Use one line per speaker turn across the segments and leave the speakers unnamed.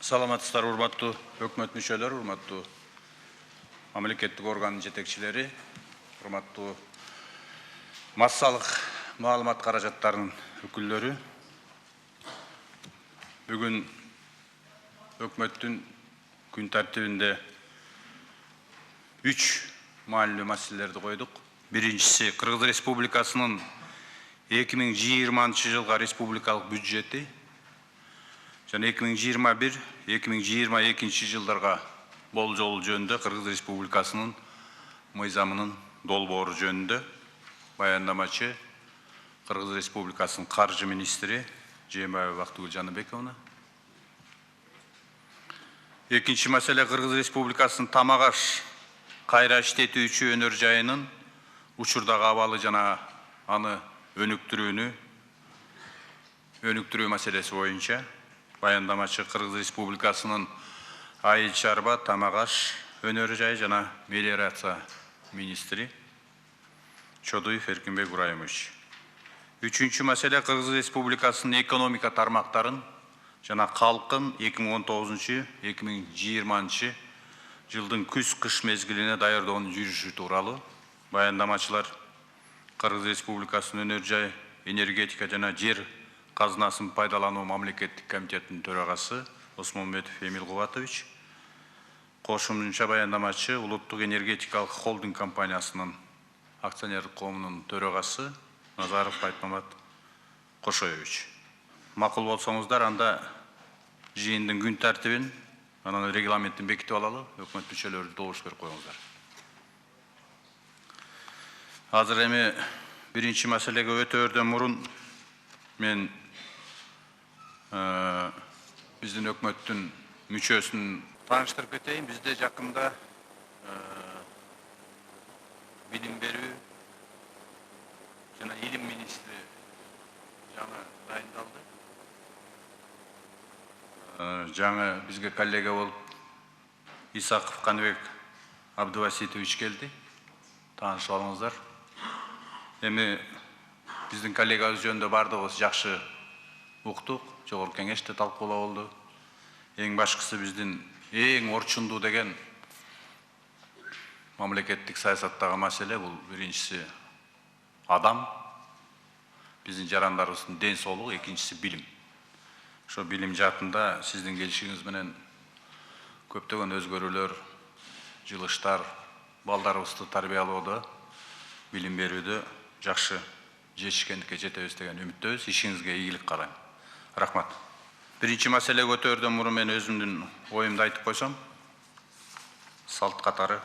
Саламатсыздар, урматтуу өкмөт мүчөлөрү, урматтуу мамлекеттик органдын жетекчилери, урматтуу массалык маалымат каражаттарынын өкүлдөрү. Бүгүн өкмөттүн күн тартибинде 3 маанилүү маселелерди койдук. Биринчиси Кыргыз Республикасынын 2020 жылга республикалык бюджети жана 2021-2022 жылдарга болжол жөнүндө Кыргыз Республикасынын мыйзамынын долбоору жөнүндө баяндамачы Кыргыз Республикасынын каржы министри Жээнбаева Бактыгүл Жаныбековна. Экинчи маселе Кыргыз Республикасынын Тамак аш кайра иштетүүчү өнөр жайынын учурдагы абалы жана аны өнүктүрүү маселеси боюнча баяндамачы Кыргыз Республикасынын айыл чарба, тамак аш өнөр жайы жана мелиорация министри Чодуев Эркинбек Урайымович. Үчүнчү маселе Кыргыз Республикасынын экономика тармактарын жана калкын 2019-2020 жылдын күз-кыш мезгилине даярдоонун жүрүшү тууралуу баяндамачылар Кыргыз Республикасынын өнөр жай, энергетика жана жер казынасын пайдалануу мамлекеттик комитетинин төрагасы Осмонбетов Эмил Кубатович, кошумча баяндамачы Улуттук энергетикалык холдинг компаниясынын акционерлик коомунун төрагасы Назаров Айтмамат Кошоевич. Макул болсоңуздар, анда жыйындын күн тартибин, анан регламентин бекитип алалы, өкмөт мүчөлөрү добуш берип коюңуздар. Азыр эми биринчи маселеге өтөөрдөн мурун мен биздин өкмөттүн мүчөсүн тааныштырып кетейин. Бизде жакында билим берүү жана илим министри жаңы дайындалды. Жаңы бизге коллега болуп Исаков Каныбек Абдываситович келди. Таанышып алыңыздар. Эми биздин коллегабыз жөнүндө бардыгыбыз жакшы уктук, жогорку кеңеште талкуулоо болду. Эң башкысы биздин эң орчундуу деген мамлекеттик саясаттагы маселе бул биринчиси адам, биздин жарандарыбыздын ден соолугу, экинчиси билим. Ошо билим жаатында сиздин келишиңиз менен көптөгөн өзгөрүүлөр, жылыштар, балдарыбызды тарбиялоодо, билим берүүдө жакшы жетишкендикке жетебиз деген үмүттөбүз. Ишиңизге ийгилик каалайм. Рахмат. Биринчи маселе көтөрүүдөн мурун мен өзүмдүн оюмду айтып койсом, салт катары.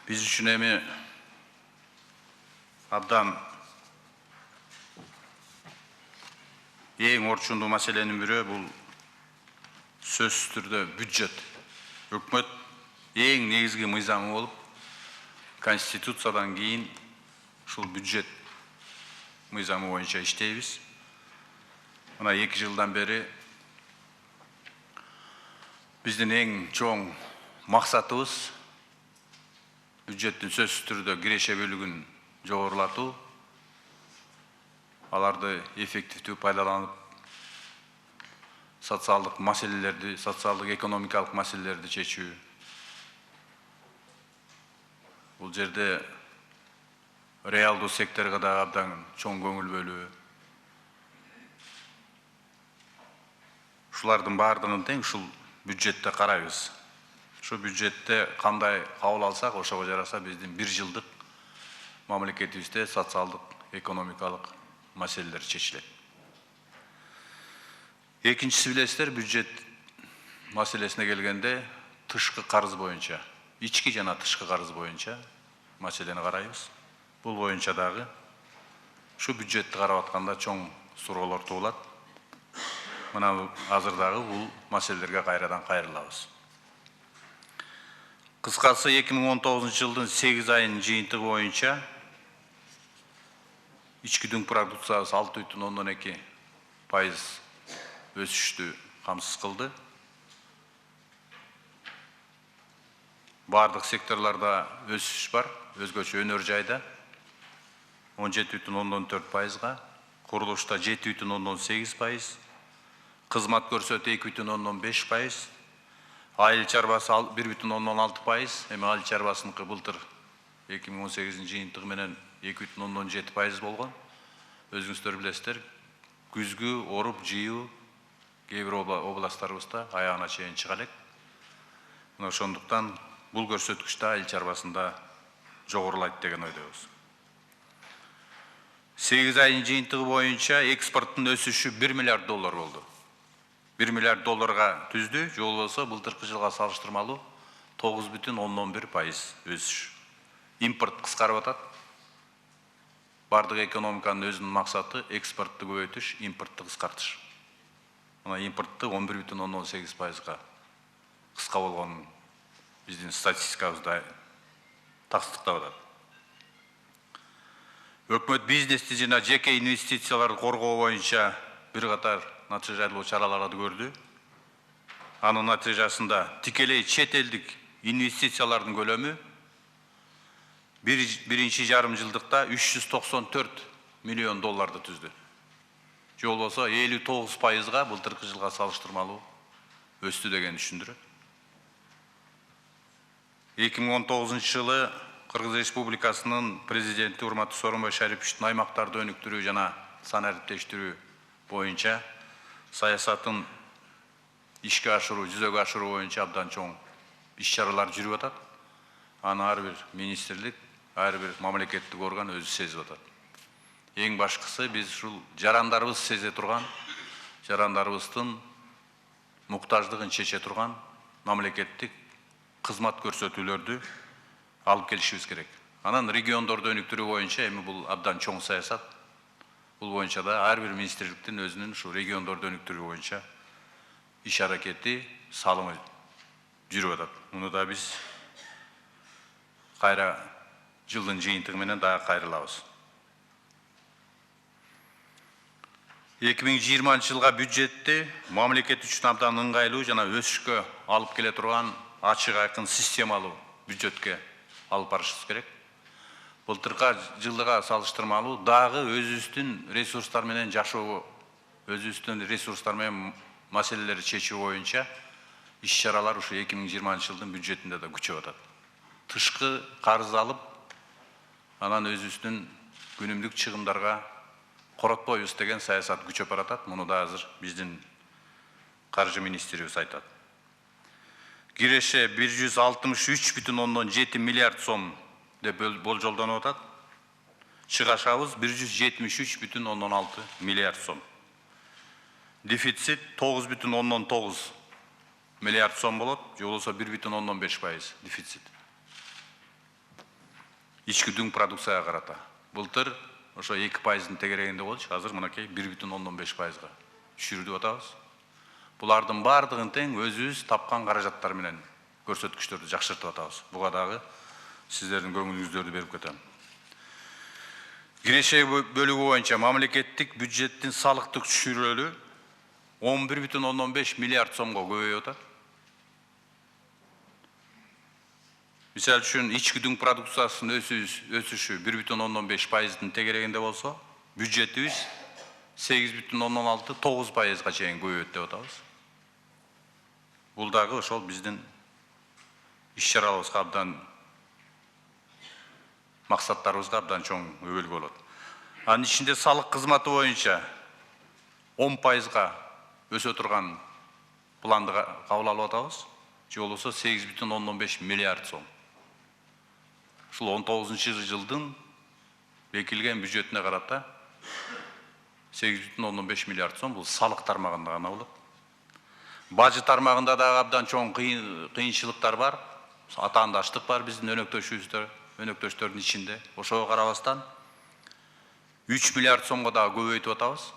Биз үчүн эми абдан эң орчундуу маселенин бирөө бул сөзсүз түрдө бюджет. Өкмөт эң негизги мыйзамы болуп, Конституциядан кийин ушул бюджет мыйзамы боюнча иштейбиз. Мына 2 жылдан бери биздин эң чоң максатыбыз бюджеттин сөзсүз түрдө киреше бөлүгүн жогорулатуу, аларды эффективдүү пайдаланып, социалдык маселелерди, социалдык экономикалык маселелерди чечүү. Бул жерде реалдуу секторго да абдан чоң көңүл бөлүү. Ушулардын баардыгын тең ушул бюджетте карайбыз. Ошо бюджетте кандай кабыл алсак, ошого жараса биздин 1 жылдык мамлекетибизде социалдык, экономикалык маселелер чечилет. Экинчиси билесиздер, бюджет маселесине келгенде тышкы карыз боюнча, ички жана тышкы карыз боюнча маселени карайбыз. Бул боюнча дагы ушу бюджетти карап атканда чоң суроолор туулат. Мына азыр дагы бул маселелерге кайрадан кайрылабыз. Кыскасы 2019 жылдын 8 айынын жыйынтыгы боюнча ички дүң продукциябыз 6,2% өсүштү камсыз кылды. Бардык секторларда өсүш бар, өзгөчө өнөр жайда 17,4%, курулушта 7,8%, кызмат көрсөтүү 2,5%, айыл чарбасы 1,6%, эми айыл чарбасыныкы былтыр 2018 жыйынтыгы менен 2,7% болгон. Өзүңүздөр билесиздер, күзгү оруп жыйуу кээ бир областтарыбызда аягына чейин чыга элек. Мына ошондуктан бул көрсөткүч да айыл чарбасында жогорулайт деген ойдобуз. 8 айдын жыйынтыгы боюнча экспорттун өсүшү 1 миллиард доллар болду. 1 миллиард долларга түздү, же болбосо былтыркы жылга салыштырмалуу 9,11% өсүш. Импорт кыскарып атат. Бардык экономиканын өзүнүн максаты экспортту көбөйтүш, импортту кыскартыш. Мына импортту 11,18%га кыска болгонун биздин статистикабызда тастыктап атат. Өкмөт бизнести жана жеке инвестицияларды коргоо боюнча бир катар натыйжалуу чараларды көрдү. Анын натыйжасында тикелей чет элдик инвестициялардын көлөмү биринчи жарым жылдыкта 394 миллион долларды түздү. Же болбосо 59%га былтыркы жылга салыштырмалуу өстү деген түшүндүрөт. 2019 жылы Кыргыз Республикасынын президенти урматтуу Сооронбай Шариповичтин аймактарды өнүктүрүү жана санариптештирүү боюнча саясатын ишке ашыруу, жүзөгө ашыруу боюнча абдан чоң иш-чаралар жүрүп атат. Аны ар бир министрлик, ар бир мамлекеттик орган өзү сезип атат. Эң башкысы биз ушул жарандарыбыз сезе турган, жарандарыбыздын муктаждыгын чече турган мамлекеттик кызмат көрсөтүүлөрдү алып келишибиз керек. Анан региондорду өнүктүрүү боюнча эми бул абдан чоң саясат. Бул боюнча да ар бир министрликтин өзүнүн ушул региондорду өнүктүрүү боюнча иш аракети, салымы жүрүп атат. Муну да биз кайра жылдын жыйынтыгы менен дагы кайрылабыз. 2020 жылга бюджетти мамлекет үчүн абдан ыңгайлуу жана өсүшкө алып келе турган ачык айкын системалуу бюджетке алып барышыбыз керек. Былтыркы жылга салыштырмалуу дагы өзүбүздүн ресурстар менен жашоо, өзүбүздүн ресурстар менен маселелерди чечүү боюнча иш-чаралар ушу 2020 жылдын бюджетинде да күчөп атат. Тышкы карыз алып, анан өзүбүздүн күнүмдүк чыгымдарга коротпойбуз деген саясат күчөп баратат. Муну да азыр биздин каржы министрибиз айтат. Киреше 163,7 миллиард сом деп болжолдонуп атат. Чыгашабыз 173,6 миллиард сом. Дефицит 9,9 миллиард сом болот, же болбосо 1,15% дефицит. Ички дүң продукцияга карата. Былтыр ошо 2%-дын тегерегинде болчу, азыр мынакей 1,15%га түшүрүп атабыз. Булардын бардыгын тең өзүбүз тапкан каражаттар менен көрсөткүчтөрдү жакшыртып атабыз. Буга дагы сиздердин көңүлүңүздөрдү берип кетем. Киреше бөлүгү боюнча мамлекеттик бюджеттин салыктык түшүрүүлөрү 11,15 миллиард сомго көбөйүп атат. Мисалы үчүн ички дүң продукциясынын өсүшү 1,15%-дын тегерегинде болсо, бюджетибиз 8,16-9%-га чейин көбөйөт деп атабыз. Бул дагы ошол биздин иш-чараларыбызга абдан максаттарыбызга абдан чоң өбөлгө болот. Анын ичинде салык кызматы боюнча 10%-га өсө турган планды кабыл алып атабыз. Же болбосо 8,15 миллиард сом. Ушул 19 жылдын бекилген бюджетине карата 8,15 миллиард сом бул салык тармагында гана болот. Бажы тармагында дагы абдан чоң кыйынчылыктар бар. Атаандаштык бар биздин өнөктөштөрдүн ичинде. Ошого карабастан 3 миллиард сомго дагы көбөйтүп атабыз.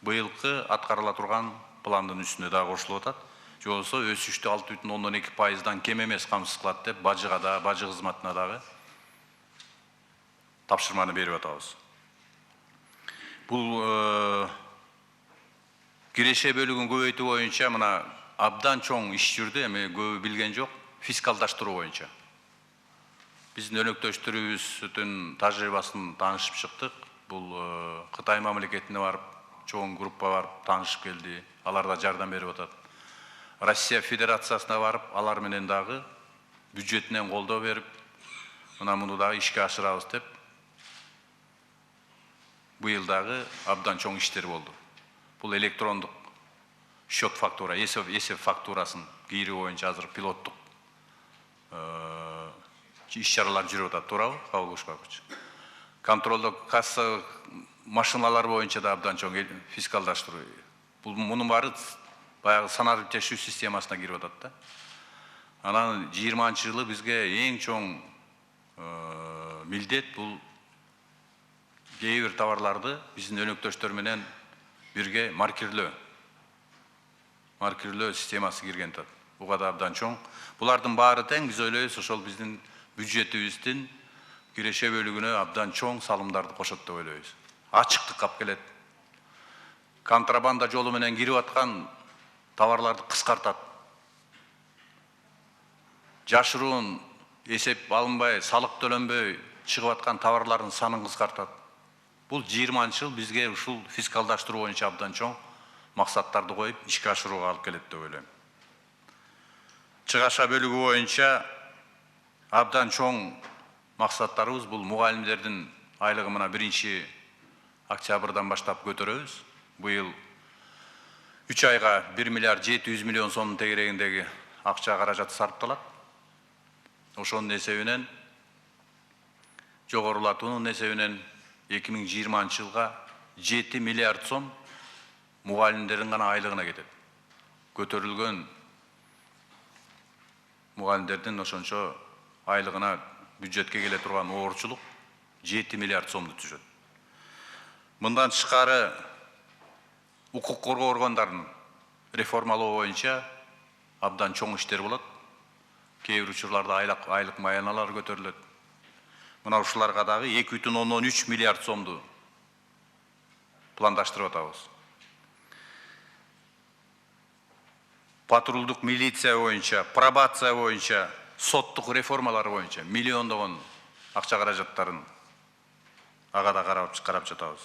Быйылкы аткарыла турган пландын үстүнө дагы кошулуп атат. Же болбосо өсүштү 6,12%-дан кем эмес камсыз кылат деп бажыга да, бажы кызматына дагы тапшырманы берип атабыз. Бул киреше бөлүгүн көбөйтүү боюнча мына абдан чоң иш жүрдү, эми көбү билген жок, фискалдаштыруу боюнча. Биздин өнөктөштөрүбүздүн тажрыйбасын таанышып чыктык. Бул Кытай мамлекетине барып чоң группа барып таанышып келди, алар да жардам берип атат. Россия Федерациясына барып, алар менен дагы бюджетинен колдоо берип, мына муну дагы ишке ашырабыз деп, быйыл дагы абдан чоң иштер болду. Бул электрондук счет фактура, есеп фактурасын кийрүү боюнча азыр пилоттук иш-чаралар жүрүп атат, туурабы, Кабыл Кушбакович? Контролдук касса машиналар боюнча да абдан чоң фискалдаштыруу. Бул мунун баары баягы саналып жашоо системасына кирип атат да. Анан 20-жылы бизге эң чоң милдет бул кээ бир товарларды биздин өнөктөштөр менен бирге маркерлөө системасы кирген атат. Буга да абдан чоң. Булардын баары тең биз ойлойбуз, ошол биздин бюджетибиздин киреше бөлүгүнө абдан чоң салымдарды кошот деп ойлойбуз. Ачыктык алып келет. Контрабанда жолу менен кирип аткан товарларды кыскартат. Жашыруун эсеп алынбай, салык төлөнбөй чыгып аткан товарлардын санын кыскартат. Бул 20-жыл бизге ушул фискалдаштыруу боюнча абдан чоң максаттарды коюп, ишке ашырууга алып келет деп ойлойм. Чыгаша бөлүгү боюнча абдан чоң максаттарыбыз бул мугалимдердин айлыгы мына 1-октябрдан баштап көтөрөбүз. Быйыл 3 айга 1 миллиард 700 миллион сомдун тегерегиндеги акча каражаты сарпталат. Ошонун эсебинен, жогорулатуунун эсебинен 2020-жылга 7 миллиард сом мугалимдердин гана айлыгына кетет. Көтөрүлгөн мугалимдердин ошончо айлыгына бюджетке келе турган оорчулук 7 миллиард сомду түзөт. Мындан тышкары укук коргоо органдарын реформалоо боюнча абдан чоң иштер болот. Кээ бир учурларда айлык маяналар көтөрүлөт. Мына ушуларга дагы 2,13 миллиард сомду пландаштырып атабыз. Патрулдук милиция боюнча, пробация боюнча, соттук реформалар боюнча миллиондогон акча каражаттарын ага да карап жатабыз.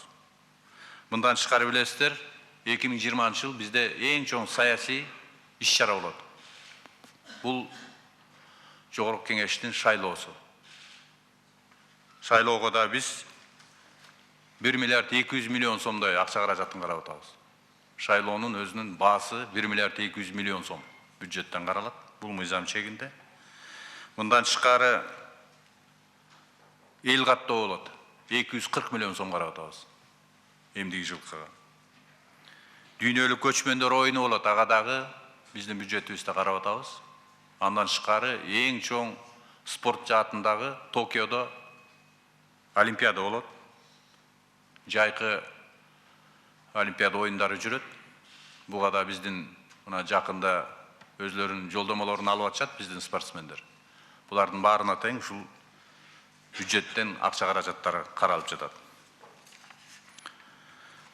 Мындан тышкары билесиздер, 2020-жыл бизде эң чоң саясий иш-чара болот. Бул Жогорку Кеңештин шайлоосу. Шайлоого да биз 1 миллиард 200 миллион сомдой акча каражатын карап атабыз. Шайлоонун өзүнүн баасы 1 миллиард 200 миллион сом бюджеттен каралат. Бул мыйзам чегинде. Мындан тышкары эл каттоо болот. 240 миллион сом карап атабыз. Эмдиги жылкыга. Дүйнөлүк көчмөндөр оюну болот. Ага дагы биздин бюджетибизде карап атабыз. Андан тышкары эң чоң спорт жаатындагы Токиодо Олимпиада болот. Жайкы Олимпиада оюндары жүрөт. Буга да биздин мына жакында өзлөрүнүн жолдомолорун алып атышат биздин спортсмендер. Булардын баарына тең ушул бюджеттен акча каражаттары каралып жатат.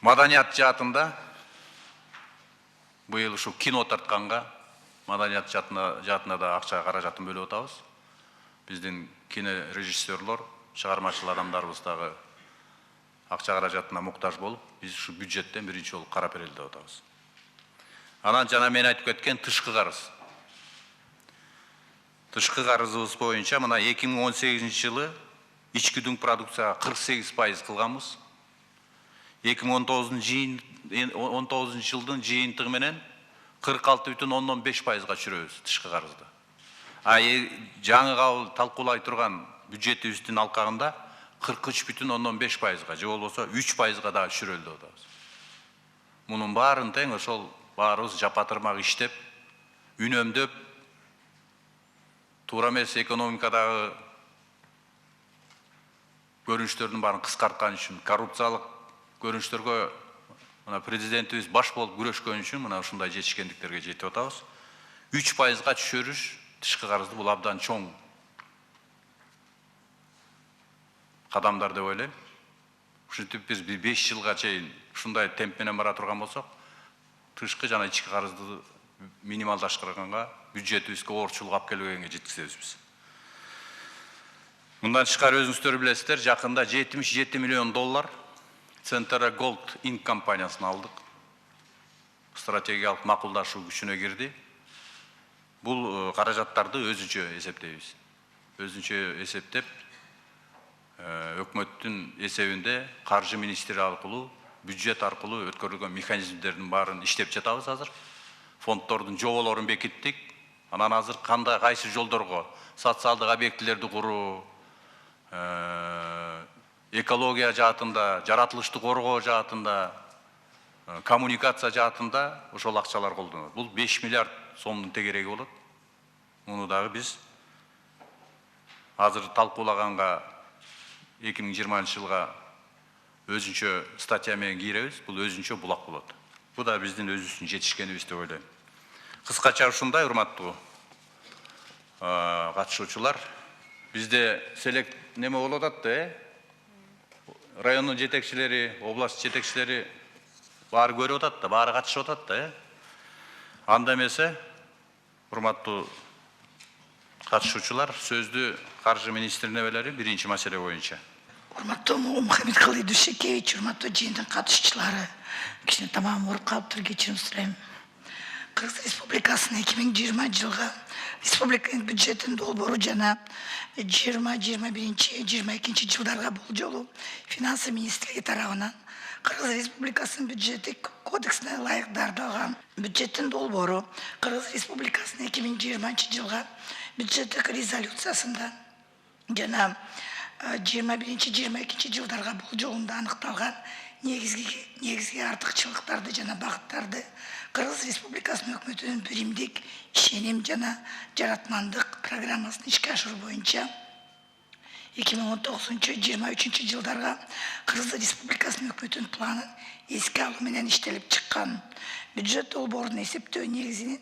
Маданият жаатында быйыл ушу кино тартканга маданият жаатына да акча каражатын бөлүп атабыз. Биздин кинорежиссерлор, чыгармачыл адамдарыбыз дагы акча каражатына муктаж болуп, биз ушу бюджеттен биринчи жолу карап берели деп атабыз. Анан жана мен айтып кеткен тышкы карыз. Тышкы карызыбыз боюнча мына 2018-жылы ички дүң продукцияга 48% кылганбыз. 2019 жылдын жыйынтыгы менен 46,5%га түшүрөбүз тышкы карызды. Жаңы кабыл талкуулай турган бюджетибиздин алкагында 43,5%га же болбосо 3%га да түшүрөлү деп атабыз. Мунун баарын тең ошол баарыбыз жапатырмак иштеп, үнөмдөп, туура эмес экономикадагы көрүнүштөрдүн баарын кыскарткан үчүн, коррупциялык көрүнүштөргө мына президентибиз баш болуп күрөшкөн үчүн мына ушундай жетишкендиктерге жетип атабыз. 3%га түшүрүш тышкы карызды бул абдан чоң кадамдар деп ойлойм. Ушинтип биз 5 жылга чейин ушундай темп менен бара турган болсок, тышкы жана ички карызды минималдаштырганга, бюджетибизге оорчулук алып келбегенге жеткизебиз биз. Мындан тышкары өзүңүздөр билесиздер, жакында $77 миллион Centera Gold Inc. компаниясын алдық. Стратегиялық мақұлдашу күшіне кірді. Бұл қаражаттарды өзінше есептейміз. Өзінше есептеп, өкмөттің есебінде қаржы министрі арқылы, бюджет арқылы өткөрілген механизмдердің барын іштеп жатабыз азыр. Фондтордың жобаларын бекіттік. Анан азыр қандай қайсы жолдорго социалдық объектілерді құру, экология жаатында, жаратылышты қорғоо жаатында, коммуникация жаатында ошол акчалар колдонот. Бул 5 миллиард сомдун тегереги болот. Муну дагы биз азыр талкуулаганга 2020 жылга өзүнчө статья менен киребиз. Бул өзүнчө булак болот. Бу да биздин өзүбүздүн жетишкенибиз деп ойлойм. Кыскача ушундай, урматтуу катышуучулар. Бизде селект неме болуп атат, райондун жетекчилери, область жетекчилери баары көрүп атат да, баары катышып атат да. Анда эмесе, урматтуу катышуучулар, сөздү каржы министрине берели биринчи маселе боюнча.
Урматтуу Мухаммедкалый Дүйшекевич, урматтуу жыйындын катышуучулары, кичине тамам ооруп калыптыр, кечирим сурайм. Кыргыз Республикасынын 2020 жылга республиканын бюджетин долбоору жана 2021-22 жылдарга болжолу финансы министрлиги тарабынан Кыргыз Республикасынын бюджеттик кодексине ылайык даярдалган бюджеттин долбоору Кыргыз Республикасынын 2020 жылга бюджеттик резолюциясында жана 21-22 жылдарга болжолунда аныкталган негизги артыкчылыктарды жана багыттарды Кыргыз Республикасынын өкмөтүнүн биримдик ишеним жана жаратмандык программасын ишке ашыруу боюнча 2019-23 жылдарга Кыргыз Республикасынын өкмөтүнүн планын эске алуу менен иштелип чыккан. Бюджет долбоорун эсептөө негизинен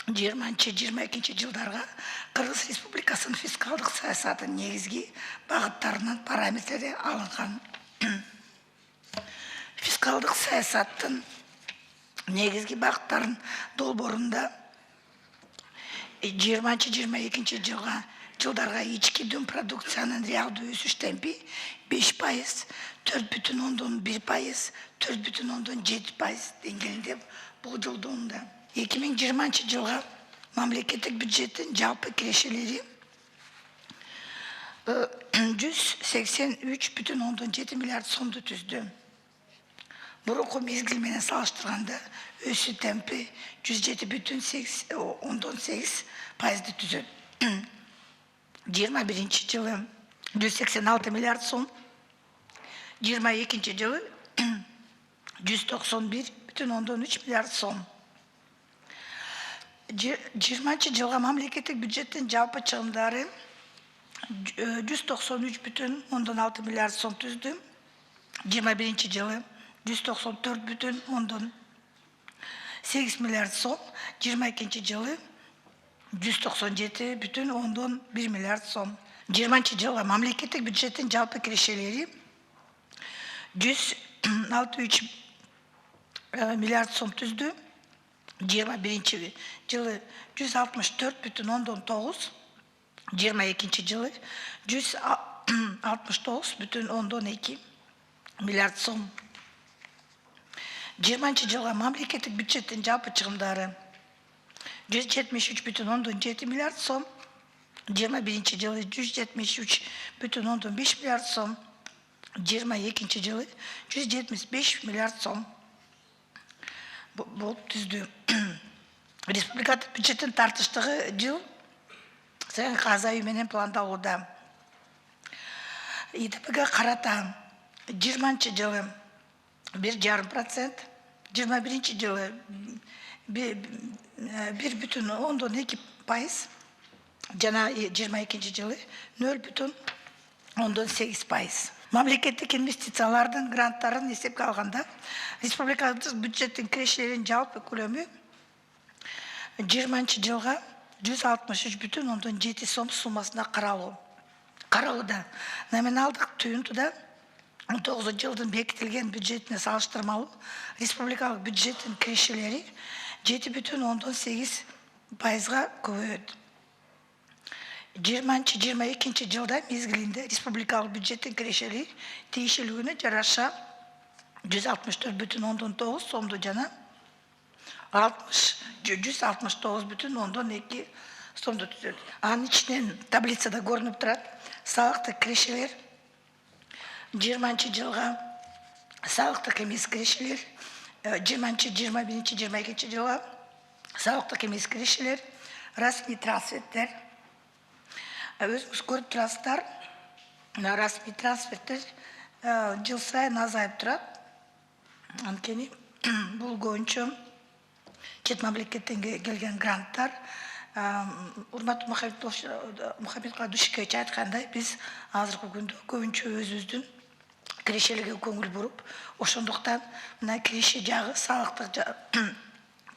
20-22 жылдарга Кыргыз Республикасынын фискалдык саясатынын негизги багыттарынын параметрлери алынган. Фискалдык саясаттын негизги багыттарын долбоорунда 20-22 жылдарга ички дүң продукциянын реалдуу өсүш темпи 5%, 4,1%, 4,7% деңгээлинде болжолдонууда. 2020 жылга мамлекеттик бюджеттин жалпы кирешелери 183,7 миллиард сомду түздү. Мурунку мезгил менен салыштырганда өсүү темпи 107,8% түзөт. 21 жылы 186 миллиард сом, 22 жылы 191,3 миллиард сом. 20 жылга мамлекеттик бюджеттин жалпы чыгымдары 193,6 миллиард сом түздү. 21 жылы 194,8 миллиард сом, 22 жылы 197,1 миллиард сом. 20 жылга мамлекеттик бюджеттин жалпы кирешелери 163 миллиард сом түздү. 21 жылы 164,9, 22 жылы 169,2 миллиард сом. 20 жылга мамлекеттик бюджеттин жалпы чыгымдары 173,7 миллиард сом, 21 жылы 173,5 миллиард сом, 22 жылы 175 миллиард сом болуп түздү. Республикалык бюджеттин тартыштыгы жыл сайын азаюу менен пландалууда. ИДПга карата 20 жылы 1,5%, 21 жылы 1,2%, жана 22 жылы 0,8%. Мамлекеттик инвестициялардын гранттарын эсепке алганда республикалык бюджеттин кирешелеринин жалпы көлөмү 20 жылга 163,7 сом суммасында каралууда. Номиналдык туюнтуда 19 жылдын бекитилген бюджетине салыштырмалуу республикалык бюджеттин кирешелери 7,8%га көбөйөт. 20-22 жылда мезгилинде республикалык бюджеттин кирешелери тиешелигине жараша 164,9 сомду жана 169,2 сомду түзөт. Анын ичинен таблицада көрүнүп турат. Салыктык кирешелер 20-жылга салыктык эмес кирешелер 20-21-22 жылга салыктык эмес кирешелер, расмий трансферттер. Өзүңүз көрүп турасыздар, расмий трансферттер жыл сайын азайып турат. Анткени бул көбүнчө чет мамлекеттен келген гранттар. Урматтуу Мухаммед Душикевич айткандай, биз азыркы күндө көбүнчө өзүбүздүн кирешелерге көңүл буруп, ошондуктан мына киреше жагы салыктык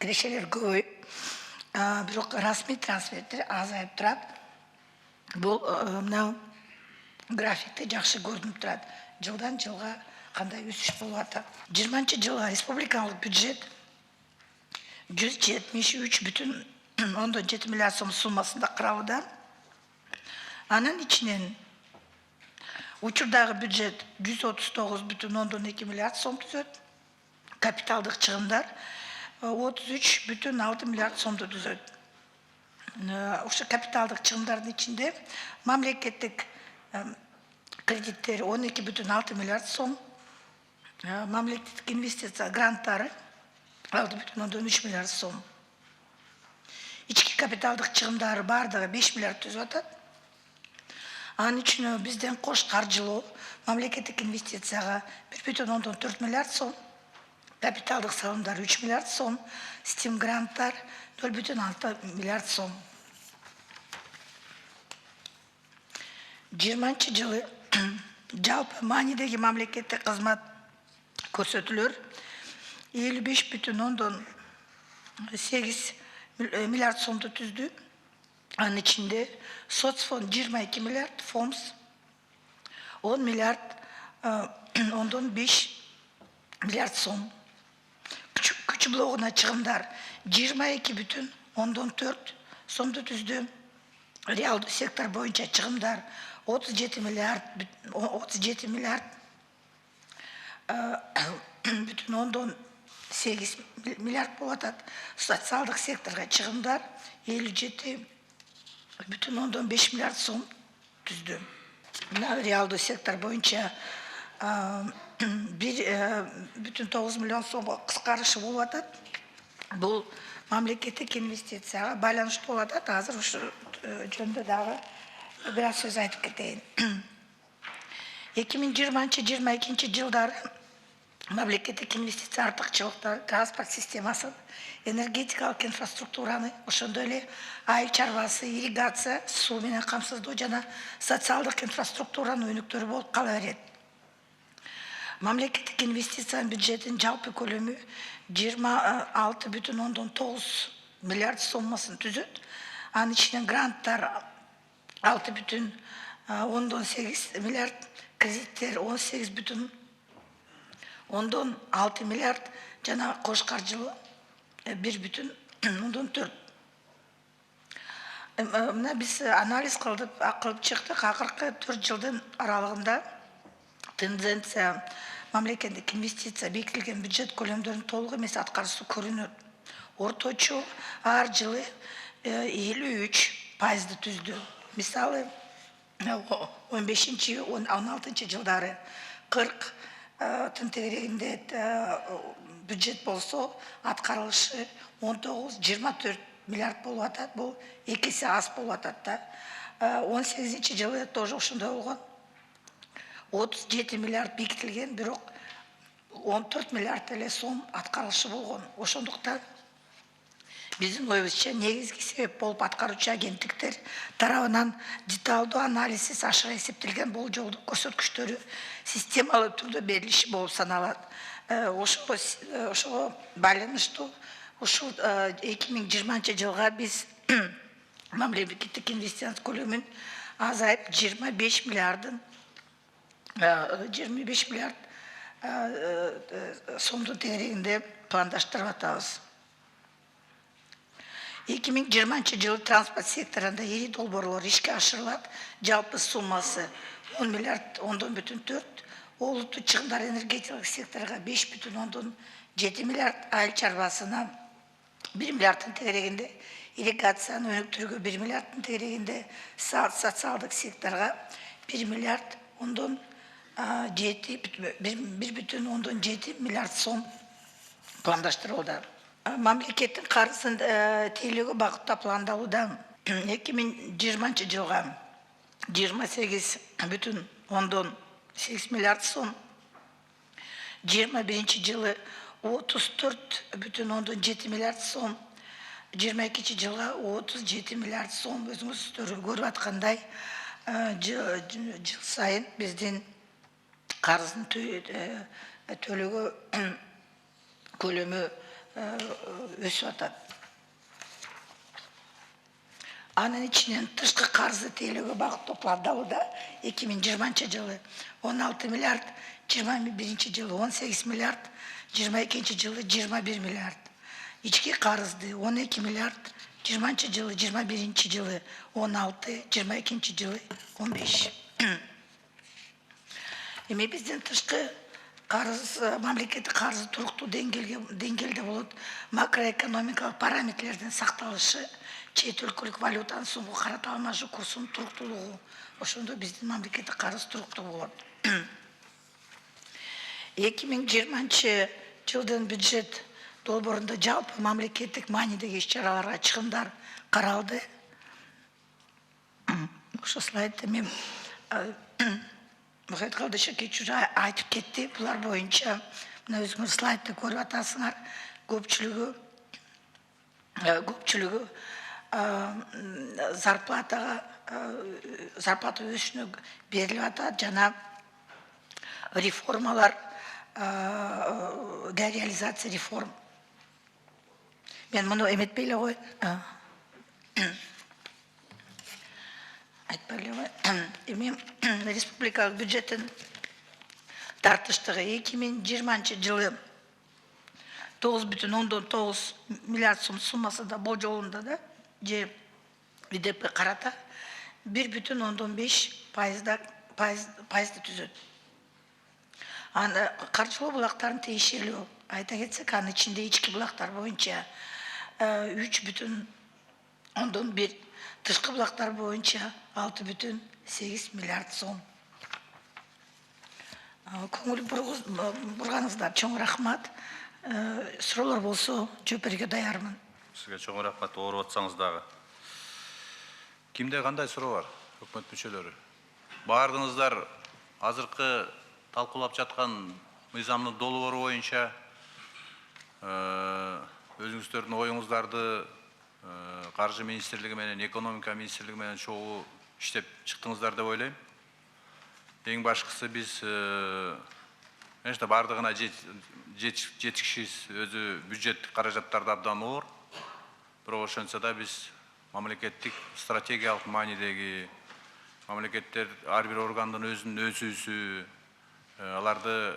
кирешелер көбөйүп, бирок расмий трансферттер азайып турат. Бул мына графикте жакшы көрүнүп турат. Жылдан жылга кандай өсүш болуп атат. 20-жылга республикалык бюджет 173,7 миллиард сом суммасында каралууда. Анын ичинен учурдагы бюджет 139,2 миллиард сом түзөт. Капиталдык чыгымдар 33,6 миллиард сомду түзөт. Ошо капиталдык чыгымдардын ичинде мамлекеттик кредиттер 12,6 миллиард сом, мамлекеттик инвестиция гранттары 6,3 миллиард сом. Ички капиталдык чыгымдары бардыгы 5 миллиард түзүп атат. Анын үчүн бизден кош каржылоо мамлекеттик инвестицияга 1,4 миллиард сом, капиталдык салымдар 3 миллиард сом, стим гранттар 0,6 миллиард сом. 20-жылы жалпы маанидеги мамлекеттик кызмат көрсөтүүлөр 55,8 миллиард сомду түздү. Анын ичинде соцфонд 22 миллиард, фомс 10 миллиард 5 миллиард сом. Күч блогуна чыгымдар 22,4 сомду түздү. Реалдуу сектор боюнча чыгымдар 37 миллиард 8 миллиард болуп атат. Социалдык секторго чыгымдар 57,5 миллиард сом түздү. Мына реалдуу сектор боюнча 1,9 миллион сомго кыскарышы болуп атат. Бул мамлекеттик инвестицияга байланыштуу болуп атат. Азыр ушу жөнүндө дагы бир аз сөз айтып кетейин. 2020-22 жылдары мамлекеттик инвестиция артыкчылыктар, транспорт системасын, энергетикалык инфраструктураны, ошондой эле айыл чарбасы, ирригация, суу менен камсыздоо жана социалдык инфраструктуранын өнүктөрү болуп кала берет. Мамлекеттик инвестициянын бюджетин жалпы көлөмү 26,9 миллиард соммасын түзөт. Анын ичинен гранттар 6,8 миллиард, кредиттер 18,6 миллиард жана кош каржылоо 1,4. Мына биз анализ кылып чыктык. Акыркы 4 жылдын аралыгында тенденция мамлекеттик инвестиция бекитилген бюджет көлөмдөрүнүн толук эмес аткаруусу көрүнөт. Орточо ар жылы 53% түздү. Мисалы 15-16 жылдары 40 тын тегерегинде бюджет болсо, аткарылышы 19-24 миллиард болуп атат. Бул 2 эсе аз болуп атат да. 18 жылы тоже ошондой болгон. 37 миллиард бекитилген, бирок 14 миллиард эле сом аткарылышы болгон. Ошондуктан биздин оюбузча негизги себеп болуп аткаруучу агенттиктер тарабынан деталдуу анализсиз ашыга эсептелген болжолдук көрсөткүчтөрү системалуу түрдө берилиши болуп саналат. Ошого байланыштуу ушул 2020 жылга биз мамлекеттик инвестиция көлөмүн азайып 25 миллиард сомдун тегерегинде пландаштырып атабыз. 2020 жылы транспорт секторунда ири долбоорлор ишке ашырылат. Жалпы суммасы 10 миллиард 10,4, Олуттуу чыгымдар энергетикалык секторга 5,7 миллиард, айыл чарбасына 1 миллиардтын тегерегинде, ирригацияны өнүктүрүүгө 1 миллиардтын тегерегинде, социалдык секторга 1 миллиард 1,7 миллиард сом пландаштырылды. Мамлекеттин карызын тейлөөгө багыттап пландалууда 2020 жылга 28,8 миллиард сом, 21 жылы 34,7 миллиард сом, 22 жылга 37 миллиард сом. Өзүңүздөр көрүп аткандай, жыл сайын биздин карыздын төлөөгө көлөмү өсүп атат. Анын ичинен тышкы карызды тейлөөгө багыттоо пландалууда 2020 жылы 16 миллиард, 21 жылы 18 миллиард, 22 жылы 21 миллиард. Ички карызды 12 миллиард, 20 жылы 21 жылы 16, 22 жылы 15. Эми биздин тышкы карыз, мамлекеттик карызы туруктуу деңгээлде болот. Макроэкономикалык параметрлердин сакталышы, чет өлкөлүк валютанын сомго карата алмашуу курсунун туруктуулугу, ошондо биздин мамлекеттик карыз туруктуу болот. 2020 жылдын бюджет долбоорунда жалпы мамлекеттик маанидеги иш-чараларга чыгымдар каралды. Ошо слайдты мен Мухаммед Калдышевич уже айтып кетти. Булар боюнча мына өзүңөр слайдты көрүп атасыңар. Көпчүлүгү зарплата өсүшүнө берилип атат, жана реформалар, реализация реформ. Мен муну эметпей эле коеюн. Айтпай эле коеюн. Эми республикалык бюджеттин тартыштыгы 2020 жылы 9,9 миллиард сом суммасында болжолунда да, же ВДП карата 1,5% түзөт. Аны каржылоо булактарын тиешелүү айта кетсек, анын ичинде ички булактар боюнча 3,1, тышкы булактар боюнча 6,8 миллиард сом. Көңүл бурганыңыздар чоң рахмат. Суроолор болсо жооп берүүгө даярмын.
Сизге чоң рахмат, ооруп атсаңыз дагы. Кимде кандай суроо бар? Өкмөт мүчөлөрү. Баардыгыңыздар азыркы талкуулап жаткан мыйзамдын долбоору боюнча өзүңүздөрдүн оюңуздарды Каржы министрлиги менен, экономика министрлиги менен чогуу иштеп чыктыңыздар деп ойлойм. Эң башкысы биз баардыгына жетишкичиз, өзү бюджеттик каражаттарды абдан оор. Бирок ошентсе да биз мамлекеттик стратегиялык маанидеги мамлекеттер ар бир органдын өзүнүн өсүүсү, аларды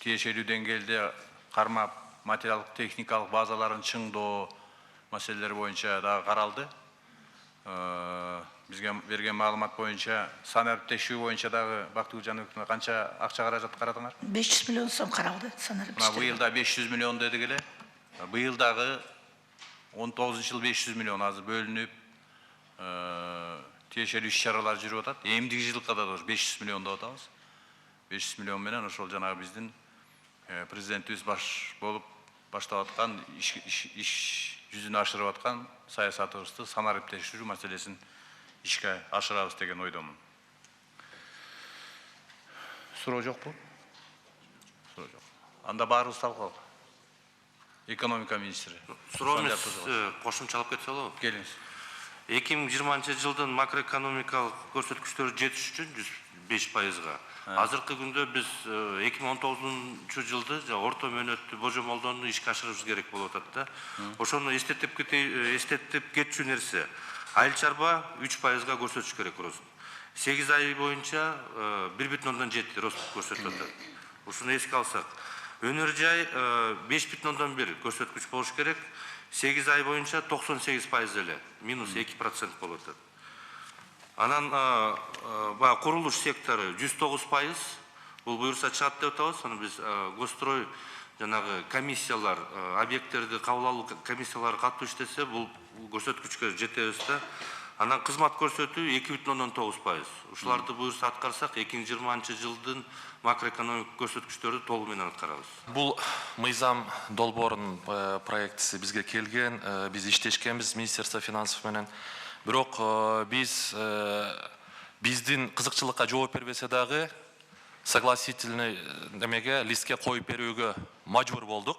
тиешелүү деңгээлде кармап, материалдык техникалык базаларын чыңдоо маселелери боюнча дагы каралды. Бизге берген маалымат боюнча санариптештүү боюнча дагы Бактыгүл Жаныбековна канча акча каражат карадыңар?
500 миллион сом каралды санариптештүү.
Быйылда 500 миллион дедик эле. Быйыл дагы 19 жыл 500 миллион азыр бөлүнүп, тиешелүү иш-чаралар жүрүп атат. Эмдиги жылга да 500 миллион деп атабыз. 500 миллион менен ошол жанагы биздин президентибиз болуп баштап аткан иш жүзүнө ашырып аткан саясатыбызды санариптештирүү маселесин ишке ашырабыз деген ойдомун. Суроо жокпу? Суроо жок. Анда баарыбыз талкуулап. Экономика министри.
Суроо эмес, кошумчалап кетсе болобу?
Келиңиз.
2020 жылдын макроэкономикалык көрсөткүчтөрү жетиш үчүн 105%. Азыркы күндө биз 2019 жылды орто мөөнөттүү божомолдоону ишке ашырышыбыз керек болуп атат да. Ошону эстетип кетчү нерсе. Айыл чарба 3%га көрсөтүш керек рост. 8 ай боюнча 1,7 рост көрсөтүп атат. Ушуну эске алсак, өнөр жай 5,1 көрсөткүч болуш керек. 8 ай боюнча 98% эле, минус 2% болуп атат. Анан баягы курулуш сектору 109%. Бул буюрса чыгат деп атабыз. Аны биз гострой жанагы комиссиялар, объекттерди кабыл алуу комиссиялары катуу иштесе, бул көрсөткүчкө жетебиз да. Анан кызмат көрсөтүү 2,9%. Ушуларды буюрса аткарсак, 2020 жылдын макроэкономик көрсөткүчтөрдү толугу менен аткарабыз.
Бул мыйзам долбоорунун проектиси бизге келген, биз иштешкенбиз Министерство финансов менен. Бирок биздин кызыкчылыкка жооп бербесе дагы согласительный немеге листке коюп берүүгө мажбур болдук.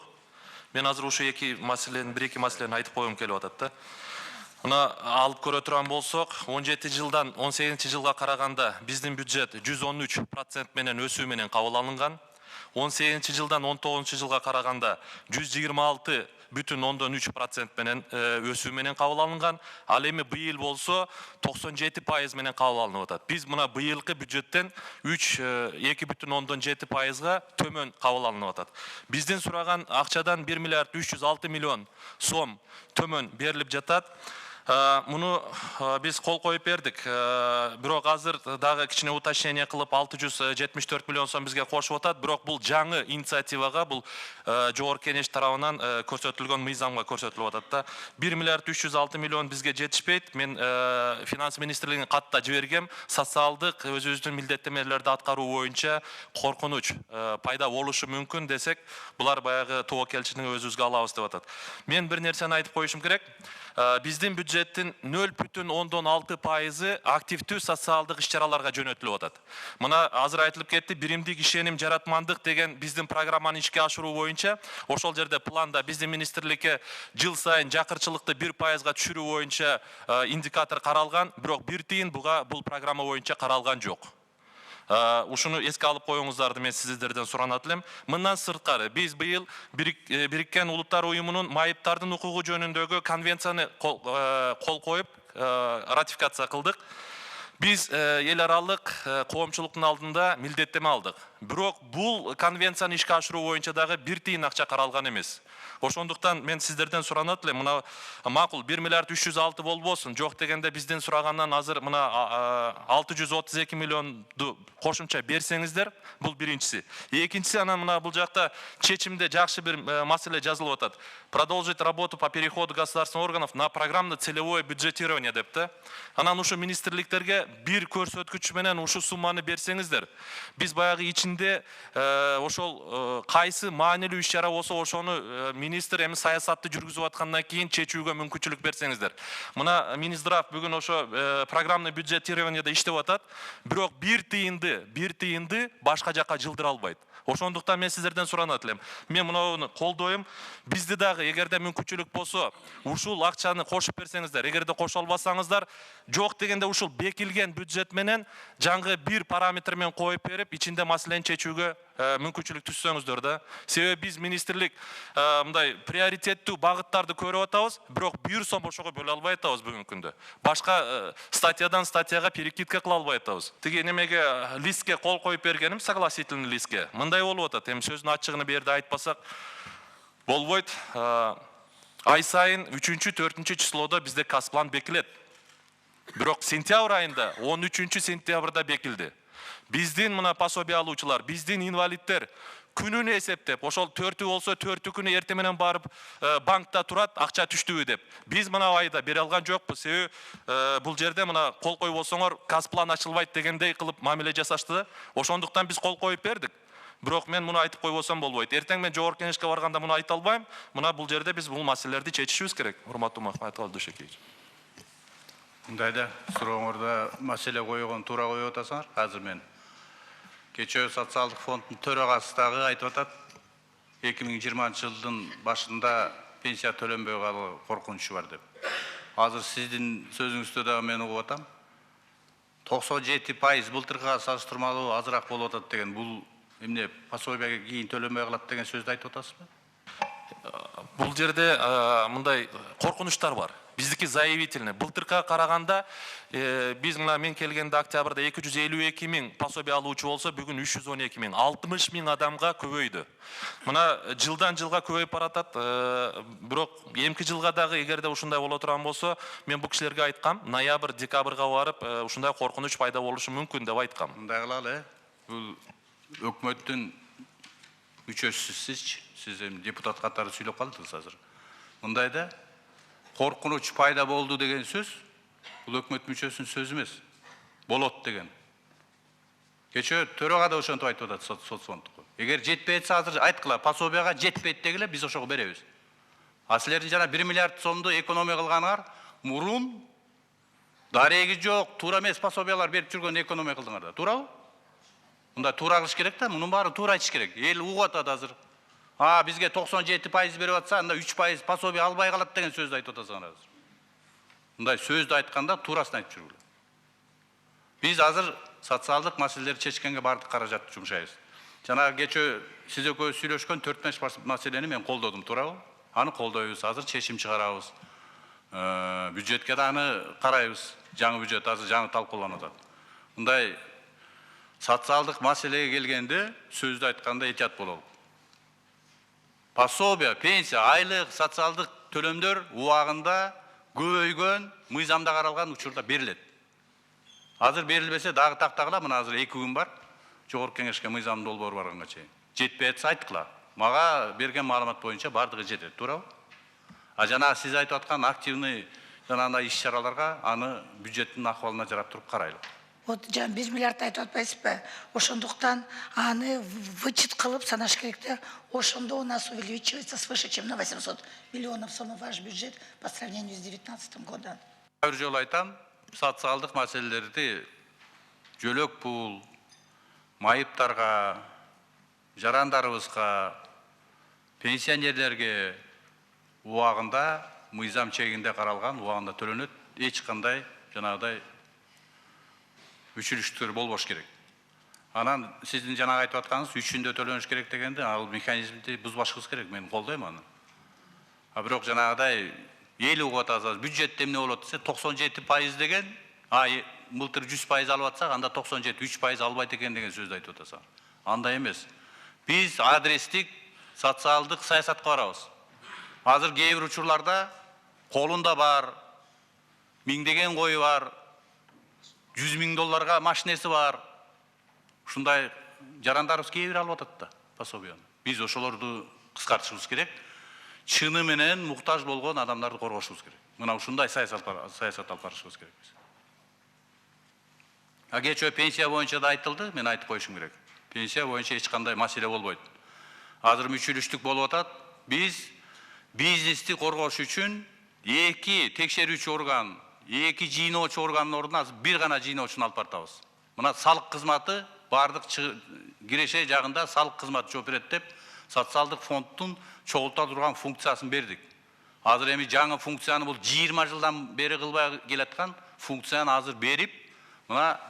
Мен азыр ушу бир-эки маселени айтып коюм келип атат да. Мына алып көрө турган болсок, 17 жылдан 18 жылга караганда биздин бюджет 113% менен өсүү менен кабыл алынган. 18 жылдан 19 жылга караганда 126,3% менен өсүү менен кабыл алынган. Ал эми быйыл болсо 97% менен кабыл алынып атат. Биз мына быйылкы бюджеттен 2,7%га төмөн кабыл алынып атат. Биздин сураган акчадан 1 миллиард 306 миллион сом төмөн берилип жатат. Муну биз кол коюп бердик. Бирок азыр дагы кичине уточнение кылып 674 миллион сом бизге кошуп атат. Бирок бул жаңы инициативага, бул жогорку кеңеш тарабынан көрсөтүлгөн мыйзамга көрсөтүлүп атат да. 1 миллиард 306 миллион бизге жетишпейт. Мен финанс министрлигине катта жибергем. Социалдык өзүбүздүн милдеттенмелерди аткаруу боюнча коркунуч пайда болушу мүмкүн десек, булар баягы тобокелчилигин өзүбүзгө алабыз деп атат. Мен бир нерсени айтып коюшум керек. Биздин бюджеттин 0,6% активдүү социалдык иш-чараларга жөнөтүлүп атат. Мына азыр айтылып кетти, биримдик ишеним, жаратмандык деген биздин программаны ишке ашыруу боюнча, ошол жерде планда биздин министрликке жыл сайын жакырчылыкты 1%га түшүрүү боюнча индикатор каралган, бирок бир тыйын бул программа боюнча каралган жок. Ушуну эске алып коюңуздарды мен сиздерден суранат элем. Мындан сырткары биз быйыл Бириккен Улуттар уюмунун майыптардын укугу жөнүндөгү конвенцияны кол коюп ратификация кылдык. Биз эл аралык коомчулуктун алдында милдеттеме алдык. Бирок бул конвенцияны ишке ашыруу боюнча дагы бир тыйын акча каралган эмес. Ошондуктан мен сиздерден суранат элем, мына макул 1 миллиард 306 болбосун, жок дегенде биздин сурагандан азыр мына 632 миллионду кошумча берсеңиздер, бул биринчиси. Экинчиси, анан мына бул жакта чечимде жакшы бир маселе жазылып атат. Продолжить работу по переходу государственных органов на программно-целевое бюджетирование деп да. Анан ушу министрликтерге бир көрсөткүч менен ушу сумманы берсеңиздер, биз баягы ичинде ошол кайсы маанилүү иш-чара болсо ошону министр эми саясатты жүргүзүп аткандан кийин чечүүгө мүмкүнчүлүк берсеңиздер. Мына Минздрав бүгүн ошо программный бюджетированиеде иштеп атат, бирок бир тыйынды башка жакка жылдыра албайт. Ошондуктан мен сиздерден суранат элем. Мен мунуну колдойм. Бизди дагы эгерде мүмкүнчүлүк болсо, ушул акчаны кошуп берсеңиздер, эгерде кошо албасаңыздар, жок дегенде ушул бекилген бюджет менен жаңы бир параметр менен коюп берип, ичинде маселени чечүүгө мүмкүнчүлүк түзсөңүздөр да. Себеби биз министрлик мындай приоритеттүү багыттарды көрүп атабыз, бирок бир сом ошого бөлө албай атабыз бүгүнкү күндө. Башка статьядан статьяга перекидка кыла албай атабыз. Тиги немеге листке кол коюп бергеним, согласительный листке. Мындай болуп атат. Эми сөздүн ачыгын берди айтпасак болбойт. Ай сайын 3-4 числоодо бизде Казплан бекилет. Бирок сентябрь айында 13 сентябрда бекилди. Биздин мына пособие алуучулар, биздин инвалиддер күнүнө эсептеп, ошол 4 болсо 4 күнү эрте менен барып банкта турат, акча түштүбү деп. Биз мына айда бере алган жокпуз. Себеби бул жерде мына кол коюп болсоңор Казплан ачылбайт дегендей кылып мамиле жасашты. Ошондуктан биз кол коюп бердик. Бирок мен муну айтып койбосом болбойт. Эртең мен жогорку кеңешке барганда муну айта албайм. Мына бул жерде биз бул маселелерди чечишибиз керек. Урматтуу Махматов Дүйшөкеевич.
Мындайда сурооңордо маселе койгон туура коюп атасыңар. Азыр мен Кечөө социалдык фонддун төрагасы дагы айтып атат. 2020 жылдын башында пенсия төлөнбөй калуу коркунучу бар деп. Азыр сиздин сөзүңүздө дагы мен угуп атам. 97% былтыркыга салыштырмалуу азыраак болуп атат деген, бул эмне пособияга кийин төлөнбөй калат деген сөздү айтып атасызбы?
Бул жерде мындай коркунучтар бар. Биздики заявительный. Былтырка караганда биз мына мен келгенде октябрда 252 миң пособие алуучу болсо, бүгүн 312 миң. 60 миң адамга көбөйдү. Мына жылдан жылга көбөйүп баратат. Бирок эмки жылга дагы эгерде ушундай боло турган болсо, мен бул кишилерге айткам, ноябрь, декабрга барып, ушундай коркунуч пайда болушу мүмкүн деп айткам.
Мындай кылалы, бул өкмөттүн мүчөсү сиз эми депутат катары сүйлөп калдыңыз азыр. Мындайда коркунуч пайда болду деген сөз, бул өкмөт мүчөсүнүн сөзү эмес. Болот деген. Кечээ төрага да ошентип айтып атат соцфонддук. Эгер жетпей атса азыр айткыла, пособияга жетпейт дегиле, биз ошого беребиз. А силердин жана 1 миллиард сомду экономия кылганыңар, мурун дареги жок, туура эмес пособиялар берип жүргөн экономия кылдыңар да. Туурабы? Мында туура кылыш керек да, мунун баары туура айтыш керек. Эл угуп атат азыр. Бизге 97% берип атса, анда 3% пособие албай калат деген сөздү айтып атасыңар азыр. Мындай сөздү айтканда туурасын айтып жүргүлө. Биз азыр социалдык маселелерди чечкенге бардык каражатты жумшайбыз. Жана кечээ сиз экөөбүз сүйлөшкөн 4-5 маселени мен колдодум, туурабы? Аны колдойбуз, азыр чечим чыгарабыз. Бюджетке да аны карайбыз. Жаңы бюджет азыр жаңы талкууланып атат. Мындай социалдык маселеге келгенде сөздү айтканда этият бололу. Пособие, пенсия, айлык, социалдык төлөмдөр убагында көбөйгөн, мыйзамда каралган учурда берилет. Азыр берилбесе дагы тактагыла, мына азыр 2 күн бар. Жогорку кеңешке мыйзамдуу долбоор барганга чейин. Жетпей атса айткыла. Мага берген маалымат боюнча бардыгы жетет, туурабы? Жана сиз айтып аткан активный жанагындай иш-чараларга аны бюджеттин акыбалына жарап туруп карайлы.
Вот 1 миллиард айтып атпайсызбы? Ошондуктан аны вычет кылып санаш керек да. Ошондо у нас увеличивается свыше, чем на 800 миллионов сомов ваш бюджет по сравнению с 2019 годом.
Бир жолу айтам, социалдык маселелерди жөлөк пул, майыптарга, жарандарыбызга, пенсионерлерге убагында мыйзам чегинде каралган, убагында төлөнөт, эч кандай жанагыдай үчүлүштөр болбош керек. Анан сиздин жанагы айтып атканыңыз үчүндө төлөнүш керек дегенде, ал механизмди бузбашыбыз керек, мен колдойм аны. Бирок жанагыдай эл угуп атат, бюджетте эмне болот десе 97% деген, былтыр 100% алып атсак, анда 97 3% албайт экен деген сөздү айтып атасың. Андай эмес. Биз адрестик социалдык саясатка барабыз. Азыр кээ бир учурларда колунда бар, миңдеген кою бар, 100 000 долларга машинеси бар. Ушундай жарандарыбыз кээ бир алып атат да пособияны. Биз ошолорду кыскартышыбыз керек. Чыны менен муктаж болгон адамдарды коргошубуз керек. Мына ушундай саясат алып барышыбыз керек. Кечээ пенсия боюнча да айтылды, мен айтып коюшум керек. Пенсия боюнча эч кандай маселе болбойт. Азыр мүчүлүштүк болуп атат. Биз бизнести коргош үчүн 2 текшерүүчү орган, 2 жыйноочу органдын ордуна азыр 1 гана жыйноочуну алып бартабыз. Мына салык кызматы бардык киреше жагында салык кызматы жооп берет деп социалдык фонддун чогулта турган функциясын бердик. Азыр эми жаңы функцияны бул 20 жылдан бери кылбай келаткан функцияны азыр берип, мына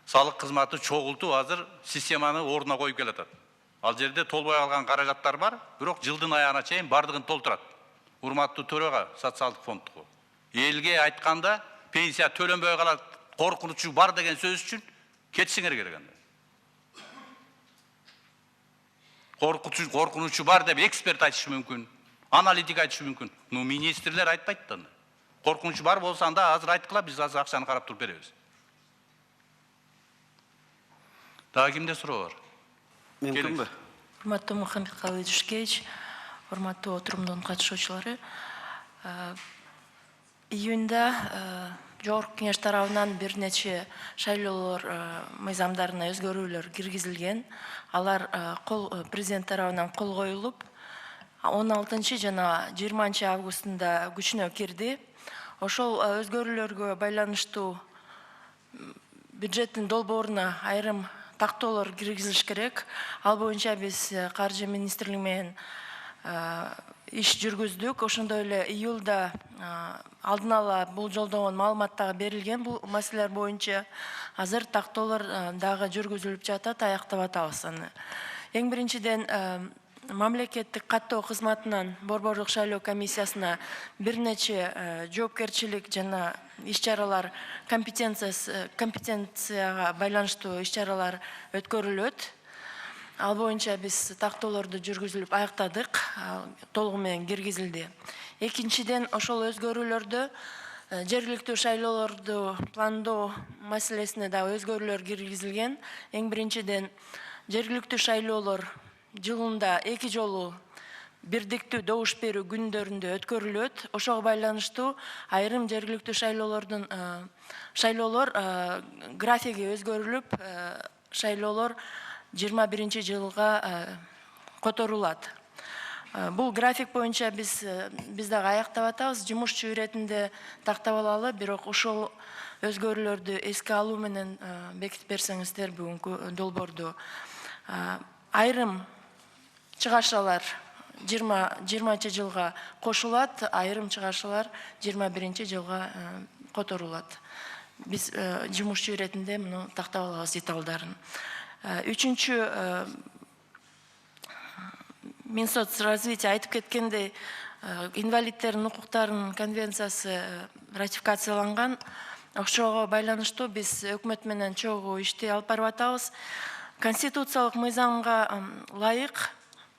салык кызматы чогултуп азыр системаны ордуна коюп келатат. Ал жерде толбой алган каражаттар бар, бирок жылдын аягына чейин бардыгын толтурат. Урматтуу төрага социалдык фонддуку. Элге айтканда пенсия төлөнбөй калат, коркунучу бар деген сөз үчүн кетишиңер керек анда. Коркунучу бар деп эксперт айтышы мүмкүн, аналитик айтышы мүмкүн. Но министрлер айтпайт да. Коркунучу бар болсо анда азыр айткыла, биз азыр акчаны карап туруп беребиз. Дагы кимде суроо бар?
Мүмкүнбү?
Урматтуу Мухаммед Калыдышкевич, урматтуу отурумдун катышуучулары. Июнда Жогорку кеңеш тарабынан бир нече шайлоолор мыйзамдарына өзгөрүүлөр киргизилген. Алар президент тарабынан кол коюлуп, 16 жана 20 августунда күчүнө кирди. Ошол өзгөрүүлөргө байланыштуу бюджеттин долбооруна айрым тактоолор киргизилиш керек. Ал боюнча биз Каржы министрлиги менен иш жүргүздүк. Ошондой эле июлда алдын ала бул жолдогон маалыматтар берилген бул маселелер боюнча. Азыр тактоолор дагы жүргүзүлүп жатат, аяктап атабыз аны. Эң биринчиден мамлекеттик каттоо кызматынан борбордук шайлоо комиссиясына бир нече жоопкерчилик жана иш-чаралар компетенцияга байланыштуу иш-чаралар өткөрүлөт. Ал боюнча биз тактоолорду жүргүзүлүп аяктадык, толугу менен киргизилди. Экинчиден, ошол өзгөрүүлөрдө жергиликтүү шайлоолорду пландоо маселесине да өзгөрүүлөр киргизилген. Эң биринчиден, жергиликтүү шайлоолор жылында 2 жолу бирдиктүү добуш берүү күндөрүндө өткөрүлөт. Ошого байланыштуу айрым жергиликтүү шайлоолор графиги өзгөрүлүп, шайлоолор 21 жылга которулат. Бул график боюнча биз дагы аяктап атабыз, жумушчу иретинде тактап алалы, бирок ошол өзгөрүүлөрдү эске алуу менен бекитип берсеңиздер бүгүнкү долбоорду. Айрым чыгашалар 20 жылга кошулат, айрым чыгашалар 21 жылга которулат. Биз жумушчу иретинде муну тактап алабыз деталдарын. Үчүнчү, Минсоцразвитие айтып кеткендей, инвалидтердин укуктарынын конвенциясы ратификацияланган. Ошого байланыштуу биз өкмөт менен чогуу ишти алып барып атабыз. Конституциялык мыйзамга ылайык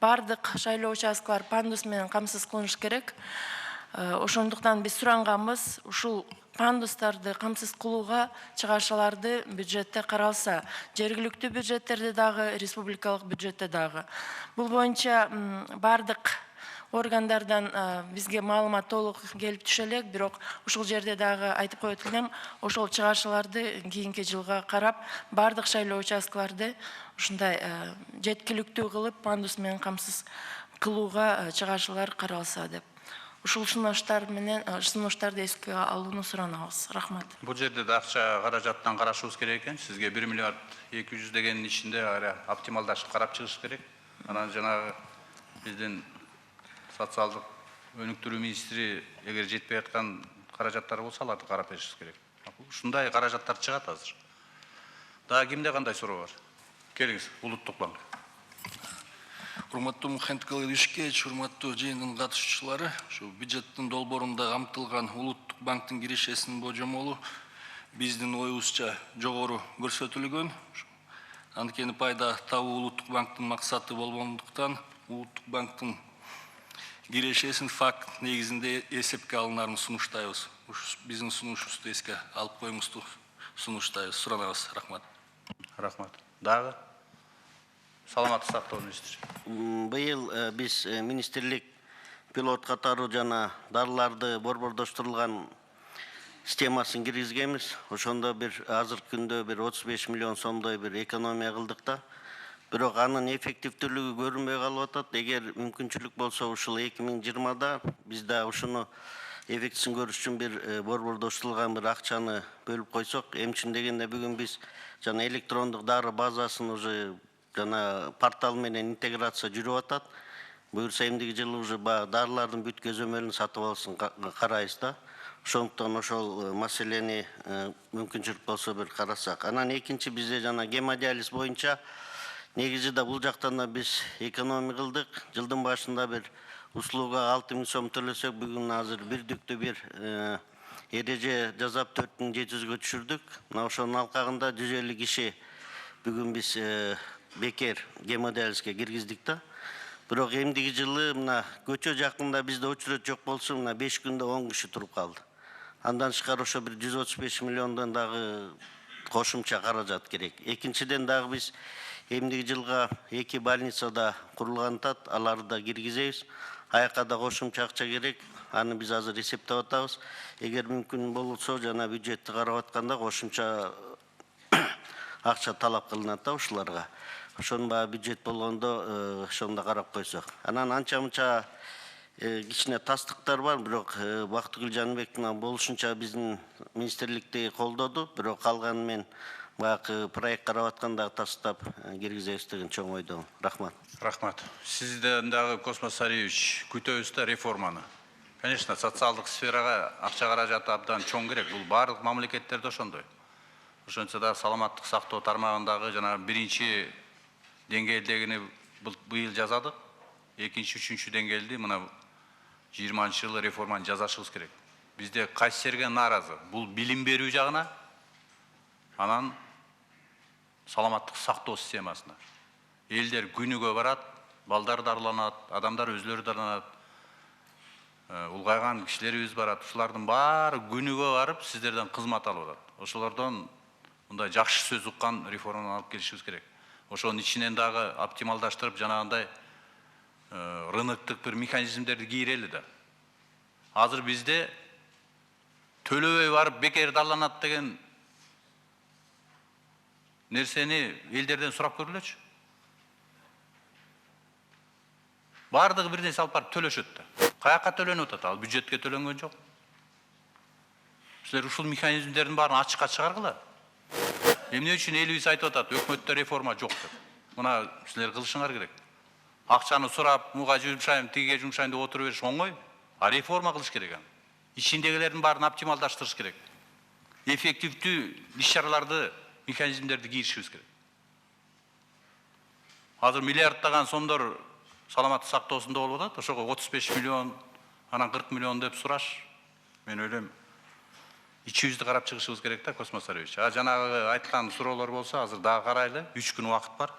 бардык шайлоо участкалары пандус менен камсыз кылыныш керек. Ошондуктан биз суранганбыз, ушул пандустарды камсыз кылууга чыгашаларды бюджетте каралса, жергиликтүү бюджеттерде дагы, республикалык бюджетте дагы. Бул боюнча бардык органдардан бизге маалымат толук келип түшө элек, бирок ушул жерде дагы айтып коет элем, ошол чыгашаларды кийинки жылга карап, бардык шайлоо участкаларды ушундай жеткиликтүү кылып, пандус менен камсыз кылууга чыгашалар каралса деп. Ушул сунуштарды эске алууну суранабыз. Рахмат.
Бул жерде да акча каражаттан карашыбыз керек экен. Сизге 1 миллиард 200 дегенин ичинде оптималдашып карап чыгыш керек. Анан жанагы биздин социалдык өнүктүрүү министри эгер жетпей аткан каражаттар болсо аларды карап беришибиз керек. Ушундай каражаттар чыгат азыр. Дагы кимде кандай суроо бар? Келиңиз, Улуттук банк.
Урматтуу Мухаммед Калыдышевич, урматтуу жыйындын катышуучулары, ушу бюджеттин долбоорунда камтылган Улуттук банктын кирешесинин божомолу биздин оюбузча жогору көрсөтүлгөн. Анткени пайда табуу Улуттук банктын максаты болгондуктан Улуттук банктын кирешесин факт негизинде эсепке алынаарын сунуштайбыз. Биздин сунушубузду эске алып коюңузду сунуштайбыз. Суранабыз. Рахмат.
Рахмат. Дагы саламаттык сактоо министри.
Быйыл биз министрлик пилот катары жана дарыларды борбордоштурулган системасын киргизгенбиз. Ошондо бир азыркы күндө бир 35 миллион сомдой бир экономия кылдык да. Бирок анын эффективдүүлүгү көрүнбөй калып атат. Эгер мүмкүнчүлүк болсо ушул 2020-да биз да ушуну эффектисин көрүш үчүн бир борбордоштурулган бир акчаны бөлүп койсок, эмчим дегенде бүгүн биз жана электрондук дары базасын уже жана портал менен интеграция жүрүп атат. Буюрса эмдиги жылы уже дарылардын бүт көзөмөлүн сатып алысын карайбыз да. Ошондуктан ошол маселени мүмкүнчүлүк болсо бир карасак. Анан экинчи бизде жана гемодиализ боюнча негизи да бул жактан да биз экономия кылдык. Жылдын башында бир услуга 6000 сом төлөсөк, бүгүн азыр бирдиктүү бир эреже жасап 4700-гө түшүрдүк. Мына ошонун алкагында 150 киши бүгүн биз бекер гемодиализге киргиздик да. Бирок эмдиги жылы мына көчө жакында бизде очередь жок болсо, мына 5 күндө 10 киши туруп калды. Андан тышкары ошо бир 135 миллиондон дагы кошумча каражат керек. Экинчиден дагы биз эмдиги жылга 2 больницада курулган атат, аларды да киргизебиз. Аяка да кошумча акча керек. Аны биз азыр эсептеп атабыз. Эгер мүмкүн болсо, жана бюджетти карап атканда кошумча акча талап кылынат да ушуларга. Ошонун баягы бюджет болгондо ошондо карап койсок. Анан анча-мынча кичине тастыктар бар, бирок Бактыгүл Жаныбектин болушунча биздин министрликти колдоду, бирок калганын мен баягы проект карап атканда тастап киргизебиз деген чоң ойдомун. Рахмат.
Рахмат. Сизден дагы Космос Сариевич күтөбүз да реформаны. Конечно, социалдык сферага акча каражаты абдан чоң керек. Бул барлык мамлекеттерде ошондой. Ошончо да саламаттык сактоо тармагындагы жана биринчи деңгээлдегини быйыл жазадык. экинчи, үчүнчү деңгээлде мына 20-жылы реформаны жасашыбыз керек. Бизде кайсы жерге нааразы? Бул билим берүү жагына, анан саламаттык сактоо системасына. Элдер күнүгө барат, балдар дарыланат, адамдар өзлөрү дарыланат, улгайган кишилерибиз барат. Ушулардын баары күнүгө барып сиздерден кызмат алып атат. Ошолордон мындай жакшы сөз уккан реформаны алып келишибиз керек. Ошонун ичинен дагы оптималдаштырып, жанагындай рыноктук бир механизмдерди кийрели да. Азыр бизде төлөбөй барып бекер дарыланат деген нерсени элдерден сурап көрүлөчү. Бардыгы бир нерсе алып барып төлөшөт да. Каяка төлөнүп атат? Ал бюджетке төлөнгөн жок. Силер ушул механизмдердин баарын ачыкка чыгаргыла. Эмне үчүн элибиз айтып атат, өкмөттө реформа жок деп. Мына силер кылышыңар керек. Акчаны сурап, муга жумшайм, тигиге жумшайм деп отуруп бериш оңой, а реформа кылыш керек. Ичиндегилердин баарын оптималдаштырыш керек. Эффективдүү иш-чараларды, механизмдерди кийришибиз керек. Азыр миллиарддаган сомдор саламаттык сактоосунда болуп атат. Ошого 35 миллион, анан 40 миллион деп сураш. Мен ойлойм, ичибизди карап чыгышыбыз керек да, Космо Сарович. Жанагы айткан суроолор болсо, азыр дагы карайлы. 3 күн убакыт бар.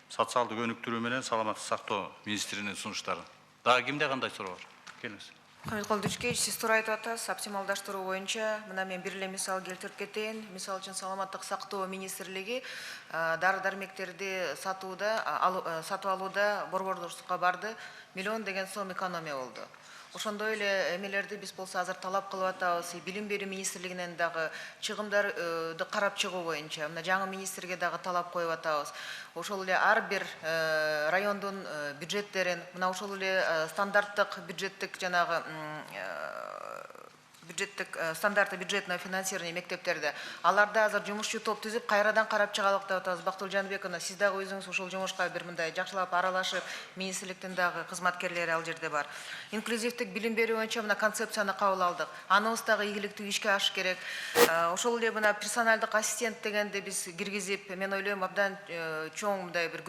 Социалдык өнүктүрүү менен саламаттык сактоо министринин сунуштары. Дагы кимде кандай суроо бар? Келиңиз.
Мухаммед Душкевич, сиз туура айтып атасыз, оптималдаштыруу боюнча мына мен бир эле мисал келтирип кетейин. Мисал үчүн саламаттык сактоо министрлиги дары-дармектерди сатып алууда борбордуктукка барды, миллион деген сом экономия болду. Ошондой эле эмелерди биз болсо азыр талап кылып атабыз. Билим берүү министрлигинен дагы чыгымдарды карап чыгуу боюнча мына жаңы министрге дагы талап коюп атабыз. Ошол эле ар бир райондун бюджеттерин, мына ошол эле стандарттык бюджеттик жанагы стандарты бюджетное финансирование мектептерде. Аларда азыр жумушчу топ түзүп, кайрадан карап чыгалык деп атабыз. Бактылуу Жаныбековна, сиз дагы өзүңүз ошол жумушка бир мындай жакшылап аралашып, министрликтин дагы кызматкерлери ал жерде бар. Инклюзивдик билим берүү боюнча мына концепцияны кабыл алдык. Аныбыз дагы ийгиликтүү ишке ашыш керек. Ошол эле мына персоналдык ассистент дегенди биз киргизип, мен ойлойм, абдан чоң мындай бир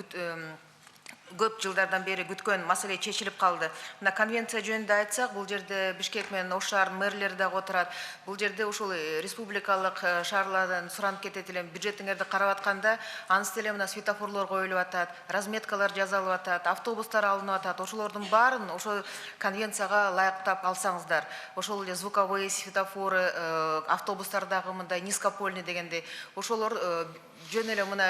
көп жылдардан бери күткөн маселе чечилип калды. Мына конвенция жөнүндө айтсак, бул жерде Бишкек менен Ош шаарынын мэрлери дагы отурат. Бул жерде ушул республикалык шаарлардан суранып кетет элем, бюджетиңерди карап атканда, анысы деле мына светофорлор коюлуп атат, разметкалар жасалып атат, автобустар алынып атат. Ошолордун баарын ошол конвенцияга ылайыктап алсаңыздар. Ошол эле звуковые светофоры, автобустардагы мындай низкопольный дегендей, ошолор жөн эле мына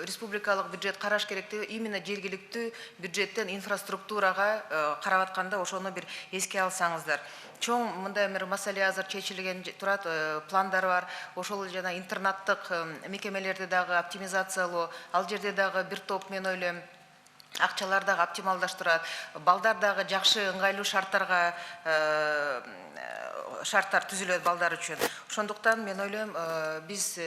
республикалык бюджет караш керек деп, именно жергиликтүү бюджеттен инфраструктурага карап атканда ошону бир эске алсаңыздар. Чоң мындай бир маселе азыр чечилген турат, пландар бар. Ошол жана интернаттык мекемелерди дагы оптимизациялоо, ал жерде дагы бир топ, мен ойлойм, акчалар дагы оптималдаштырат, балдар дагы жакшы ыңгайлуу шарттар түзүлөт балдар үчүн. Ошондуктан мен ойлойм, биз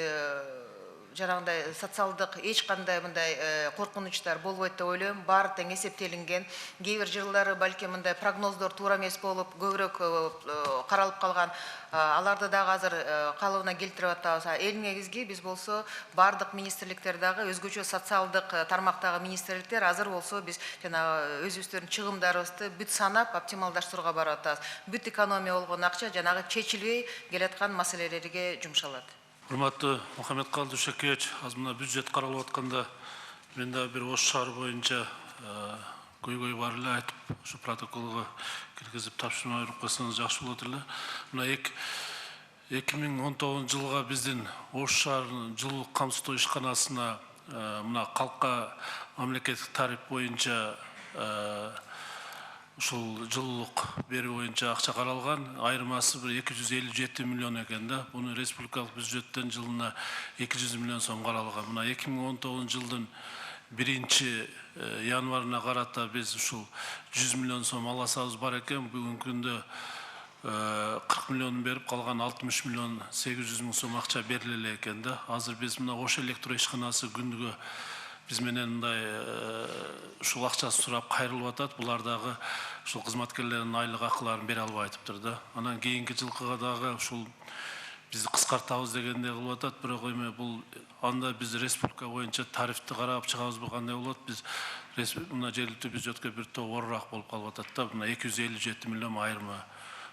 жанагындай социалдык эч кандай мындай коркунучтар болбойт деп ойлойм. Баары тең эсептелинген. Кээ бир жылдары балким мындай прогноздор туура эмес болуп, көбүрөөк каралып калган. Аларды дагы азыр калыбына келтирип атабыз. Эң негизги биз болсо бардык министрликтер дагы өзгөчө социалдык тармактагы министрликтер азыр болсо биз жанагы өзүбүздүн чыгымдарыбызды бүт санап оптималдаштырууга барып атабыз. Бүт экономия болгон акча жанагы чечилбей келаткан маселелерге жумшалат.
Урматтуу Мухаммед Душкевич, аз мына бюджет каралып атканда мен да бир Ош шаары боюнча көйгөй бар эле айтып, ушу протоколго киргизип тапшырма берип койсоңуз жакшы болот эле. Мына 2019 жылга биздин Ош шаарынын жылуулук камсыздоо ишканасына мына калкка мамлекеттик тариф боюнча ушул жылуулук берүү боюнча акча каралган, айырмасы бир 257 миллион экен да. Буну республикалык бюджеттен жылына 200 миллион сом каралган. Мына 2019 жылдын 1 январына карата биз ушул 100 миллион сом аласабыз бар экен. Бүгүнкү күндө 40 миллион берип калган 60 миллион 800 миң сом акча бериле экен да. Азыр биз мына Ош электро ишканасы күндүгө биз менен мындай ушул акчасы сурап кайрылып атат. Булар дагы ушул кызматкерлердин айлык акыларын бере албай атыптыр да. Анан кийинки жылкыга дагы ушул Бизди кыскартабыз дегендей кылып атат, бирок эми бул анда биз республика боюнча тарифти карап чыгабызбы кандай болот? Биз мына жергиликтүү бюджетке бир топ оруураак болуп калып атат да, мына 257 миллион айырма.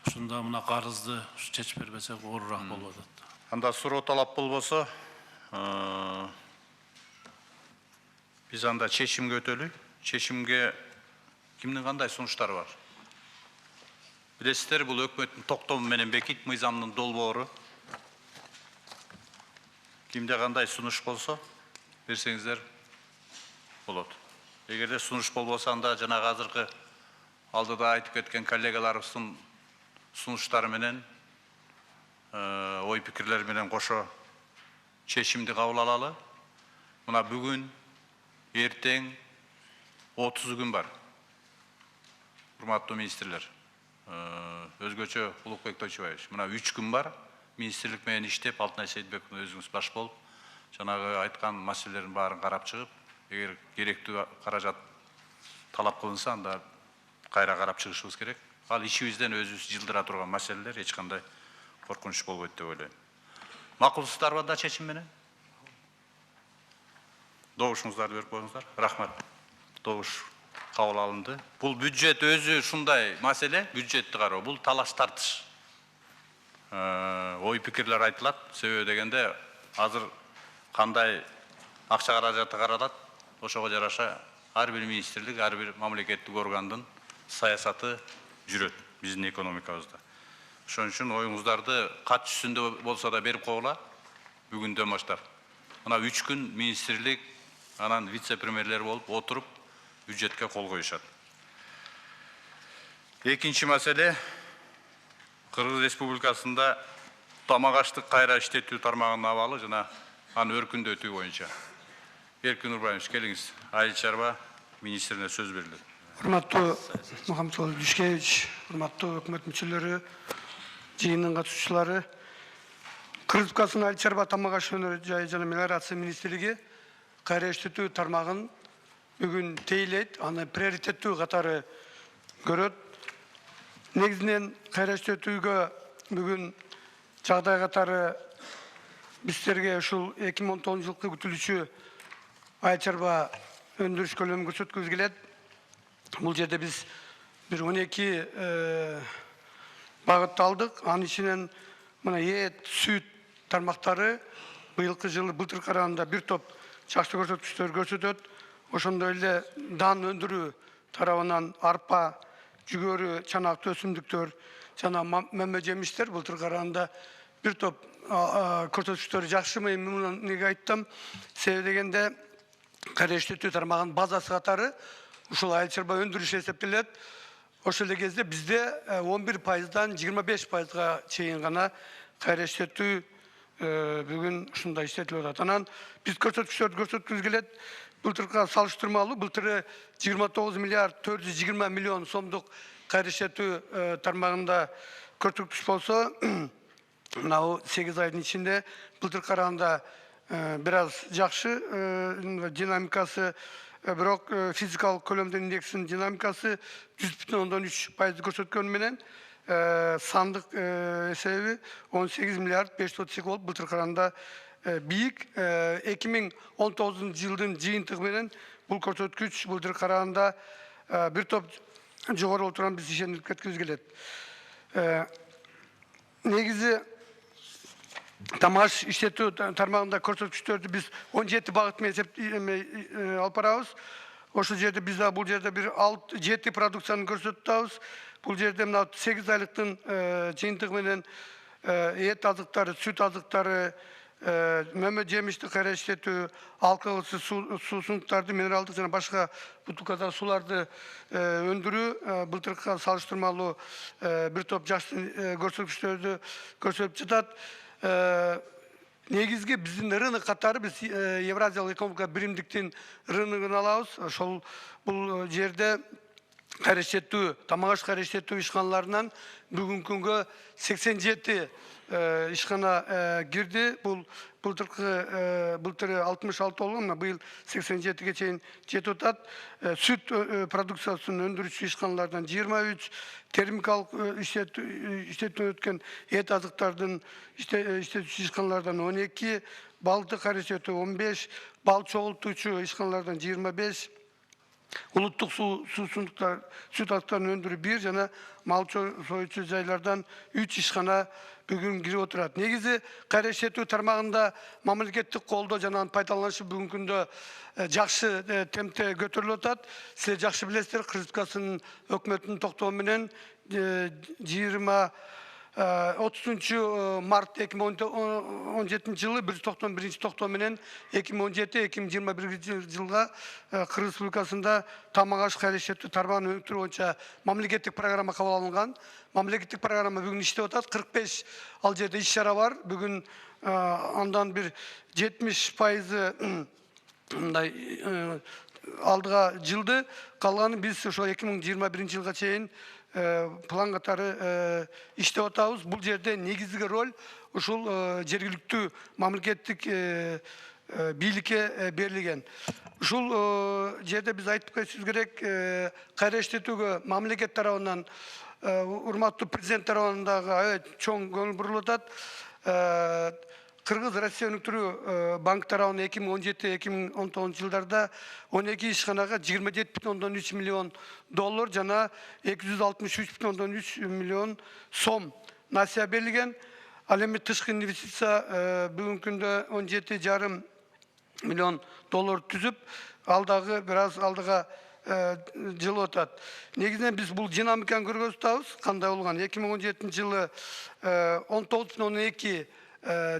Ушунда мына карызды чечип бербесек оруураак болуп атат.
Анда суроо талап болбосо, биз анда чечимге өтөлү. Чечимге кимдин кандай сунуштары бар? Билесиздер, бул өкмөттүн токтому менен бекит мыйзамдын долбоору. Кимде кандай сунуш болсо, берсеңиздер болот. Эгерде сунуш болбосо, анда жана азыркы алдыда айтып кеткен коллегаларыбыздын сунуштары менен, ой пикирлер менен кошо чечимди кабыл алалы. Мына бүгүн, эртең 30 күн бар. Урматтуу министрлер, өзгөчө Улукбек Тойчубаевич, мына 3 күн бар. Министрлик менен иштеп, Алтынай Сейитбековна өзүңүз баш болуп, жанагы айткан маселелердин баарын карап чыгып, эгер керектүү каражат талап кылынса, анда кайра карап чыгышыбыз керек. Ал ичибизден өзүбүз жылдыра турган маселелер, эч кандай коркунуч болбойт деп ойлойм. Макулсуздарбы да чечим менен? Добушуңуздарды берип коюңуздар. Рахмат. Добуш кабыл алынды. Бул бюджет өзү ушундай маселе, бюджетти кароо, бул талаш тартыш. Ой пикирлер айтылат, себеби дегенде азыр кандай акча каражаты каралат, ошого жараша ар бир министрлик, ар бир мамлекеттик органдын саясаты жүрөт биздин экономикабызда. Ошон үчүн оюңуздарды кат жүзүндө болсо да берип койгула, бүгүндөн баштап. Мына 3 күн министрлик, анан вице-премьерлер болуп отуруп бюджетке кол коюшат. Экинчи маселе, Кыргыз Республикасында тамак аштык кайра иштетүү тармагынын абалы жана аны өркүндөтүү боюнча. Эркин Урбанович, келиңиз. Айыл чарба министрине сөз берилет.
Урматтуу Мухаммедкулов Дюшкевич, урматтуу өкмөт мүчөлөрү, жыйындын катышуучулары, Кыргыз Республикасынын айыл чарба тамак аш өнөр жайы жана мелиорация министрлиги кайра иштетүү тармагын бүгүн тейлейт, аны приоритеттүү катары көрөт. Негизинен кайра иштетүүгө бүгүн жагдай катары бизтерге ушул 2019 жылкы күтүлүүчү айыл чарба өндүрүш көлөмүн көрсөткүбүз келет. Бул жерде биз бир 12 багытты алдык. Анын ичинен мына эт, сүт тармактары быйылкы жылы былтыр караганда бир топ жакшы көрсөткүчтөр көрсөтөт. Ошондой эле дан өндүрүү тарабынан арпа, жүгөрү, чанактуу өсүмдүктөр жана мөмө жемиштер былтыр караганда бир топ көрсөткүчтөр жакшы. Мен муну неге айттым? Себеби дегенде кайра иштетүү тармагынын базасы катары ушул айыл чарба өндүрүш эсептелет. Ошол эле кезде бизде 11%дан 25%га чейин гана кайра иштетүү бүгүн ушундай иштетилип атат. Анан биз көрсөткүчтөрдү көрсөткүбүз келет. Былтыркыга салыштырмалуу, былтыры 29 миллиард 420 миллион сомдук кайра иштетүү тармагында көрсөткүч болсо, мына 8 айдын ичинде былтыр караганда бир аз жакшы динамикасы, бирок физикалык көлөмдөн индексинин динамикасы 100,3% көрсөткөнү менен сандык эсеби 18 миллиард 538 болуп былтыр караганда бийик. 2019 жылдын жыйынтыгы менен бул көрсөткүч былтыр караганда бир топ жогору болуп турган биз ишенип кеткибиз келет. Негизи тамак аш иштетүү тармагында көрсөткүчтөрдү биз 17 багыт менен алып барабыз. Ошол жерде биз бул жерде бир 6-7 продукцияны көрсөтүп атабыз. Бул жерде мына 8 айлыктын жыйынтыгы менен эт азыктары, сүт азыктары, мөмө жемишти кайра иштетүү, алкоголсуз суусундуктарды, минералдык жана башка бутылкада сууларды өндүрүү былтыркыга салыштырмалуу бир топ жакшы көрсөткүчтөрдү көрсөтүп жатат. Негизги биздин рынок катары биз Евразиялык экономика биримдиктин рыногун алабыз. Ошол бул жерде кайрыштуу, тамак аш кайрыштуу ишканаларынан бүгүнкү күнгө 87 ишкана кирди. Бул былтыр 66 болгон, быйыл 87-ге чейин жетип атат. Сүт продукциясын өндүрүүчү ишканалардан 23, термикалык иштетүүдөн өткөн эт азыктардын иштетүүчү ишканалардан 12, балды кайрыштуу 15, бал чогултуучу ишканалардан 25, улуттук суусундуктар сүт азыктарын өндүрүү 1 жана мал союучу жайлардан 3 ишкана бүгүн кирип отурат. Негизи кайрыштуу тармагында мамлекеттик колдоо жана анын пайдаланышы бүгүнкү күндө жакшы темпте көтөрүлүп атат. Силер жакшы билесиздер, Кыргызстандын өкмөтүнүн токтому менен 30 март 2017 жылы 191 токтом менен 2017-2021 жылга Кыргыз Республикасында тамак аш кайрыштуу тармагын өндүрүү боюнча мамлекеттик программа кабыл алынган. Мамлекеттик программа бүгүн иштеп атат. 45 ал жерде иш-чара бар. Бүгүн андан бир 70% мындай алдыга жылды. Калганы биз ошо 2021 жылга чейин план катары иштеп атабыз. Бул жерде негизги роль ушул жергиликтүү мамлекеттик бийликке берилген. Ушул жерде биз айтып кетишибиз керек, кайрыштууга мамлекет тарабынан, урматтуу президент тарабындагы чоң көңүл бурулуп атат. Кыргыз Россия өнүктүрүү банк тарабынан 2017-2019 жылдарда 12 ишканага 27,3 миллион доллар жана 263,3 миллион сом насыя берилген. Ал эми тышкы инвестиция бүгүнкү күндө 17,5 миллион доллар түзүп, алдагы бир аз алдыга жылып атат. Негизинен биз бул динамиканы көргөзүп атабыз. Кандай болгон? 2017 жылы 19,12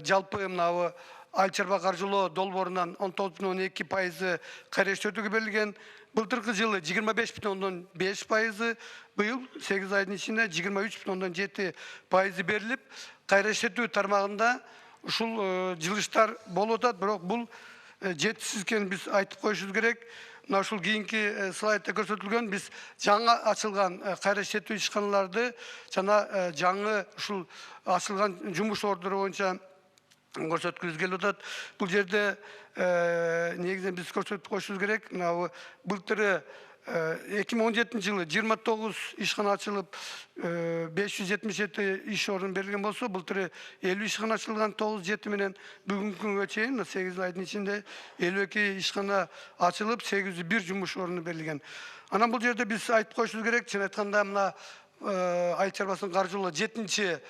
жалпы мынабы айыл чарба каржылоо долбоорунан 19,12% кайрыштууга берилген. Былтыркы жылы 25,5%, быйыл 8 айдын ичинде 23,7% берилип, кайрыштуу тармагында ушул жылыштар болуп атат. Бирок бул жетишсиз экенин биз айтып коюшубуз керек. Мына ушул кийинки слайдта көрсөтүлгөн биз жаңы ачылган кайрыштуу ишканаларды жана жаңы ушул ачылган жумуш ордору боюнча көрсөткүбүз келип атат. Бул жерде негизинен биз көрсөтүп коюшубуз керек. Мына былтыры 2017 жылы 29 ишкана ачылып 577 иш орун берилген болсо, былтыры 50 ишкана ачылган 9-7 менен бүгүнкү күнгө чейин 8 айдын ичинде 52 ишкана ачылып 801 жумуш орunu берилген. Анан бул жерде биз айтып коюшубуз керек, чын айтканда мына айыл чарбасын каржылоо 7-чи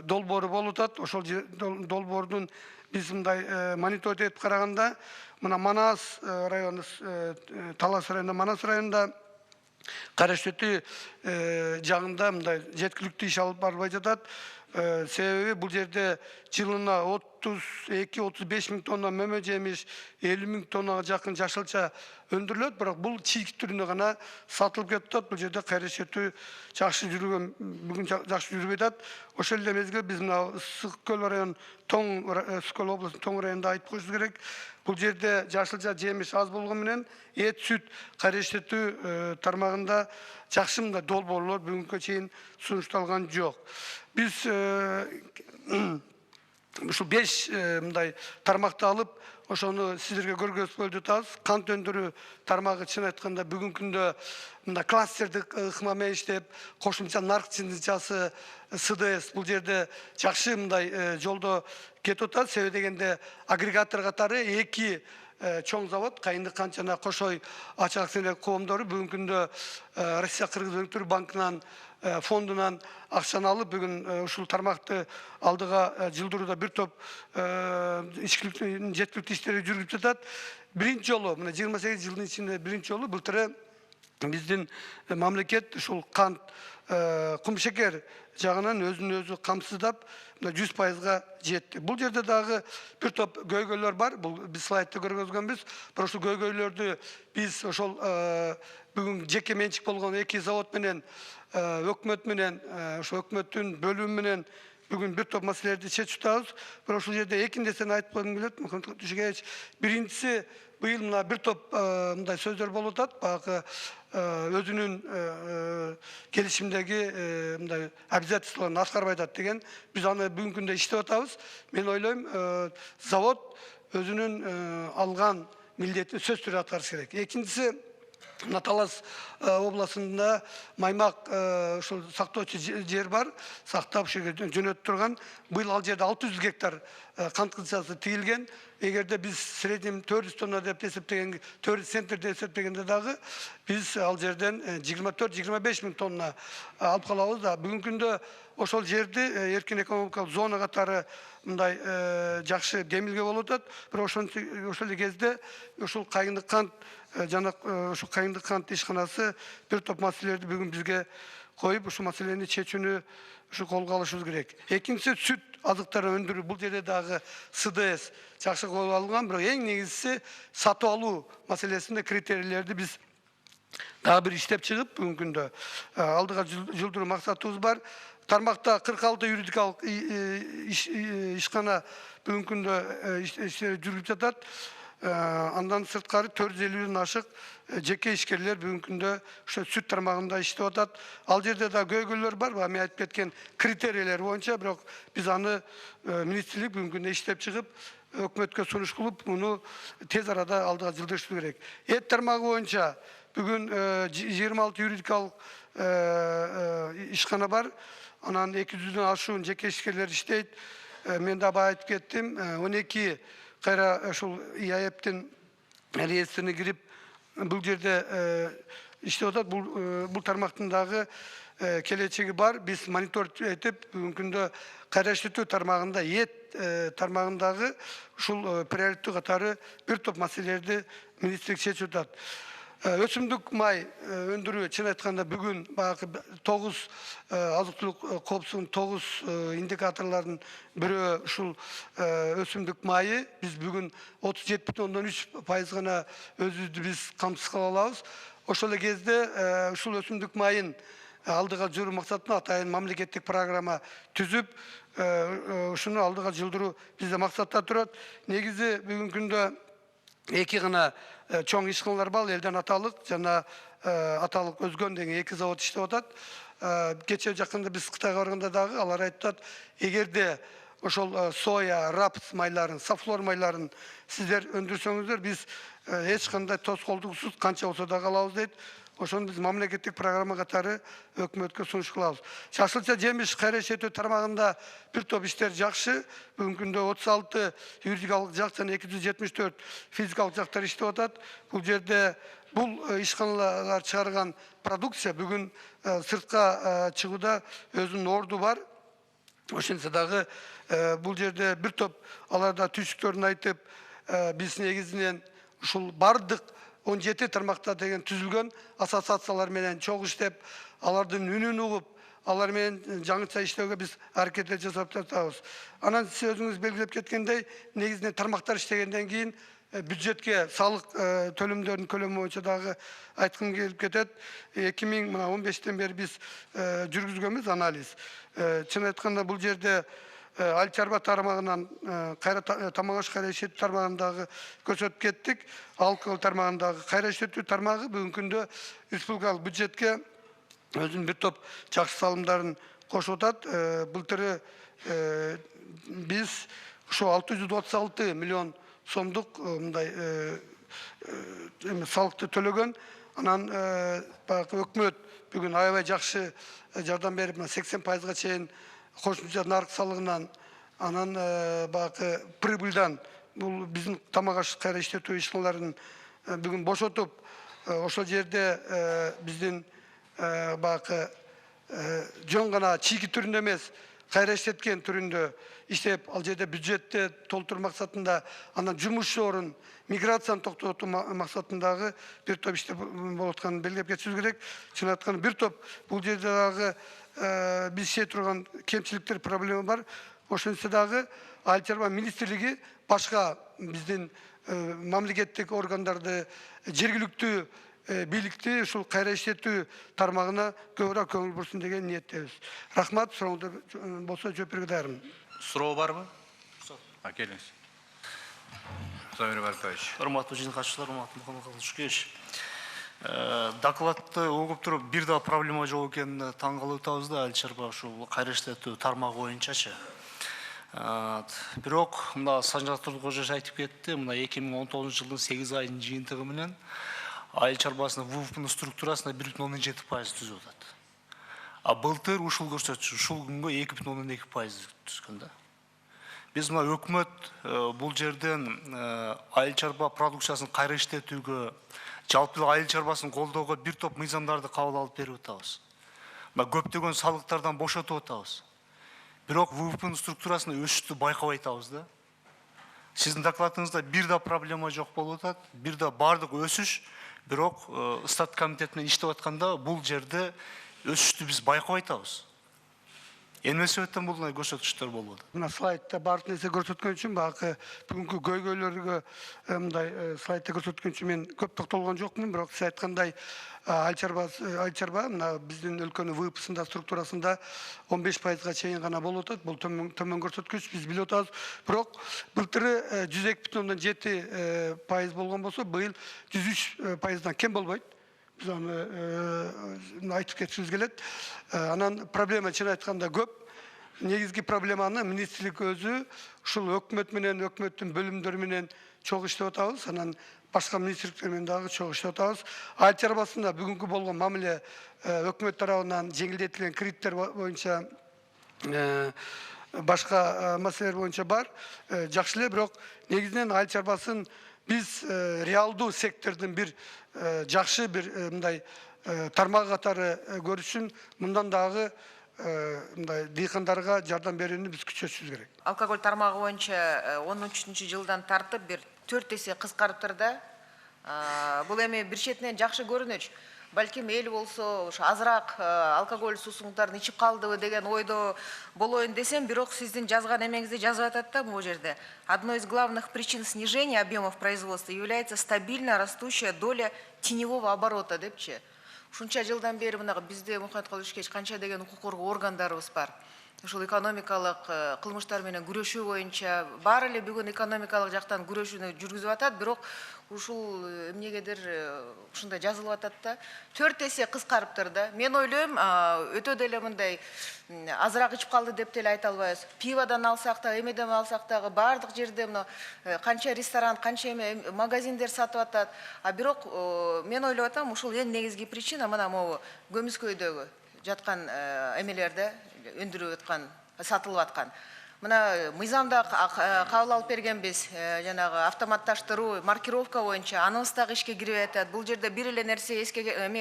долбоору болуп атат. Ошол долбоордун биз мындай мониторинг этип караганда, мына Манас району, Талас районунда, Манас районунда кайрыштуу жагында мындай жеткиликтүү иш алып барылбай жатат. Себеби бул жерде жылына 32-35 миң тонна мөмө жемиш, 50 миң тоннага жакын жашылча өндүрүлөт, бирок бул чийик түрүндө гана сатылып кетип атат. Бул жерде кайрыштуу жакшы жүргөн, бүгүн жакшы жүрүп атат. Ошол эле мезгилде биз мына Ысык көл район, Ысык көл облусунун Тоң районунда айтып коюшубуз керек. Бул жерде жашылча жемиш аз болгон менен эт, сүт кайрыштуу тармагында жакшы мындай долбоорлор бүгүнкү чейин сунушталган жок. Биз ушул 5 мындай тармакты алып, ошону сиздерге көргөзүп атабыз. Кант өндүрүү тармагы чын айтканда бүгүнкү күндө мындай кластердик ыкма менен иштеп, кошумча нарк чындычасы СДС бул жерде жакшы мындай жолдо кетип атат. Себеби дегенде агрегатор катары 2 чоң завод, Кайындык кант жана Кошой ачык акционерлик коомдору бүгүнкү күндө Россия Кыргыз өнүктүрүү банкынан фондунан акчаны алып, бүгүн ушул тармакты алдыга жылдырууда бир топ жеткиликтүү иштери жүрүп жатат. Биринчи жолу, мына 28 жылдын ичинде биринчи жолу былтыры биздин мамлекет ушул кант, кумшекер жагынан өзүн өзү камсыздап 100%га жетти. Бул жерде дагы бир топ көйгөйлөр бар. Бул биз слайдта көргөзгөнбүз. Бирок ушул көйгөйлөрдү биз ошол бүгүн жеке менчик болгон 2 завод менен, өкмөт менен, ошо өкмөттүн бөлүмү менен бүгін бір топ мәселелерді шешіп жатабыз. Бірақ ушул жерде эки нерсени айтып койгум келет. Түшүгеч. Биринчиси, быйыл мына бір топ мындай сөздөр болуп атат. Баягы өзүнүн келишимдеги мындай обязательстволорун аткарбай атат деген. Биз аны бүгүнкү күндө иштеп атабыз. Мен ойлойм, завод өзүнүн алган милдетин сөзсүз түрдө аткарыш керек. Экинчиси, Талас областында Маймак ушул сактоочу жер бар, сактап ушуга жөнөтүп турган. Быйыл ал жерде 600 гектар кант кызчасы тигилген. Эгерде биз среднем 400 тонна деп эсептеген, 400 центр деп эсептегенде дагы биз ал жерден 24-25 миң тонна алып калабыз да. Бүгүнкү күндө ошол жерди эркин экономикалык зона катары мындай жакшы демилге болуп атат. Бирок ошол кезде ушул кайындык кант жана ушул кайындык кант ишканасы бир топ маселелерди бүгүн бизге коюп, ушул маселени чечүүнү ушу колго алышыбыз керек. Экинчиси, сүт азыктарын өндүрүү. Бул жерде дагы СДС жакшы колго алынган, бирок эң негизгиси сатып алуу маселесинде критерийлерди биз дагы бир иштеп чыгып, бүгүнкү күндө алдыга жылдыруу максатыбыз бар. Тармакта 46 юридикалык ишкана бүгүнкү күндө иштер жүрүп жатат. Андан сырткары 450ден ашык жеке ишкерлер бүгүнкү күндө ошо сүт тармагында иштеп атат. Ал жерде да көйгөйлөр бар, мен айтып кеткен критерийлер боюнча, бирок биз аны министрлик бүгүнкү күндө иштеп чыгып, өкмөткө сунуш кылып, муну тез арада алдыга жылдырышыбыз керек. Эт тармагы боюнча бүгүн 26 юридикалык ишкана бар. Анан 200дөн ашуун жеке ишкерлер иштейт. Мен да баа айтып кеттим, 12 кайра ушул ИАЭПтин реестрине кирип, бул жерде иштеп атат. Бул тармактын дагы келечеги бар. Биз мониторинг этип, бүгүнкү күндө кайра иштетүү тармагында, эт тармагындагы ушул приоритеттүү катары бир топ маселелерди министрлик чечип атат. Өсүмдүк май өндүрүү, чын айтканда бүгүн баягы 9 азык-түлүк коопсуздугунун 9 индикаторлордун бирөө ушул өсүмдүк майы. Биз бүгүн 37,3% гана өзүбүздү биз камсыз кыла алабыз. Ошол эле кезде ушул өсүмдүк майын алдыга жылдыруу максатында атайын мамлекеттик программа түзүп, ушуну алдыга жылдыруу бизде максатта турат. Негизи бүгүнкү күндө эки гана чоң ишканалар бар, элден аталык жана аталык өзгөн деген 2 завод иштеп атат. Кече жакында биз Кытайга барганда дагы алар айтат, эгерде ошол соя, рапс майларын, софлор майларын сиздер өндүрсөңүздөр, биз эч кандай тоскоолдуксуз канча болсо да алабыз дейт. Ошону биз мамлекеттик программа катары өкмөткө сунуш кылабыз. Жашылча жемиш кайра иштетүү тармагында бир топ иштер жакшы. Бүгүнкү күндө 36 юридикалык жак жана 274 физикалык жактар иштеп атат. Бул жерде бул ишканалар чыгарган продукция бүгүн сыртка чыгууда өзүнүн орду бар. Ошентсе дагы бул жерде бир топ аларда түйшүктөрүн айтып, биз негизинен ушул бардык 17 тармакта деген түзүлгөн ассоциациялар менен чогуу иштеп, алардын үнүн угуп, алар менен жаңыча иштөөгө биз аракеттер жасап жатабыз. Анан сиз өзүңүз белгилеп кеткендей, негизинен тармактар иштегенден кийин бюджетке салык төлөмдөрүнүн көлөмү боюнча дагы айткым келип кетет. 2015-тен бери биз жүргүзгөнбүз анализ. Чын айтканда бул жерде айыл чарба тармагынан тамак аш кайра иштетүү тармагындагы көрсөтүп кеттик. Алкогол тармагындагы кайра иштетүү тармагы бүгүнкү күндө республикалык бюджетке өзүнүн бир топ жакшы салымдарын кошуп атат. Былтыры биз ошо 636 миллион сомдук мындай салыкты төлөгөн. Анан баягы өкмөт бүгүн аябай жакшы жардам берип, 80%га чейин кошумча нарык салыгынан, анан баягы прибыльдан бул биздин тамак аш кайра иштетүү ишканаларын бүгүн бошотуп, ошол жерде биздин баягы жөн гана чийги түрүндө эмес, кайра иштеткен түрүндө иштеп, ал жерде бюджетте толтуруу максатында, анан жумушчу орун, миграцияны токтотуу максатындагы бир топ иштеп болуп атканын белгилеп кетишибиз керек. Чын айтканда бир топ бул жерде дагы биз иштей турган кемчиликтер, проблема бар. Ошентсе дагы айыл чарба министрлиги башка биздин мамлекеттик органдарды, жергиликтүү бийликти ушул кайра иштетүү тармагына көбүрөөк көңүл бурsun деген ниеттебиз. Рахмат, сурооңуздар болсо жооп берүүгө даярмын.
Суроо барбы? Келиңиз. Замир Баркович.
Урматтуу жыйын катчылар, урматтуу Мухаммад Жукевич. Докладты окуп туруп бир да проблема жок экенин таң калып атабыз да, Айыл чарба ушул кайра иштетүү тармагы боюнчачы. Бирок мына Санжар Турдукожоевич айтып кетти, мына 2019 жылдын 8 айынын жыйынтыгы менен айыл чарбасынын ВВПнын структурасына 1,7% түзүп атат. А былтыр ушул көрсөткүч ушул күнгө 2,2% түзгөн да. Биз мына өкмөт бул жерден айыл чарба продукциясын кайра иштетүүгө, жалпы айыл чарбасын колдоого бир топ мыйзамдарды кабыл алып берип атабыз. Мына көптөгөн салыктардан бошотуп атабыз. Бирок ВВПнын структурасында өсүштү байкабай атабыз да. Сиздин докладыңызда бир да проблема жок болуп атат, бир да бардык өсүш, бирок стат комитет менен иштеп атканда бул жерде өсүштү биз байкабай атабыз. Эмне себептен бул көрсөткүчтөр болуп атат?
Мына слайдта баардык нерсе көрсөткөн үчүн багы бүгүнкү көйгөйлөргө мындай слайдта көрсөткөн үчүн мен көп токтолгон жокмун, бирок сиз айткандай айыл чарба мына биздин өлкөнүн ВВПсында структурасында 15%га чейин гана болуп атат. Бул төмөн көрсөткүч, биз билип атабыз. Бирок былтыры 102,7% болгон болсо, быйыл 103%дан кем болбойт. Biz onu айтып кетишибиз келет. Анан проблема чын айтканда көп. Негизги проблеманы министрлик өзү ушул өкмөт менен, өкмөттүн бөлүмдөрү менен чогуу иштеп атабыз. Анан башка министрликтер менен дагы чогуу иштеп атабыз. Айыл чарбасында бүгүнкү болгон мамиле өкмөт тарабынан жеңилдетилген кредиттер боюнча башка маселелер боюнча бар. Жакшы эле, бирок негизинен айыл чарбасын биз реалдуу сектордун бир жакшы бир мындай тармак катары көрүшүн, мындан дагы мындай дыйкандарга жардам берүүнү биз күчөтүшүбүз керек.
Алкоголь тармагы боюнча 13-жылдан тартып бир 4 эсе кыскарыптыр да. Бул эми бир четинен жакшы көрүнөч. Балким эл болсо ошо азыраак алкоголь суусундарын ичип калдыбы деген ойдо болоюн десем, бирок сиздин жазган эмеңизде жазып атат да бул жерде. Одной из главных причин снижения объемов производства является стабильно растущая доля теневого оборота депчи. Ушунча жылдан бери мына бизде Мухаммад Жукевич канча деген укук коргоо органдарыбыз бар. Ушул экономикалык кылмыштар менен күрөшүү боюнча баары эле бүгүн экономикалык жактан күрөшүүнү жүргүзүп атат, бирок ушул эмнегедир ушундай жазылып атат да. 4 эсе кыскарыптыр да. Мен ойлойм, өтө деле мындай азыраак ичип калды деп деле айта албайбыз. Пиводан алсак да, эмеден алсак дагы баардык жерде мына канча ресторан, канча магазиндер сатып атат. Бирок мен ойлоп атам, ушул эң негизги причина мына могу Көмүскөйдөгү жаткан эмелерде өндүрүп аткан, сатылып аткан. Мына мыйзамда кабыл алып бергенбиз, жанагы автоматташтыруу, маркировка боюнча аныбыз дагы ишке кирип атат. Бул жерде бир эле нерсе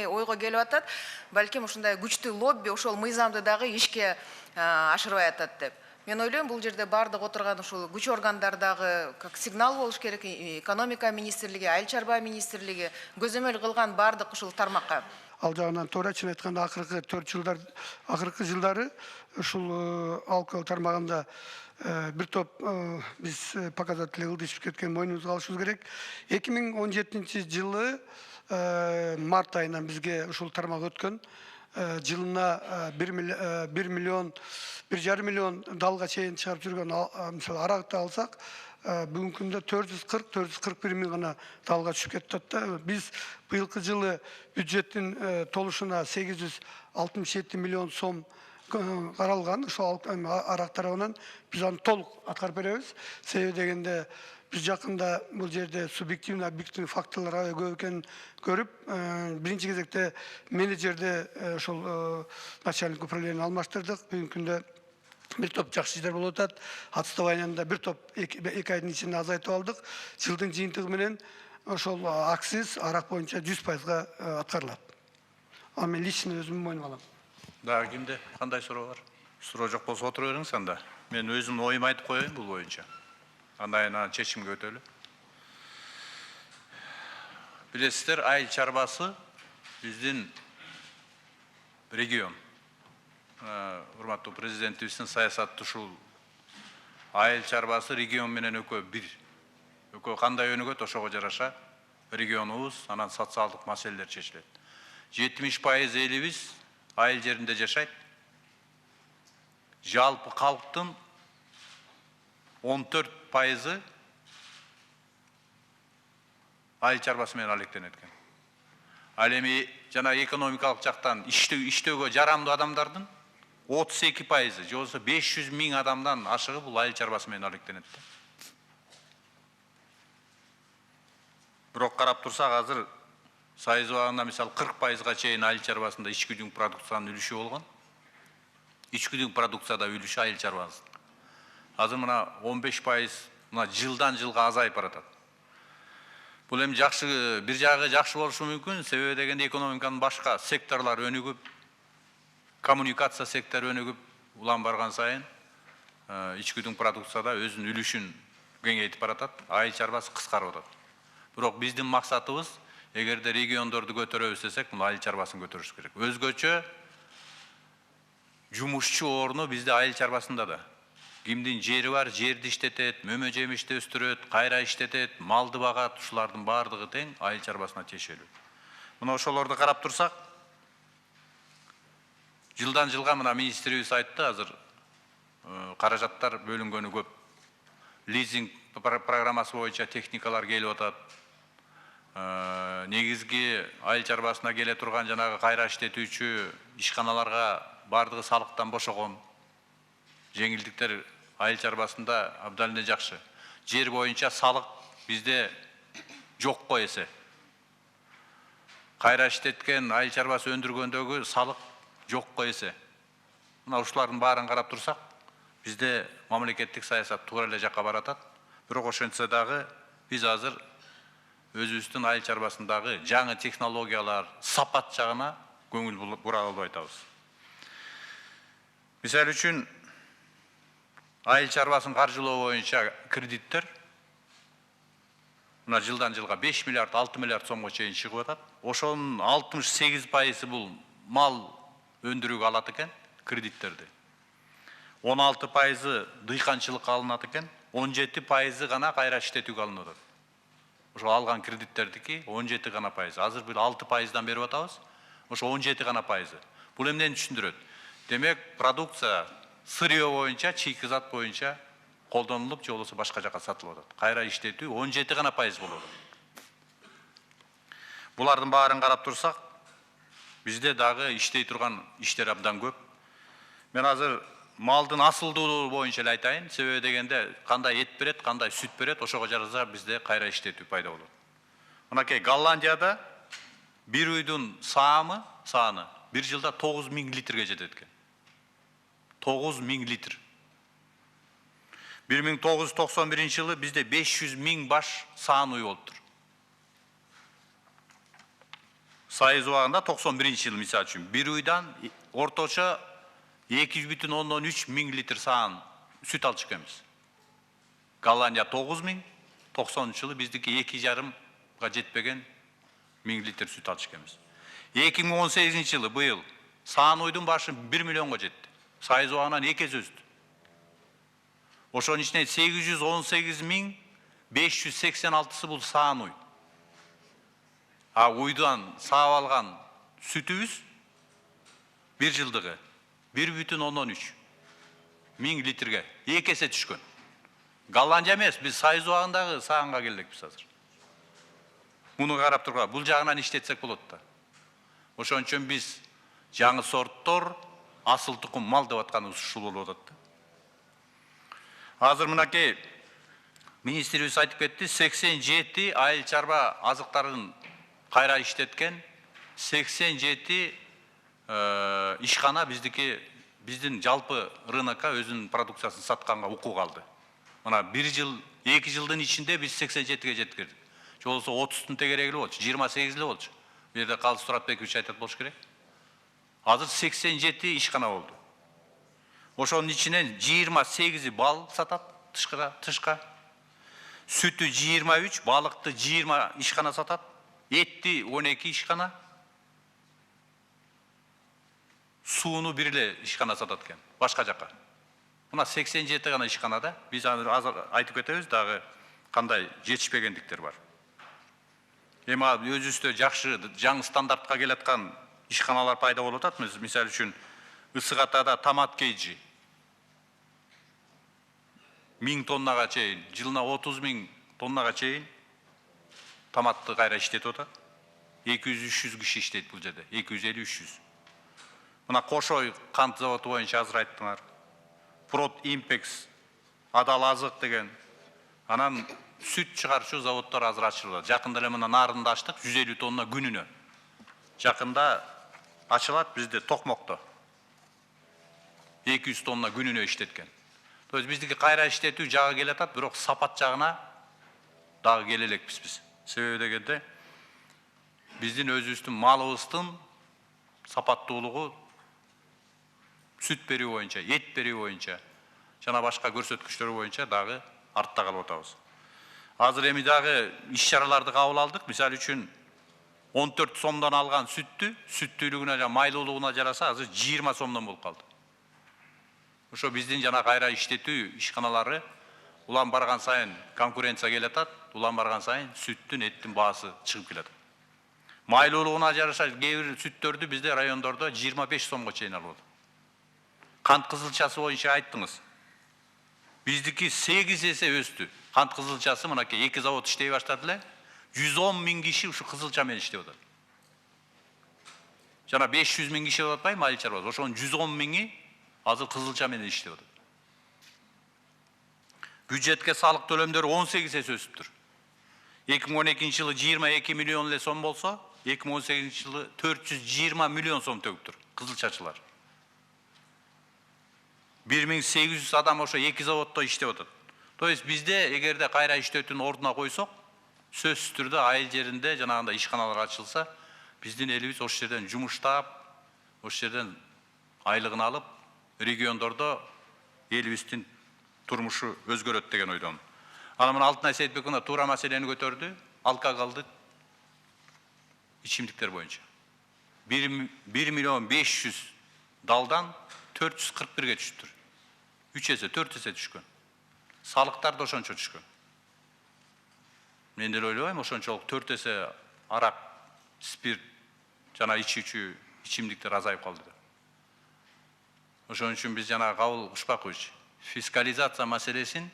ойго келип атат. Балким ушундай күчтүү лобби ошол мыйзамды дагы ишке ашырбай атат деп. Мен ойлойм, бул жерде бардык отурган ушул күч органдардагы как сигнал болуш керек, экономика министрлиги, айыл чарба министрлиги көзөмөл кылган бардык ушул тармакка.
Ал жагынан туура, чын айтканда акыркы жылдары ушул алкоголь тармагында бир топ биз показатель ылдышып кеткен, мойнубузга алышыбыз керек. 2017 жылы март айынан бизге ушул тармак өткөн. Жылына 1,5 миллион далга чейин чыгарып жүргөн, мисалы аракты алсак, бүгүнкү күндө 440-441 миң гана далга түшүп кетти. Биз быйылкы жылы бюджеттин толушуна 867 миллион сом каралган. Ошол арак тарабынан биз аны толук аткарып беребиз. Себеби дегенде биз жакында бул жерде субъективный, объективный факторлор аябай көп экенин көрүп, биринчи кезекте менеджерди ошол начальник управления алмаштырдык. Бүгүнкү күндө бир топ жакшы иштер болуп атат. Отставаниянда бир топ 2 айдын ичинде азайтып алдык. Жылдын жыйынтыгы менен ошол акциз арак боюнча 100%га аткарылат. Ал мен лично өзүм мойнума алам.
Дагы кимде кандай суроо бар? Суроо жок болсо отура бериңиз анда. Мен өзүм оюмду айтып коеюн бул боюнча. Андан кийин чечимге өтөлү. Билесиздер, айыл чарбасы биздин регион. Урматтуу президентибиздин саясаты ушул айыл чарбасы регион менен экөө бир. Экөө кандай өнүгөт, ошого жараша регионубуз, анан социалдык маселелер чечилет. 70% элибиз айыл жеринде жашайт. Жалпы калктын 14% айыл чарбасы менен алектенет экен. Ал эми жана экономикалык жактан иштөөгө жарамдуу адамдардын 32%, же болбосо 500 миң адамдан ашыгы бул айыл чарбасы менен алектенет. Бирок карап турсак, азыр сайыз убагында мисалы 40%га чейин айыл чарбасында ички дүң продукциянын үлүшү болгон. Ички дүң продукцияда үлүшү айыл чарбасы. Азыр мына 15% мына жылдан жылга азайып баратат. Бул эми жакшы, бир жагы жакшы болушу мүмкүн, себеби дегенде экономиканын башка секторлор өнүгүп, коммуникация сектору өнүгүп, улам барган сайын ички дүң продукцияда өзүнүн үлүшүн кеңейтип баратат, айыл чарбасы кыскарып атат. Бирок биздин максатыбыз, эгерде региондорду көтөрөбүз десек, бул айыл чарбасын көтөрүш керек. Өзгөчө жумушчу орну бизде айыл чарбасында да. Кимдин жери бар, жерди иштетет, мөмө жемишти өстүрөт, кайра иштетет, малды багат, ушулардын бардыгы тең айыл чарбасына тиешелүү. Мына ошолорду карап турсак, жылдан жылга мына министрибиз айтты, азыр каражаттар бөлүнгөнү көп. Лизинг программасы боюнча техникалар келип атат. Негизги айыл чарбасына келе турган жанагы кайра иштетүүчү ишканаларга бардыгы салыктан бошогон. Жеңилдиктер айыл чарбасында абдан эле жакшы. Жер боюнча салык бизде жок го эсе. Кайра иштеткен айыл чарбасы өндүргөндөгү салык жок го эсе. Мына ушулардын баарын карап турсак, бизде мамлекеттик саясат туура эле жакка баратат. Бирок ошентсе дагы биз азыр өзүбүздүн айыл чарбасындагы жаңы технологиялар, сапат жагына көңүл бура албай атабыз. Мисалы үчүн айыл чарбасын каржылоо боюнча кредиттер мына жылдан жылга 5 миллиард, 6 миллиард сомго чейин чыгып атат. Ошонун 68% бул мал өндүрүүгө алат экен кредиттерди. 16% дыйканчылыкка алынат экен, 17% гана кайра иштетүүгө алынып атат. Ошо алган кредиттердики 17 гана пайыз. Азыр бир 6%дан берип атабыз. Ошо 17 гана пайызы. Бул эмнени түшүндүрөт? Демек, продукция сырье боюнча, чийки зат боюнча колдонулуп, же болбосо башка жака сатылып атат. Кайра иштетүү 17 гана пайыз болот. Булардын баарын карап турсак, бизде дагы иштей турган иштер абдан көп. Мен азыр малдын асылдуулугу боюнча эле айтайын, себеби дегенде кандай эт берет, кандай сүт берет, ошого жараса бизде кайра иштетүү пайда болот. Мынакей Голландияда бир уйдун саны бир жылда 9000 литрге жетет экен. 9000 литр. 1991 жылы бизде 500 миң баш саан уй болуптур. Сайыз убагында 91 жыл мисалы үчүн бир уйдан орточо 2,3 миң литр саан сүт алчу экенбиз. Голландия 9000, 90 жылы биздики 2,5 жетпеген 1000 литр сүт алчу экенбиз. 2018 жылы быйыл саан уйдун башы 1 миллионго жетти. Сайыз убагынан 2 эсе өстү. Ошонун ичинен 818.586 бул саан уй. А уйдан саап алган сүтүбүз бир жылдыгы 1,13 миң литрге 2 эсе түшкөн. Голландия эмес, биз сайыз убагындагы саанга келдикпиз азыр. Муну карап турган, бул жагынан иштетсек болот да. Ошон үчүн биз жаңы сорттор, асыл тукум мал деп атканыбыз ушул болуп атат. Азыр мынакей министрибиз айтып кетти, 87 айыл чарба азыктарын кайра иштеткен 87 ишкана биздин жалпы рынокко өзүнүн продукциясын сатканга укук алды. Мына 2 жылдын ичинде биз 87-ге жеткирдик. Же болбосо 30-тун тегереги болчу, 28 эле болчу. Бу жерде Калыс Туратбекович айтат болуш керек. Азыр 87 ишкана болду. Ошонун ичинен 28 бал сатат тышка. Сүтү 23, балыкты 20 ишкана сатат. Этти 12 ишкана. Сууну бир эле ишкана сатат экен, башка жака. Мына 87 гана ишканада биз азыр айтып кетебиз, дагы кандай жетишпегендиктер бар. Эми өзүбүздө жакшы жаңы стандартка келаткан ишканалар пайда болуп атат. Мисалы үчүн Ысык Атада томат кейджи 1000 тоннага чейин, жылына 30 000 тоннага чейин томатты кайра иштетип атат. 200-300 киши иштейт бул жерде. 250-300. Мына Кошой кант заводу боюнча азыр айттыңар. Прод Импекс, Адал азык деген. Анан сүт чыгарчу заводдор азыр ачылат. Жакында эле мына Нарында ачтык 150 тонна күнүнө. Жакында ачылат бизде Токмокто. 200 тонна күнүнө иштеткен. То есть биздики кайра иштетүү жагы келатат, бирок сапат жагына дагы келе элекпиз биз. Себеби дегенде биздин өзүбүздүн малыбыздын сапаттуулугу сүт берүү боюнча, эт берүү боюнча жана башка көрсөткүчтөр боюнча дагы артта калып атабыз. Азыр эми дагы иш-чараларды кабыл алдык. Мисалы үчүн 14 сомдон алган сүттүүлүгүнө жана майлуулугуна жараса азыр 20 сомдон болуп калды. Ошо биздин жана кайра иштетүү ишканалары улам барган сайын конкуренция келатат, улам барган сайын сүттүн, эттин баасы чыгып келатат. Майлуулугуна жараша кээ бир сүттөрдү бизде райондордо 25 сомго чейин алып атат. Кант кызылчасы боюнча айттыңыз. Биздики 8 эсе өстү. Кант кызылчасы мынакей 2 завод иштей баштады эле. 110 000 киши ушу кызылча менен иштеп атат. Жана 500 000 киши болуп атпайбы майыл чарбасы. Ошонун 110 000-и азыр кызылча менен иштеп атат. Бюджетке салык төлөмдөрү 18 эсе өсүптүр. 2012 жылы 22 миллион эле сом болсо, 2018 жылы 420 миллион сом төгүптүр кызылчачылар. 1800 адам ошо 2 заводдо иштеп атат. То есть бизде эгерде кайра иштетүүнүн ордуна койсок, сөзсүз түрдө айыл жеринде жанагындай ишканалар ачылса, биздин элибиз ошол жерден жумуштап, ошол жерден айлыгын алып, региондордо элибиздин турмушу өзгөрөт деген ойдон. Ана мына Алтынай Сейитбековна туура маселени көтөрдү, алкоголдук ичимдиктер боюнча. 1 миллион 500 далдан 441-ге түштүр. 3 эсе, 4 эсе түшкөн. Салыктар да ошончо түшкөн. Мен деле ойлойм, ошончолук 4 эсе арак, спирт жана ичүүчү ичимдиктер азайып калды деп. Ошон үчүн биз жана кабыл кушпакпыз. Фискализация маселесин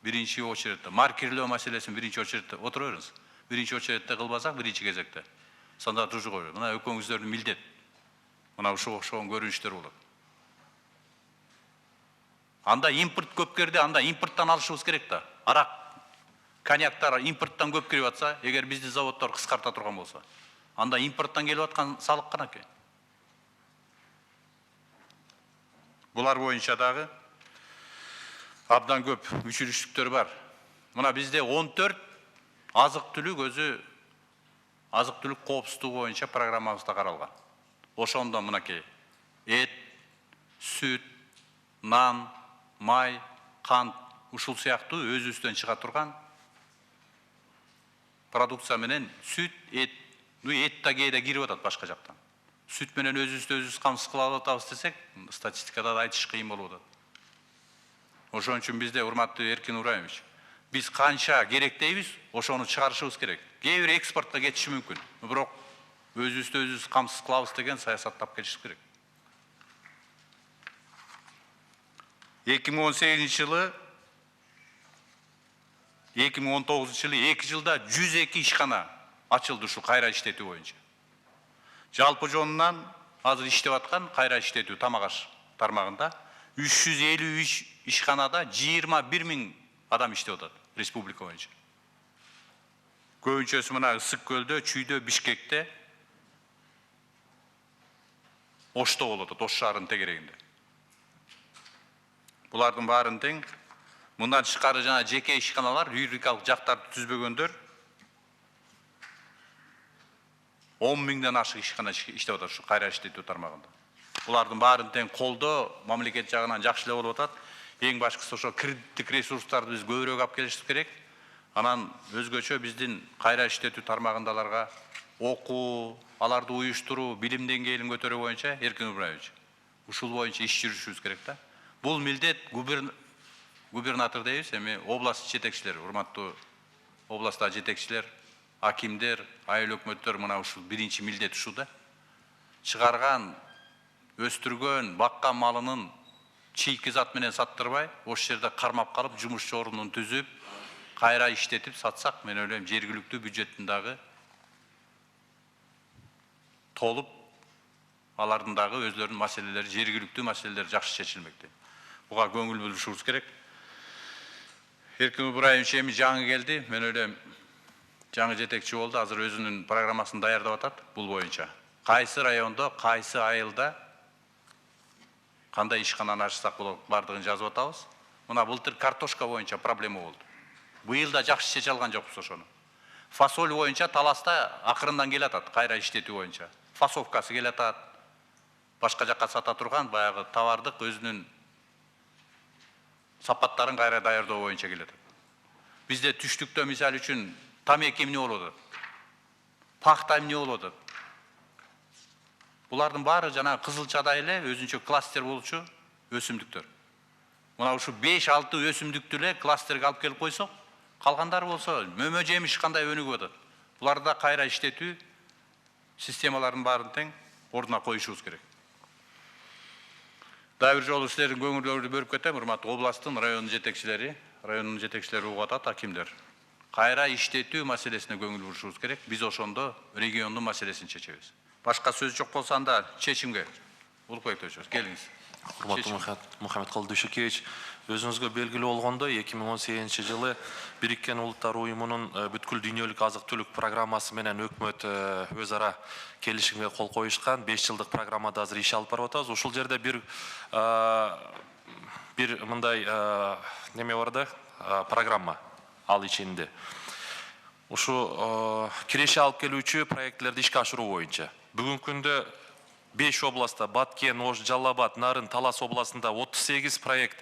биринчи очередде, маркерлөө маселесин биринчи очередде отура бериңиз. Биринчи очередде кылбасак, биринчи кезекте. Сонда тужу коюп. Мына өкмөңүздөрдүн милдет. Мына ушул окшогон көрүнүштөр болот. Анда импорт көп керди, анда импорттан алышыбыз керек да. Арак, коньяктар импорттан көп кирип атса, эгер биздин заводдор кыскарта турган болсо, анда импорттан келип аткан салык канаке. Булар боюнча дагы абдан көп мүчүлүштүктөр бар. Мына бизде 14 азык-түлүк өзү азык-түлүк коопсуздугу боюнча программабызда каралган. Ошондо мынакей эт, сүт, нан, май, кант ушул сыяктуу өзүбүздөн чыга турган продукция менен сүт, эт, эт да кээде кирип атат башка жактан. Сүт менен өзүбүз камсыз кылып атабыз десек, статистикада да айтыш кыйын болуп атат. Ошон үчүн бизде, урматтуу Эркин Урайымович, биз канча керек дейбиз, ошону чыгарышыбыз керек. Кээ бир экспортко кетиши мүмкүн, бирок өзүбүз камсыз кылабыз деген саясаттап келишибиз керек. 2018 жылы 2019 жылы 2 жылда 102 ишкана ачылды ушу кайра иштетүү боюнча. Жалпы жонунан азыр иштеп аткан кайра иштетүү тамак аш тармагында 353 ишканада 21 000 адам иштеп атат республика боюнча. Көбүнчөсү мына Ысык Көлдө, Чүйдө, Бишкекте, Ошто болуп атат, Ош шаарынын тегерегинде. Булардын баарын тең. Мындан тышкары жана жеке ишканалар, юридикалык жактарды түзбөгөндөр 10 000ден ашык ишкана иштеп атат ушу кайра иштетүү тармагында. Булардын баарын тең колдоо мамлекет жагынан жакшы эле болуп атат. Эң башкысы ошо кредиттик ресурстарды биз көбүрөөк алып келишибиз керек. Анан өзгөчө биздин кайра иштетүү тармагындаларга окуу, аларды уюштуруу, билим деңгээлин көтөрүү боюнча Эркин Ибраевич, ушул боюнча иш жүрүшүбүз керек да. Бул милдет губернатор дейбиз, эми область жетекчилери, урматтуу областта жетекчилер, акимдер, айыл өкмөттөр мына ушул биринчи милдет ушуда. Чыгарган, өстүргөн, баккан малынын чийки зат менен саттырбай, ошол жерде кармап калып, жумушчу орнун түзүп, кайра иштетип сатсак, мен ойлойм, жергиликтүү бюджеттин дагы толуп, алардын дагы өзлөрүнүн маселелери, жергиликтүү маселелери жакшы чечилмекте. Буга көңүл бурушубуз керек. Эркин Ыбраевич эми жаңы келди, мен ойлойм, жаңы жетекчи болду, азыр өзүнүн программасын даярдап атат бул боюнча. Кайсы райондо, кайсы айылда кандай ишкананы ачсак болот, бардыгын жазып атабыз. Мына былтыр картошка боюнча проблема болду. Быйыл да жакшы чече алган жокпуз ошону. Фасоль боюнча Таласта акырындан келатат, кайра иштетүү боюнча. Фасовкасы келатат, башка жакка сата турган баягы товардык өзүнүн сапаттарын кайра даярдоо боюнча келатат. Бизде түштүктө мисалы үчүн тамеки эмне болуп атат? Пахта эмне болуп атат? Булардын баары жана кызылчада эле өзүнчө кластер болчу өсүмдүктөр. Мына ушу 5-6 өсүмдүктү эле кластерге алып келип койсок, калгандары болсо мөмө жемиш кандай өнүгүп атат. Буларды да кайра иштетүү системаларын баарын тең ордуна коюшубуз керек. Дагы бир жолу силердин көңүлдөрүңүздү бөлүп кетем, урматтуу областтын районун жетекчилери угуп атат, акимдер. Кайра иштетүү маселесине көңүл бурушубуз керек. Биз ошондо региондун маселесин чечебиз. Башка сөз жок болсо анда чечимге. Улукбек Тойчубаев, келиңиз.
Урматтуу Мухаммедкалый Дүйшөкевич, өзүңүзгө белгилүү болгондой, 2018-жылы Бириккен Улуттар Уюмунун бүткүл дүйнөлүк азык-түлүк программасы менен өкмөт өз ара келишимге кол коюшкан 5 жылдык программада азыр иш алып барып атабыз. Ушул жерде бир мындай неме бар да, программа ал ичинде. Ушу киреше алып келүүчү проектлерди ишке ашыруу боюнча. Бүгүнкү күндө 5 областта Баткен, Ош, Жалал Абад, Нарын, Талас областында 38 проект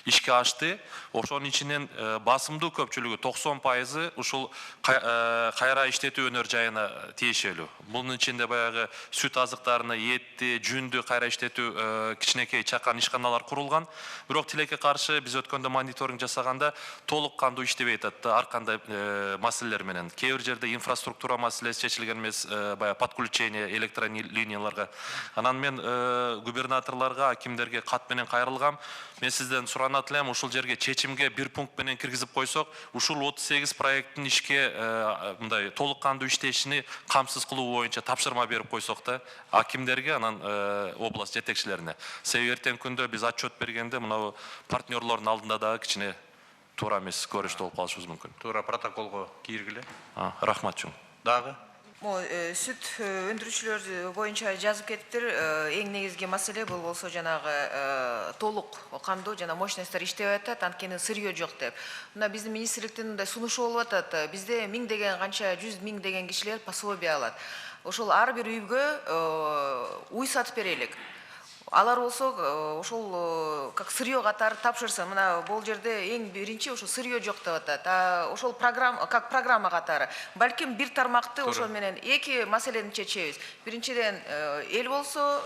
ишке ашты. Ошонун ичинен басымдуу көпчүлүгү 90% ушул кайра иштетүү өнөр жайына тиешелүү. Бунун ичинде баягы сүт азыктарыны, этти, жүндү кайра иштетүү кичинекей чакан ишканалар курулган. Бирок тилекке каршы биз өткөндө мониторинг жасаганда толук кандуу иштебей атат ар кандай маселелер менен. Кээ бир жерде инфраструктура маселеси чечилген эмес, баягы подключение электролинияларга. Анан мен губернаторлорго, акимдерге кат менен кайрылгам. Мен сизден суранат элем, ушул жерге чечимге бир пункт менен киргизип койсок, ушул 38 проекттин ишке мындай толук кандуу иштешини камсыз кылуу боюнча тапшырма берип койсок да, акимдерге, анан область жетекчилерине. Себеби эртең күндө биз отчет бергенде мына партнерлордун алдында дагы кичине туура эмес көрүштү болуп калышыбыз мүмкүн.
Туура протоколго киргиле.
Рахмат чоң.
Дагы
Сүт өндүрүүчүлөр боюнча жазып кеттир. Эң негизги маселе бул болсо жанагы толук кандуу жана мощностьтер иштебей атат, анткени сырье жок деп. Мына биздин министрликтин мындай сунушу болуп атат. Бизде 1000 деген канча 100 000 деген кишилер пособие алат. Ошол ар бир үйгө уй сатып берелик. Алар болсо ошол как сырье катары тапшырсын. Мына бул жерде эң биринчи ошо сырье жок деп атат. Ошол программа как программа катары. Балким бир тармакты ошол менен эки маселени чечебиз. Биринчиден эл болсо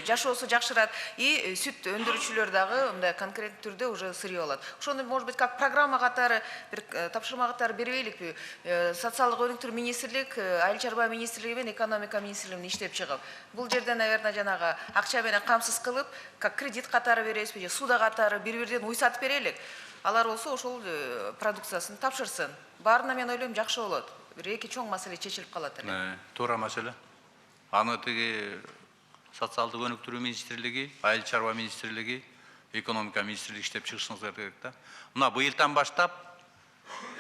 жашоосу жакшырат и сүт өндүрүүчүлөр дагы мындай конкреттүү түрдө уже сырье алат. Ошону может быть как программа катары бир тапшырма катары бербейликпи? Социалдык өнүктүрүү министрлик, айыл чарба министрлиги менен экономика министрлигинин иштеп чыгып. Бул жерде наверное жанагы акча менен камсыз кылып, как кредит катары беребизби же суда катары бир-бирден уй сатып берелик. Алар болсо ошол продукциясын тапшырсын. Баарына мен ойлойм жакшы болот. Бир эки чоң маселе чечилип калат эле.
Туура маселе. Аны тиги социалдык өнүктүрүү министрлиги, айыл чарба министрлиги, экономика министрлиги иштеп чыгышыңыз керек да. Мына быйылдан баштап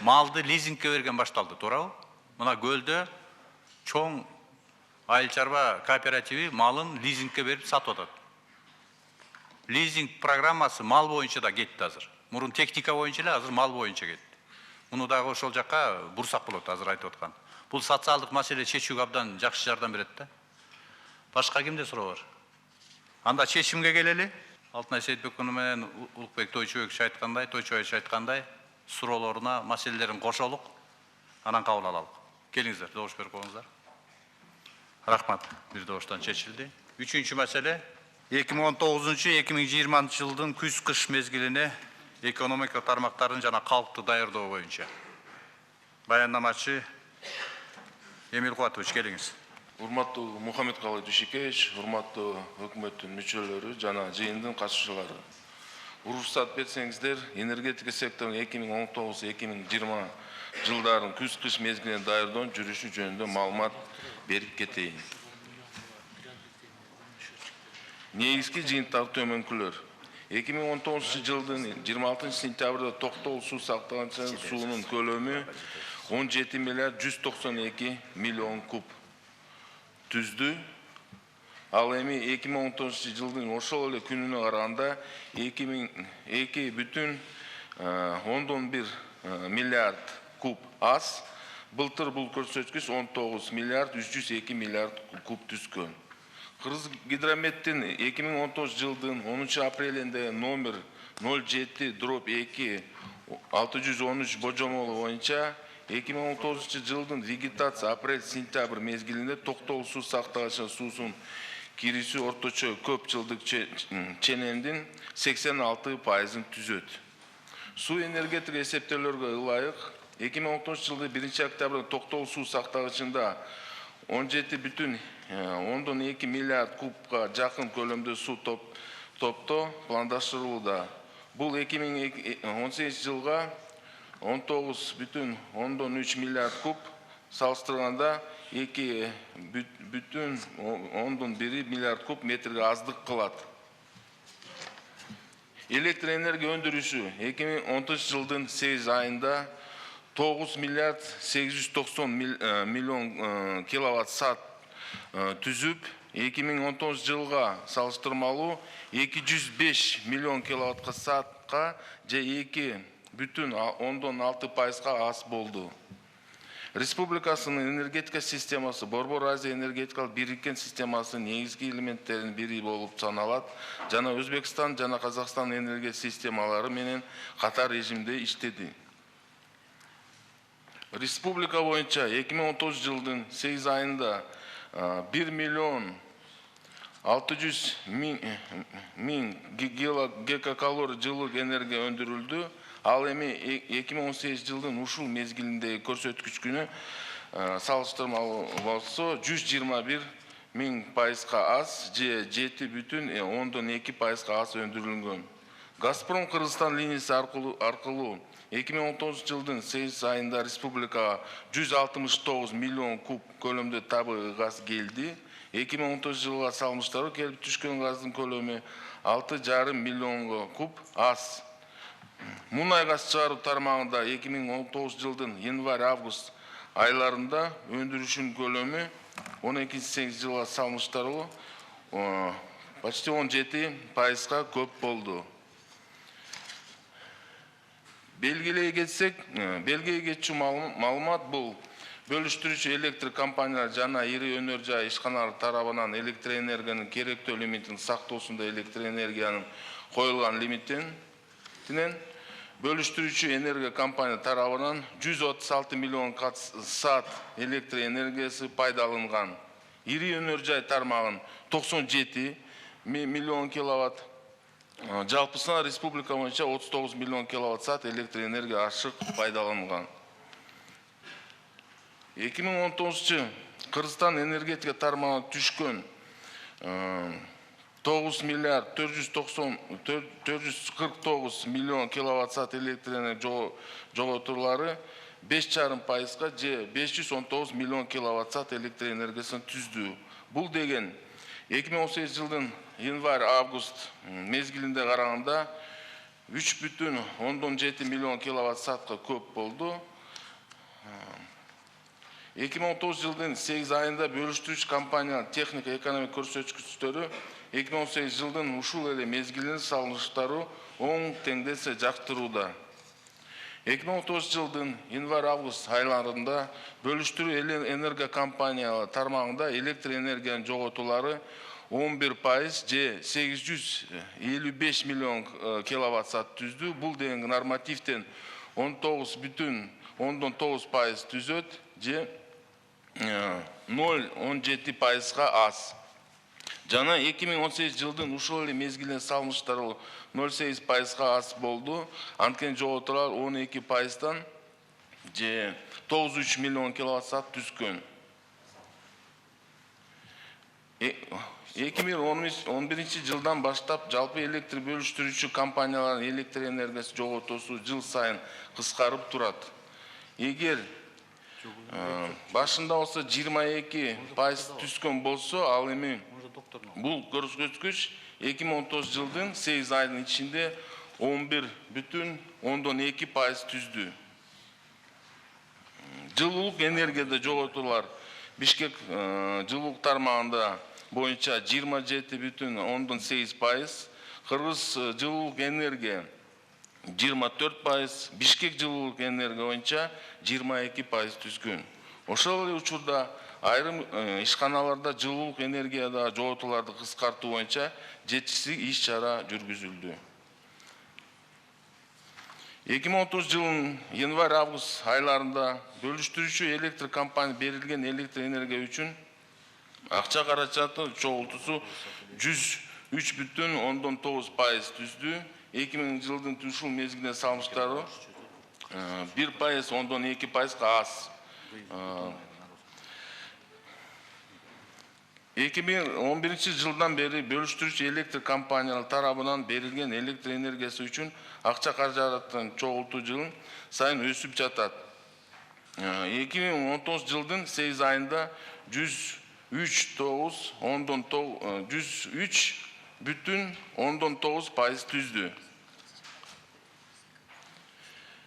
малды лизингке берген башталды, туурабы? Мына көлдө чоң айыл чарба кооперативи малын лизингке берип сатып атат. Лизинг программасы мал боюнча да кетти азыр. Мурун техника боюнча эле, азыр мал боюнча кетти. Муну дагы ошол жакка бурсак болот азыр айтып аткан. Бул социалдык маселе чечүүгө абдан жакшы жардам берет да. Башка кимде суроо бар? Анда чечимге келели. Алтынай Сейитбекова менен Улукбек Тойчубаевич айткандай, суроолоруна маселелерин кошолук, анан кабыл алалык. Келиңиздер, добуш берип коюңуздар. Рахмат, бир добуштан чечилди. Үчүнчү маселе 2019-2020 жылдын күз-кыш мезгилине экономика тармактарын жана калкты даярдоо боюнча. Баяндамачы Эмил Кубатович, келиңиз.
Урматтуу Мухаммедкалый Дүйшекеевич, урматтуу өкмөттүн мүчөлөрү жана жыйындын катышуучулары. Уруксат берсеңиздер, энергетика секторунун 2019-2020 жылдарын күз-кыш мезгилине даярдоо жүрүшү жөнүндө маалымат берип кетейин. Негизги жыйынтыктагы төмөнкүлөр. 2019 жылдын 26 сентябрда токтогул суу сактагычы суунун көлөмү 17 миллиард 192 миллион куб түздү. Ал эми 2019 жылдын ошол эле күнүнө караганда 2,1 миллиард куб аз. Былтыр бул көрсөткүч 19 миллиард 302 миллиард куб түзгөн. Кыргыз гидрометтин 2019 жылдын 10 апрелинде номер 07/2 613 божомолу боюнча 2019 жылдын вегетация апрель-сентябрь мезгилинде токтогул суу сактагычы суусун кирүүсү орточо көп жылдык ченемдин 86%-ын түзөт. Суу энергетика эсептөөлөргө ылайык 2019 жылды 1 октябрда токтогул суу сактагычында 17,2 миллиард кубка жакын көлөмдө суу топтоо пландаштырылууда. Бул 2018 жылга 19,3 миллиард куб салыштырганда 2,1 миллиард куб метрге аздык кылат. Электр энергия өндүрүшү 2010 жылдын 8 айында 9 миллиард 890 миллион киловатт саат түзүп, 2019 жылга салыштырмалуу 205 миллион киловатт саатка же 2,6% аз болду. Республикасынын энергетика системасы Борбор Азия энергетикалык бириккен системасынын негизги элементтеринин бири болуп саналат жана Өзбекстан жана Казакстан энергия системалары менен катар режимде иштеди. Республика боюнча 2019 жылдын 8 айында 1 миллион 600 миң гигакалорий жылдык энергия өндүрүлдү. Ал эми 2018 жылдын ушул мезгилиндеги көрсөткүчкүнө салыштырмалуу болсо 121 миң пайызга аз же 7,2% аз өндүрүлгөн. Газпром Кыргызстан линиясы аркылуу 2019 жылдын 8 айында республикага 169 миллион куб көлөмдө табигый газ келди. 2019 жылга салымыштары келип түшкөн газдын көлөмү 6,5 миллион куб аз. Мунай газ чыгаруу тармагында 2019 жылдын январь-август айларында өндүрүшүнүн көлөмү 12 жылга салымыштары почти 17%-га көп болду. Белгилей кетсек, маалымат бул бөлүштүрүүчү электр компаниялар жана ири өнөр жай ишканалар тарабынан электр энергиянын керектөө лимитин сактоосунда электр энергиянын коюлган лимитинен бөлүштүрүүчү энергия компания тарабынан 136 миллион саат электр энергиясы пайдаланган. Ири өнөр жай тармагын 97 миллион киловатт, жалпысына республика боюнча 39 миллион киловатт саат электр энергия ашык пайдаланган. 2019 Кыргызстан энергетика тармагына түшкөн 9 миллиард 449 миллион киловатт саат электр энергия жоготуулары 5,5%-га же 519 миллион киловатт саат электр энергиясын түздү. Бул деген 2018 жылдын январь-август мезгилинде караганда 3,7 миллион киловатт саатка көп болду. 2019 жылдын 8 айында бөлүштүрүүчү компаниянын техника экономика көрсөткүчтөрү 2018 жылдын ушул эле мезгилинин салыштыруу оң теңдесе жактырууда. 2019 жылдын январь-август айларында бөлүштүрүү энергия компаниялар тармагында электр энергиянын жоготуулары 11% же 855 миллион киловатт саат түздү. Бул деген нормативден 19,9% түзөт же 0,17%-га аз. Жана 2018 жылдын ушул эле мезгилине салымыштары 0,8%-га аз болду. Анткени жоготуулар 12%-дан же 93 миллион киловатт саат түзгөн. 2011 жылдан баштап жалпы электр бөлүштүрүүчү компаниялардын электр энергиясы жоготуусу жыл сайын кыскарып турат. Эгер башында болсо 22% түскөн болсо, ал эми бул көрсөткүч 2019 жылдын 8 айдын ичинде 11,2% түздү. Жылуулук энергияда жоготуулар Бишкек жылуулук тармагында боюнча 27,8%, Кыргыз жылуулук энергия 24%, Бишкек жылуулук энергия боюнча 22% түзгөн. Ошол эле учурда айрым ишканаларда жылуулук энергияда жоготууларды кыскартуу боюнча жетишсиз иш-чара жүргүзүлдү. 2030 жылдын январь-август айларында бөлүштүрүүчү электр компания берилген электр энергия үчүн акча каражаты чогултуусу 103,9% түздү. 2000 жылдын ушул мезгилине салыштыруу 1,2% аз. 2011 жылдан бери бөлүштүрүүчү электр компаниялар тарабынан берилген электр энергиясы үчүн акча каражатын чогултуу жылын сайын өсүп жатат. 2019 жылдын 8 айында 103,9% түздү.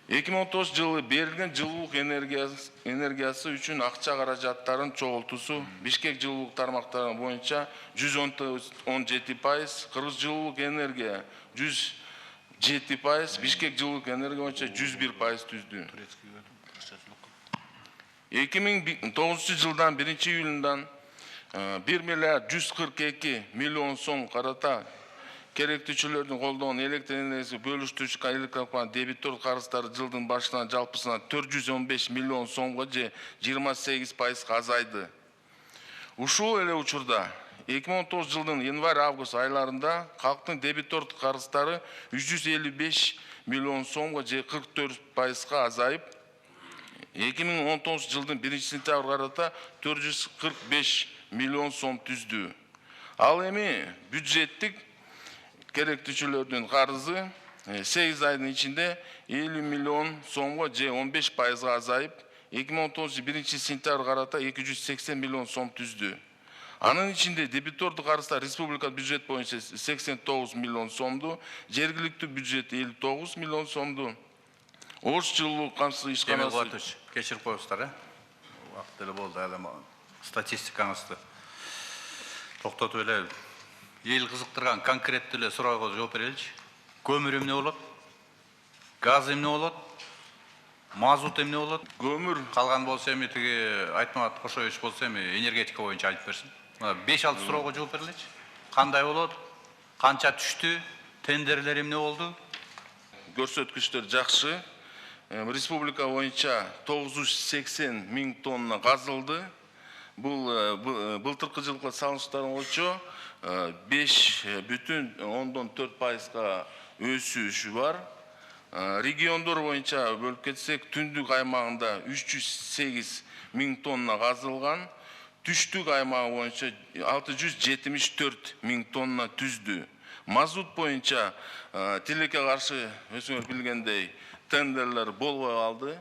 2019 жылы берилген жылуулук энергиясы үчүн акча каражаттарын чогултуусу Бишкек жылуулук тармактары боюнча 117%, Кыргыз жылуулук энергия 107%, Бишкек жылуулук энергия боюнча 101% түздү. 2009 жылдан 1 июлундан 1 миллиард 142 миллион сом карата керектүүчүлөрдүн колдогон электр энергиясы бөлүштүрүүчү компания дебитор карыздары жылдын башынан жалпысына 415 миллион сомго же 28% азайды. Ушул эле учурда 2019 жылдын январь-август айларында калктын дебитор карыздары 355 миллион сомго же 44% азайып, 2019 жылдын 1 сентябрь карата 445 миллион сом түздү. Ал эми бюджеттик керектүүчүлөрдүн карызы 8 айдын ичинде 50 миллион сомго же 15% азайып, 2019 1 сентябрь карата 280 миллион сом түздү. Анын ичинде дебитордук карыздар республика бюджет боюнча 89 миллион сомду, жергиликтүү бюджет 59 миллион сомду. Ош жылуулук камсыз ишканасы
кечирип коесуздар, убакыт эле болду, эле статистикаңызды токтотуп эле эл кызыктырган конкреттүү эле суроого жооп береличи. Көмүр эмне болот? Газ эмне болот? Мазут эмне болот? Көмүр калган болсо эми тиги Айтмат Кошоевич болсо эми энергетика боюнча айтып берсин. 5-6 суроого жооп береличи. Кандай болот? Канча түштү? Тендерлер эмне болду?
Көрсөткүчтөр жакшы. Республика боюнча 980 миң тонна казылды. Бул былтыркы жылкы салыштырмалуу боюнча 5,4%га өсүш бар. Региондор боюнча бөлүп кетсек, түндүк аймагында 308 миң тонна казылган, түштүк аймагы боюнча 674 миң тонна түздү. Мазут боюнча тилекке каршы өзүңөр билгендей тендерлер болбой калды.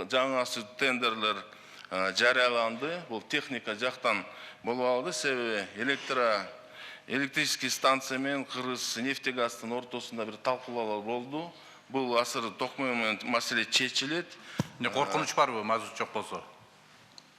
Жаңасы тендерлер жарыяланды. Бул техника жактан болбой калды. Себеби электрический станция менен Кыргыз нефтегастын ортосунда бир талкуулоолор болду. Бул азыр токмой менен маселе чечилет.
Коркунуч барбы мазут жок болсо?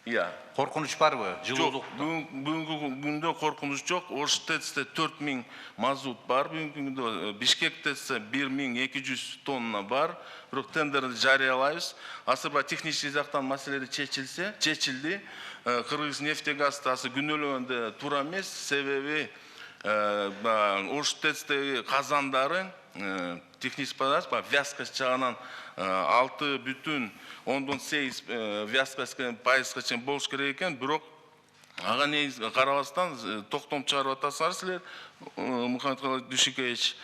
Iya.
Korkunç var mı? Жылуулук.
Бүгүнкү күндө коркунуч жок. Ош ТЭЦте 4 миң мазут бар. Бүгүнкү күндө Бишкек ТЭЦте 1200 тонна бар. Бирок тендерди жарыялайбыз. Азыр технический жактан маселеде чечилди. Кыргыз нефтегаз азыр күнөөлөгөндө туура эмес. Себеби Ош ТЭЦтеги казандары технический вязкость жагынан 6,8 вязкость чейин болуш керек экен, бирок ага негиз карабастан токтом чыгарып атасыңар силер, Мухаммед Дүйшекевич.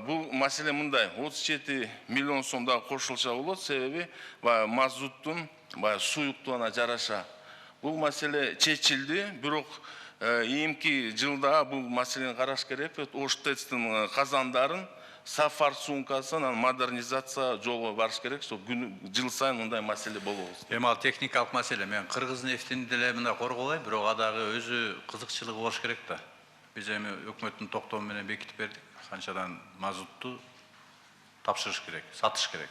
Бул маселе мындай, 37 миллион сом дагы кошулса болот, себеби мазуттун суюктугуна жараша. Бул маселе чечилди, бирок ийимки жылда бул маселени караш керек. Ош ТЭЦтин казандарын, сафар сумкасын модернизация жолго барыш керек. Жыл сайын мындай маселе болобуз.
Эми ал техникалык маселе. Мен Кыргыз нефтини деле мындай коргобойм, бирок адагы өзү кызыкчылыгы болуш керек да. Биз эми өкмөттүн токтому менен бекитип бердик. Канчадан мазутту тапшырыш керек, сатыш керек.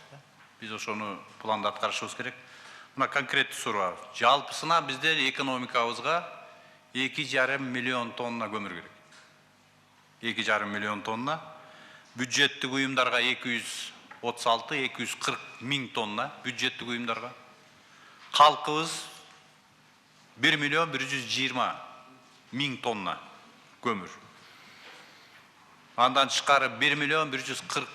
Биз ошону планда аткарышыбыз керек. Мына конкреттүү суроо. Жалпысына биздер экономикабызга 2,5 миллион тонна көмүр керек. 2,5 миллион тонна. Бюджеттик уюмдарга 236-240 миң тонна бюджеттик уюмдарга. Халкыбыз 1 миллион 120 миң тонна көмүр. Андан тышкары 1 миллион 140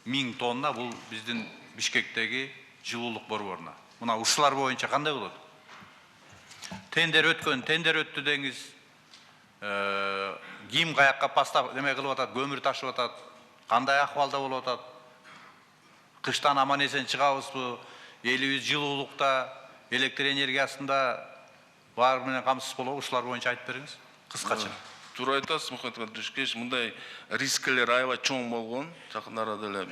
миң тонна бул биздин Бишкектеги жылуулук борборуна. Мына ушулар боюнча кандай болот? Тендер өттү деңиз. Ким каякка пастап неме кылып атат, көмүр ташып атат, кандай акыбалда болуп атат? Кыштан аман эсен чыгабызбы? Элибиз жылуулукта, электр энергиясында баары менен камсыз болобу? Ушулар боюнча айтып бериңиз. Кыскача.
Туура айтасыз, Мухаммед Душкевич, мындай рискилер аябай чоң болгон жакын арада эле.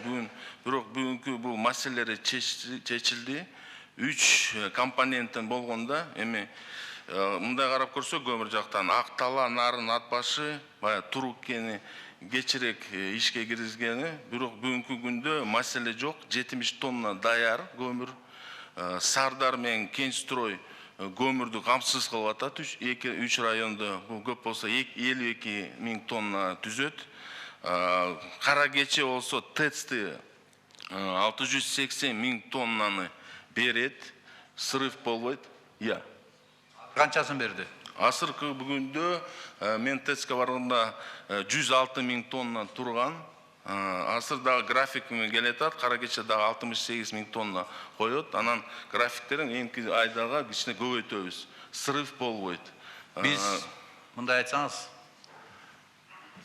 Бирок бүгүнкү бул маселелер чечилди. 3 компоненттен болгонда эми мындай карап көрсөк, көмүр жактан Актала, Нарын, Атбашы, бая Туруккени кечирээк ишке киргизгени, бирок бүгүнкү күндө маселе жок. 70 тонна даяр көмүр. Сардар менен Кенчстрой көмүрдү камсыз кылып атат. 3 райондо бул көп болсо 52 миң тонна түзөт. Кара кече болсо ТЭЦти 680 миң тоннаны берет. Срыв болбойт.
Канчасын берди?
Азыркы бүгүндө мен ТЭЦке барганда 106 миң тонна турган. Азыр дагы график келет атат. Кара кече дагы 68 миң тонна коет. Анан графиктерин эмки айдага кичине көбөйтөбүз. Срыв болбойт.
Биз мындай айтсаңыз,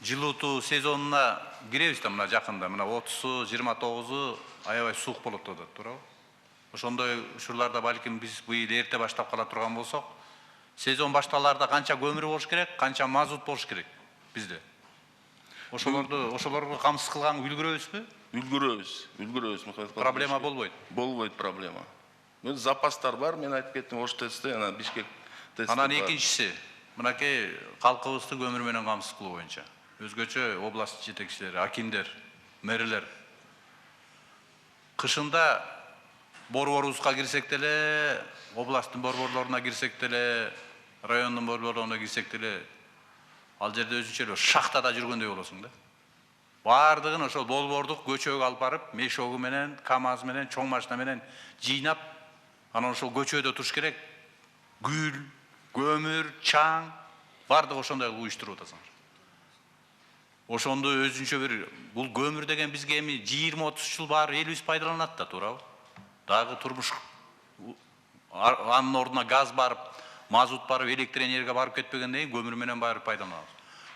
жылытуу сезонуна киребиз да мына жакында. Мына 30-у, 29-у аябай суук болот деп атат, туурабы? Ошондой учурларда балким биз быйыл эрте баштап кала турган болсок, сезон башталарда канча көмүр болуш керек, канча мазут болуш керек бизде. Ошолорго камсыз кылганга үлгүрөбүзбү? Үлгүрөбүз. Проблема болбойт.
Болбойт проблема. Запастар бар, мен айтып кеттим, Ош ТЭЦте, ана Бишкек ТЭЦте.
Анан экинчиси, мынакей калкыбызды көмүр менен камсыз кылуу боюнча. Өзгөчө область жетекчилери, акимдер, мэрлер. Кышында борборубузга кирсек деле, областтын борборлоруна кирсек деле, райондун борборлоруна кирсек деле, ал жерде өзүнчө эле шахтада жүргөндөй болосуң да. Баардыгын ошол долбоордук көчөгө алып барып, мешогу менен, КАМАЗ менен, чоң машина менен жыйнап, анан ошол көчөдө туруш керек. Гүл, көмүр, чаң, баардыгы ошондой уюштуруп атасыңар. Ошондо өзүнчө бир, бул көмүр деген бизге эми 20-30 жыл баары элибиз пайдаланат да, туурабы? Дагы турмуш анын ордуна газ барып, мазут барып, электр энергия барып кетпегенден кийин көмүр менен баары пайдаланабыз.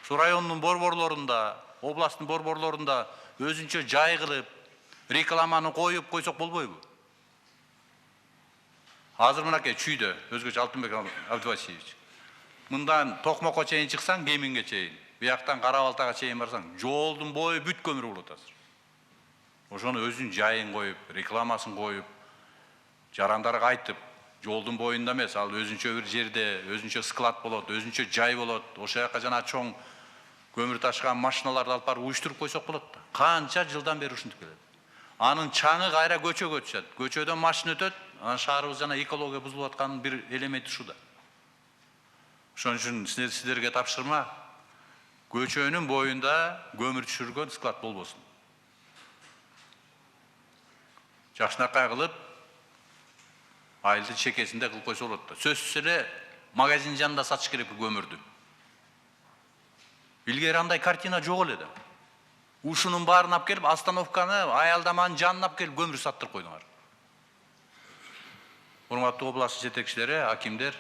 Ошо райондун борборлорунда, областтын борборлорунда өзүнчө жай кылып, рекламаны коюп койсок болбойбу? Азыр мынакей чүйдө, өзгөчө Алтынбек Абдывасильевич. Мындан Токмокко чейин чыксаң, Кеминге чейин, бияктан Кара-Балтага чейин барсаң, жолдун бою бүт көмүр болот азыр. Ошону өзүнүн жайын коюп, рекламасын коюп, жарандарга айтып, жолдун боюнда эмес, ал өзүнчө бир жерде, өзүнчө склад болот, өзүнчө жай болот. Ошол жака жана чоң көмүр ташыган машиналарды алып барып уюштуруп койсок болот да. Канча жылдан бери ушинтип келет. Анын чаңы кайра көчөгө түшөт. Көчөдөн машина өтөт, анан шаарыбыз жана экология бузулуп атканын бир элементи ушуда. Ошон үчүн сиздерге тапшырма, көчөнүн боюнда көмүр түшүргөн склад болбосун. Жакшынакай кылып, айылдын чекесинде кылып койсо болот да. Сөзсүз эле магазин жанында сатыш керек көмүрдү. Илгери андай картина жок эле да. Ушунун баарын алып келип, остановканы, аялдаманын жанына алып келип көмүр саттырып койдуңар. Урматтуу область жетекчилери, акимдер,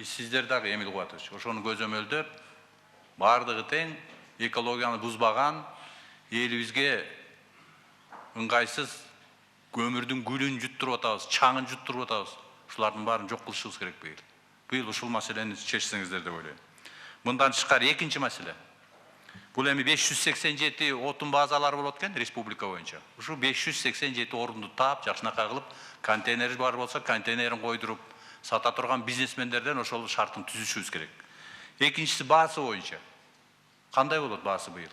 сиздер дагы Эмил Кубатович, ошону көзөмөлдөп, баардыгы тең, экологияны бузбаган, элибизге ыңгайсыз көмүрдүн гүлүн жуттуруп атабыз, чаңын жуттуруп атабыз. Ушулардын баарын жок кылышыбыз керек бейли. быйыл ушул маселени чечсеңиздер деп ойлойм. Мындан тышкары экинчи маселе. Бул эми 587 отун базалары болот экен республика боюнча. Ушу 587 орунду таап, жакшынакай кылып, контейнер бар болсо, контейнерин койдуруп сата турган бизнесмендерден ошол шартын түзүшүбүз керек. Экинчиси баасы боюнча. Кандай болот баасы быйыл?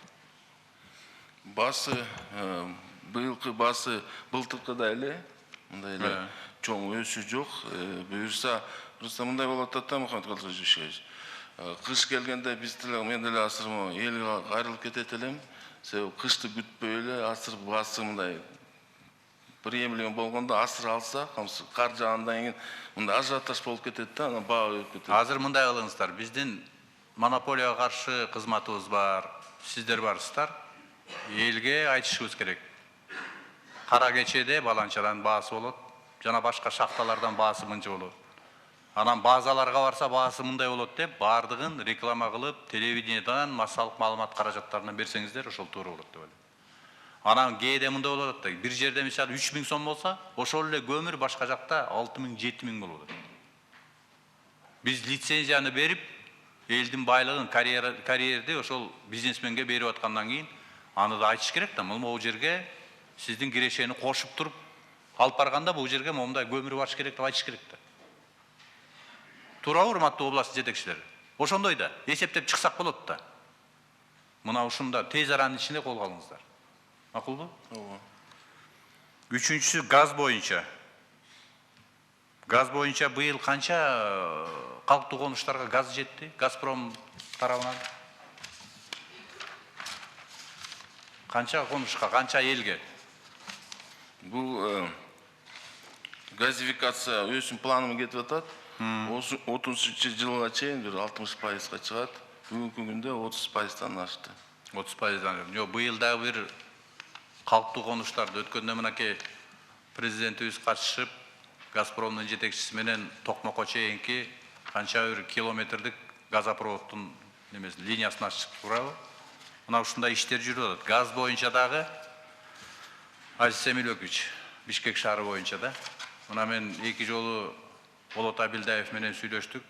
Басы, быйылкы басы былтыркыдай эле, мындай эле чоң өсүү жок. Буюрса, просто мындай болот да, Мухаммед Калдырович. Кыш келгенде биз деле мен деле азыр элге кайрылып кетет элем. Себеби кышты күтпөй эле азыр баасы мындай приемлемо болгондо асыр алса, кар жаагандан кийин мындай ажиотаж болуп кетет да, анан баа өтүп кетет.
Азыр мындай кылыңыздар, биздин монополияга каршы кызматыбыз бар, сиздер барсыздар. Элге айтышыбыз керек. Кара кечеде баланчадан баасы болот, жана башка шахталардан баасы мынча болот. Анан базаларга барса баасы мындай болот деп, бардыгын реклама кылып, телевидениеден массалык маалымат каражаттарынан берсеңиздер, ошол туура болот деп ойлойм. Анан кээде мындай болот да, бир жерде мисалы 3000 сом болса, ошол эле көмүр башка жакта 6000, 7000 болот. Биз лицензияны берип, элдин байлыгын, карьерди ошол бизнесменге берип аткандан кийин, аны да айтыш керек да, могу жерге сиздин кирешени кошуп туруп, алып барганда бул жерге момундай көмүр барыш керек деп айтыш керек да. Туурабы, урматтуу область жетекчилери? Ошондой да, эсептеп чыксак болот да. Мына ушунда тез аранын ичинде колго алыңыздар. Макулбу?
Ооба.
Үчүнчүсү газ боюнча. Газ боюнча быйыл канча калктуу конуштарга газ жетти? Газпром тарабынан? Канча конушка, канча элге?
Бул газификация өсүм планына кетип атат. 30-жылга чейин 60%-га чыгат. Бүгүнкү күндө 30%-дан ашты.
30%-дан. Быйыл дагы бир калктуу конуштарды өткөндө мынакей президентибиз катышып, Газпромдун жетекчиси менен Токмокко чейинки канча бир километрдик газопроводдун линиясын ачып турабы? Мына ушундай иштер жүрүп атат. Газ боюнча дагы Азиз Эмилбекович, Бишкек шаары боюнча да. Мына мен 2 жолу Болот Абилдаев менен сүйлөштүк.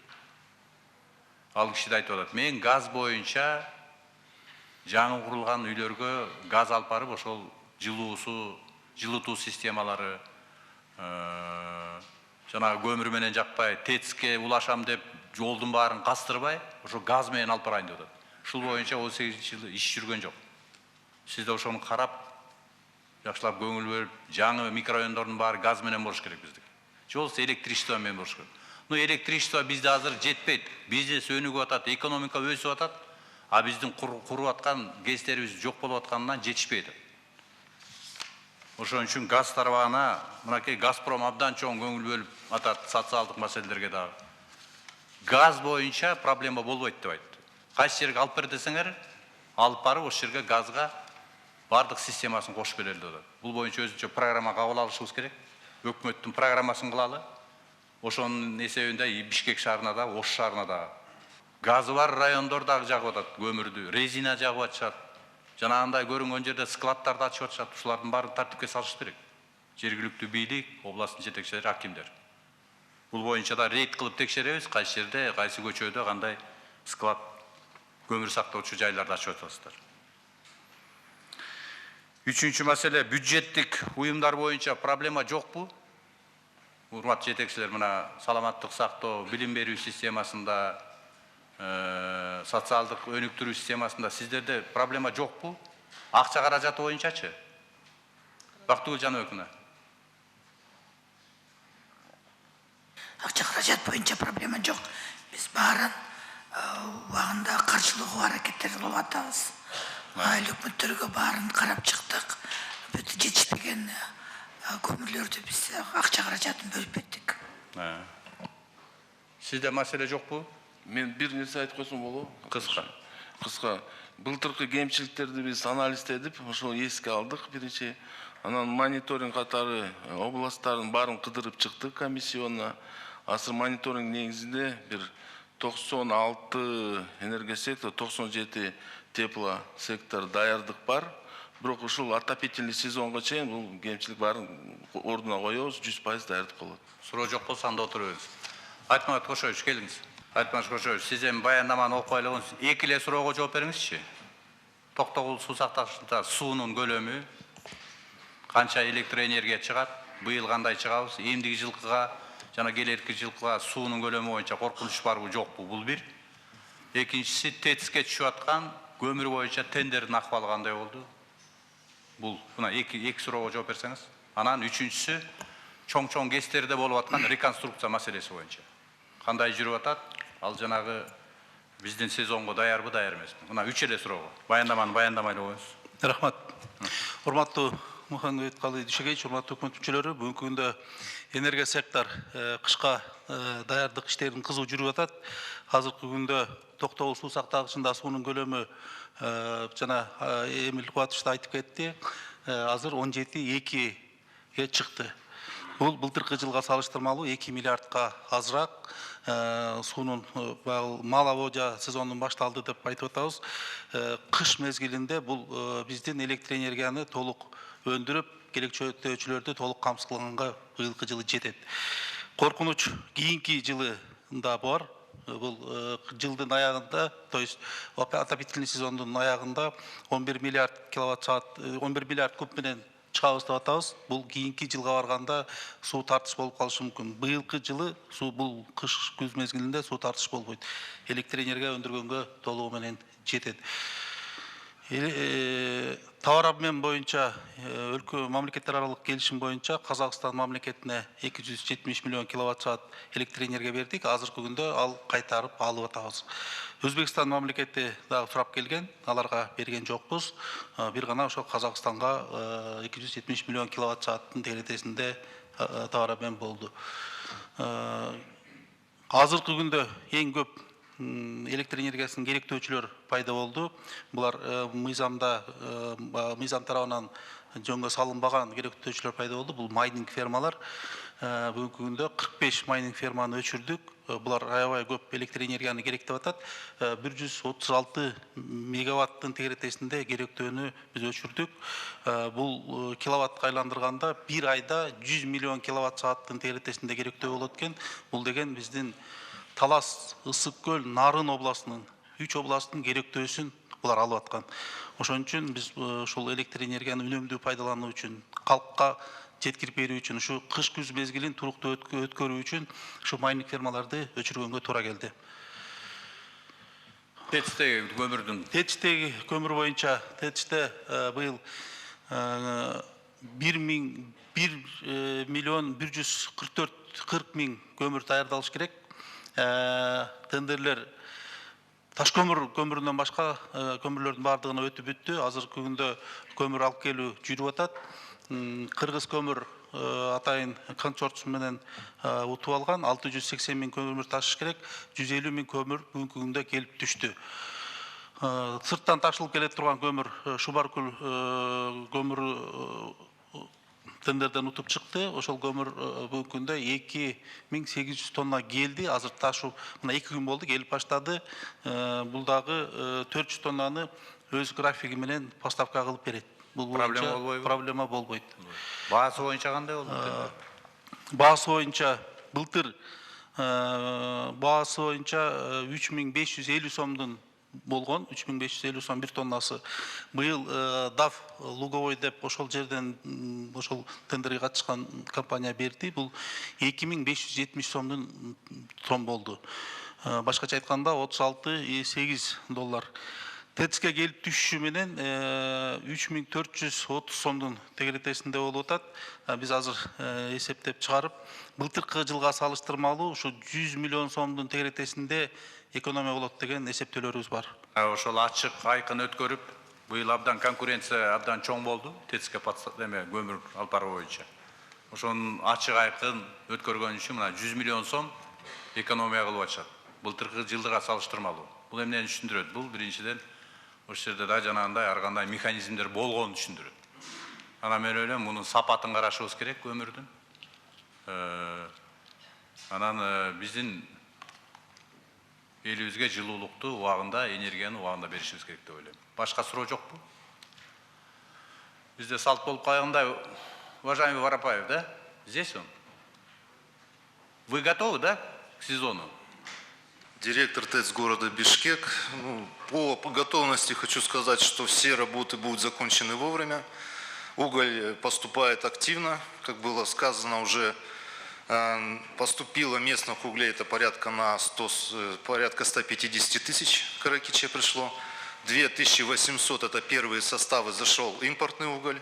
Ал киши да айтып атат. Мен газ боюнча жаңы курулган үйлөргө газ алып барып, ошол жылытуу системалары, жанагы көмүр менен жакпай, ТЭЦке улашам деп жолдун баарын кастырбай, ошо газ менен алып барайын деп атат. Ушул боюнча 18 жыл иш жүргөн жок. Сиз да ошону карап, жакшылап көңүл бөлүп, жаңы микрорайондордун баары газ менен болуш керек биздики. Же болбосо электричество менен болуш керек. Но электричество бизде азыр жетпейт. Бизнес өнүгүп атат, экономика өсүп атат, а биздин куруп аткан гэстерибиз жок болуп атканынан жетишпей атат. Ошон үчүн газ тарабына мынакей Газпром абдан чоң көңүл бөлүп атат социалдык маселелерге дагы. Газ боюнча проблема болбойт деп айтты. Кайсы жерге алып бер десеңер, алып барып ошол жерге газга бардык системасын кошуп берели деп атат. Бул боюнча өзүнчө программа кабыл алышыбыз керек. Өкмөттүн программасын кылалы. Ошонун эсебинде Бишкек шаарына да, Ош шаарына да газы бар райондор дагы жагып атат көмүрдү, резина жагып атышат. Жанагындай көрүнгөн жерде складдарды ачып атышат. Ушулардын баарын тартипке салыш керек. Жергиликтүү бийлик, областтын жетекчилери, акимдер. Бул боюнча да рейд кылып текшеребиз, кайсы жерде, кайсы көчөдө кандай склад, көмүр сактоочу жайларды ачып атасыздар. Үчүнчү маселе, бюджеттик уюмдар боюнча проблема жокпу? Урматтуу жетекчилер, мына саламаттык сактоо, билим берүү системасында, социалдык өнүктүрүү системасында сиздерде проблема жокпу? Акча каражаты боюнчачы? Бактыгүл Жаныбековна.
Акча каражат боюнча проблема жок. Биз баарын убагында каршылоого аракеттер кылып атабыз. Айыл өкмөттөргө баарын карап чыктык. Бүт жетишпеген көмүрлөрдү биз акча каражатын бөлүп беттик.
Сизде маселе жокпу?
Мен бир нерсе айтып койсом болобу?
Кыска.
Былтыркы кемчиликтерди биз анализдедип, ошол эске алдык биринчи. Анан мониторинг катары областтардын баарын кыдырып чыктык комиссионно. Азыр мониторинг негизинде бир 96 энергосектор, 97 теплосектор даярдык бар. Бирок ушул отопительный сезонго чейин бул кемчилик баарын ордуна коебуз, 100% даярдык болот.
Суроо жок болсо анда отуруңуз. Айтмат Кошович, келіңіз. Айтмат Кошович, сіз эми баяндаманы окуп эле эки эле суроого жооп бериңизчи. Токтогул суу сактагычында суунун көлөмү, канча электр энергия чыгат, быйыл кандай чыгабыз, эмдиги жылкыга жана келерки жылкыга суунун көлөмү боюнча коркунуч барбы жокпу, бул бир. Экинчиси, ТЭЦке түшүп аткан көмүр боюнча тендердин акыбалы кандай болду? Бул мына эки суроого жооп берсеңиз. Анан үчүнчүсү, чоң кестерде болуп аткан реконструкция маселеси боюнча кандай жүрүп атат? Ал жанагы биздин сезонго даярбы, даяр эмеспи? Мына 3 эле суроого. Баяндаманы баяндамай эле коюңуз.
Рахмат. Урматтуу Мухаммед Калый Дүйшекевич, урматтуу өкмөт мүчөлөрү, бүгүнкү күндө энергия сектор кышка даярдык иштерин кызуу жүрүп атат. Азыркы күндө Токтогул суу сактагычында суунун көлөмү жана Эмил Кубатович да айтып кетти. Азыр 17,2-ге чыкты. Бул былтыркы жылга салыштырмалуу 2 миллиардка азыраак. Суунун мал абожа сезонунун башталды деп айтып атабыз. Кыш мезгилинде бул биздин электр энергияны толук өндүрүп, керек чөйрөтүүчүлөрдү толук камсызлаганга быйылкы жылы жетет. Коркунуч кийинки жылында бар. Бул жылдын аягында, то есть отопительный сезондун аягында 11 миллиард киловатт саат, 11 миллиард куб менен чыгабыз деп атабыз. Бул кийинки жылга барганда суу тартыш болуп калышы мүмкүн. Быйылкы жылы суу бул кыш күз мезгилинде суу тартыш болбойт. Электр энергия өндүргөнгө толугу менен жетет. Товар обмен боюнча өлкө мамлекеттер аралык келишим боюнча Казакстан мамлекетине 270 миллион киловатт саат электр энергия бердик. Азыркы күндө ал кайтарып алып атабыз. Өзбекстан мамлекети дагы сурап келген, аларга берген жокпуз. Бир гана ошо Казакстанга 270 миллион киловатт сааттын теретесинде товар обмен болду. Азыркы күндө эң көп электр энергиясынын керектөөчүлөр пайда болду. Булар мыйзам тарабынан жөнгө салынбаган керектөөчүлөр пайда болду. Бул майнинг фермалар. Бүгүнкү күндө 45 майнинг ферманы өчүрдүк. Булар аябай көп электр энергияны керектеп атат. 136 мегаваттын теретесинде керектөөнү биз өчүрдүк. Бул киловаттка айландырганда бир айда 100 миллион киловатт сааттын теретесинде керектөө болот экен. Бул деген биздин Талас, Ысык көл, Нарын областынын 3 областтын керектөөсүн булар алып аткан. Ошон үчүн биз ушул электр энергияны үнөмдүү пайдалануу үчүн, калкка жеткирип берүү үчүн, ушу кыш күз мезгилин туруктуу өткөрүү үчүн ушу майнинг фермаларды өчүргөнгө туура келди.
ТЭЦтеги көмүрдүн
ТЭЦтеги көмүр боюнча ТЭЦте быйыл 1 миллион 144 миң көмүр даярдалыш керек. Тендерлер таш көмүрүнөн башка көмүрлөрдүн бардыгына өтүп бүттү. Азыркы күндө көмүр алып келүү жүрүп атат. Кыргыз көмүр атайын консорциум менен утуп алган 680 миң көмүр ташыш керек. 150 миң көмүр бүгүнкү күндө келип түштү. Сырттан ташылып келе турган көмүр Шубаркөл көмүр тендерден утуп чыкты. Ошол көмүр бүгүнкү күндө 2800 тонна келди. Азыр ташуу мына 2 күн болду, келип баштады. Бул дагы 400 тоннаны өз графиги менен поставка кылып берет. Бул проблема болбойт.
Баасы боюнча кандай болду?
Баасы боюнча былтыр баасы боюнча 3550 сомдун болгон, 3550 сом 1 тоннасы. Быйыл ДАФ Луговой деп ошол жерден ошол тендерге катышкан компания берди. Бул 2570 сомдун сом болду. Башкача айтканда 36,8 доллар. ТЭЦке келип түшүшү менен 3430 сомдун тегеретесинде болуп атат. Биз азыр эсептеп чыгарып, былтыркы жылга салыштырмалуу ушу 100 миллион сомдун тегеретесинде экономия болот деген эсептөөлөрүбүз бар.
Ошол ачык айкын өткөрүп, быйыл абдан конкуренция абдан чоң болду. ТЭЦке көмүр алып баруу боюнча. Ошонун ачык айкын өткөргөн үчүн мына 100 миллион сом экономия кылып атышат. Былтыркы жылдыга салыштырмалуу. Бул эмнени түшүндүрөт? Бул биринчиден ошол жерде да жанагындай ар кандай механизмдер болгонун түшүндүрөт. Анан мен ойлойм, мунун сапатын карашыбыз керек көмүрдүн. Анан биздин элибизге жылуулукту убагында, энергияны убагында беришибиз керек деп ойлойм. Башка суроо жокпу? Бизде салт болуп калгандай, уважаемый Воропаев, да? Здесь он? Вы готовы, да? Сиз оны.
Директор ТЭЦ города Бишкек. По готовности хочу сказать, что все работы будут закончены вовремя. Уголь поступает активно, как было сказано, уже поступило местных углей, это порядка 150 тысяч Каракиче пришло. 2800 это первые составы, зашел импортный уголь.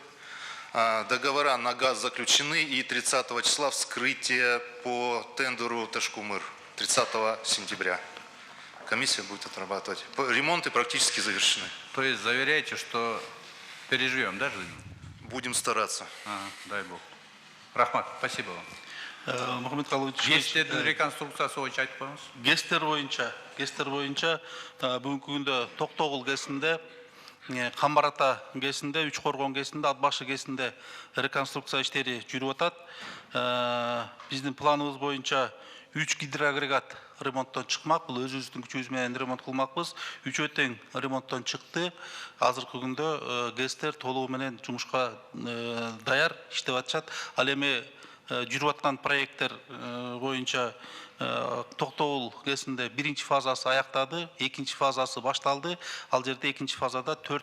Договора на газ заключены, и 30 числа вскрытие по тендеру Ташкумыр. 30 сентября. Комиссия будет отрабатывать. Ремонты практически завершены.
То есть заверяете, что переживем, да, жизнь?
Будем стараться.
Дай Бог. Рахмат, спасибо вам.
Мухаммед Калыович,
ГЭСтердің реконструкциясы бойынша айтып қойыңыз.
ГЭСтер бойынша бүгінгі күнде Тоқтоғыл ГЭСінде, Қамбарата ГЭСінде, Үчқорған ГЭСінде, Атбашы ГЭСінде реконструкция іштері жүріп атат. Біздің планымыз бойынша 3 гидроагрегат ремонттан шықмақ, бұл өзіміздің күшімізбен ремонт қылмақпыз. 3 өтен ремонттан шықты. Азыркы күндө ГЭСтер толығыменен жұмышқа даяр иштеп атышат. Ал эми жүрүп аткан проекттер боюнча Токтогул ГЭСинде биринчи фазасы аяктады, экинчи фазасы башталды. Ал жерде экинчи фазада 4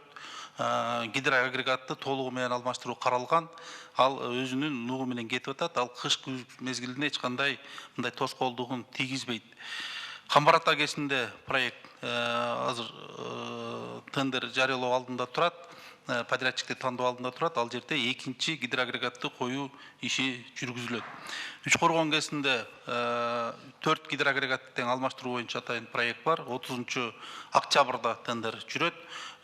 гидроагрегатты толугу менен алмаштыруу каралган. Ал өзүнүн нугу менен кетип атат. Ал кыш мезгилинде эч кандай мындай тоскоолдугун тийгизбейт. Камбарата ГЭСинде проект азыр тендер жарыялоо алдында турат. Подрядчикти тандоо алдында турат. Ал жерде экинчи гидроагрегатты коюу иши жүргүзүлөт. Үчкоргон ГЭСинде 4 гидроагрегаттын алмаштыруу боюнча атайын проект бар. 30 октябрда тендер жүрөт.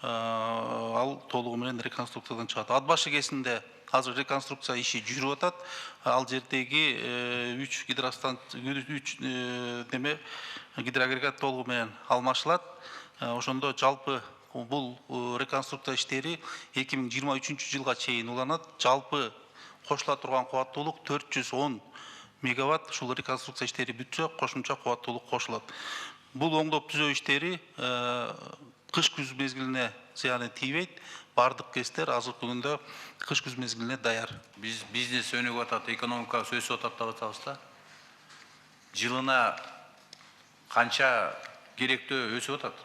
Ал толугу менен реконструкциядан чыгат. Атбашы ГЭСинде азыр реконструкция иши жүрүп атат. Ал жердеги 3 гидроагрегат толугу менен алмашылат. Ошондо жалпы бул реконструкция иштери 2023 жылга чейин уланат. Жалпы кошула турган кубаттуулук 410 мегаватт. Ушул реконструкция иштери бүтсө, кошумча кубаттуулук кошулат. Бул оңдоп түзөө иштери кыш-күз мезгилине зыяны тийбейт. Бардык ГЭСтер азыркы күндө кыш-күз мезгилине даяр.
Биз бизнес өнүгүп атат, экономика өсүп атат деп атабыз да. Жылына канча керектөө өсүп атат?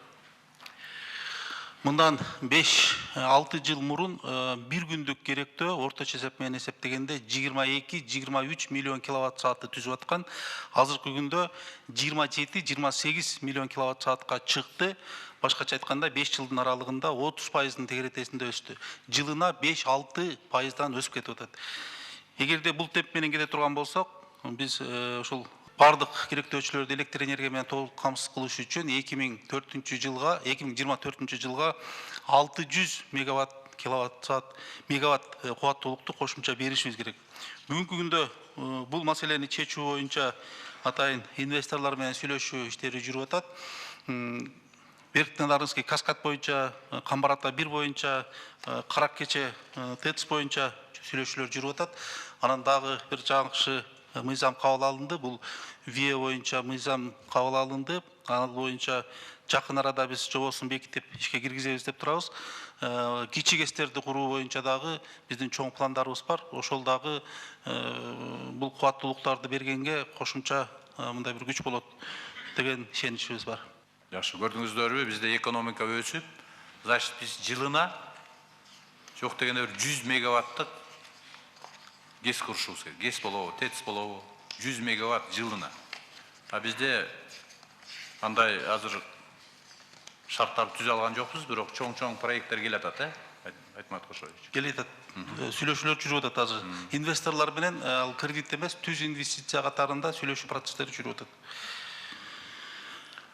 Мындан 5-6 жыл мурун бир күндүк керектөө орточо эсеп менен эсептегенде 22-23 миллион киловатт саатты түзүп аткан. Азыркы күндө 27-28 миллион киловатт саатка чыкты. Башкача айтканда 5 жылдын аралыгында 30% тегеретесинде өстү. Жылына 5-6% өсүп кетип атат. Эгерде бул темп менен кете турган болсок, биз ушул бардык керектөөчүлөрдү электр энергия менен толук камсыз кылыш үчүн 2024 жылга 600 мегаватт кубаттуулукту кошумча беришибиз керек. Бүгүнкү күндө бул маселени чечүү боюнча атайын инвесторлор менен сүйлөшүү иштери жүрүп атат. Беркнарский каскад боюнча, Камбарата 1 боюнча, Каракече ТЭЦ боюнча сүйлөшүүлөр жүрүп атат. Анан дагы бир жаңы мыйзам кабыл алынды. Бул ВИЭ боюнча мыйзам кабыл алынды. Ал боюнча жакын арада биз жобосун бекитип ишке киргизебиз деп турабыз. Кичи ГЭСтерди куруу боюнча дагы биздин чоң пландарыбыз бар. Ошол дагы бул кубаттуулуктарды бергенге кошумча мындай бир күч болот деген ишеничибиз бар.
Жакшы, көрдүңүздөрбү, бизде экономика өсүп, значит биз жылына жок дегенде 100 мегаваттык ГЭС курушубуз керек. ГЭС болобу, ТЭЦ болобу, 100 мегаватт жылына. А бизде андай азыр шарттарды түзө алган жокпуз, бирок чоң проекттер келе атат, Айтмат Кошович.
Келе атат. Сүйлөшүүлөр жүрүп атат азыр. Инвесторлор менен ал кредит эмес, түз инвестиция катарында сүйлөшүү процесстери жүрүп атат.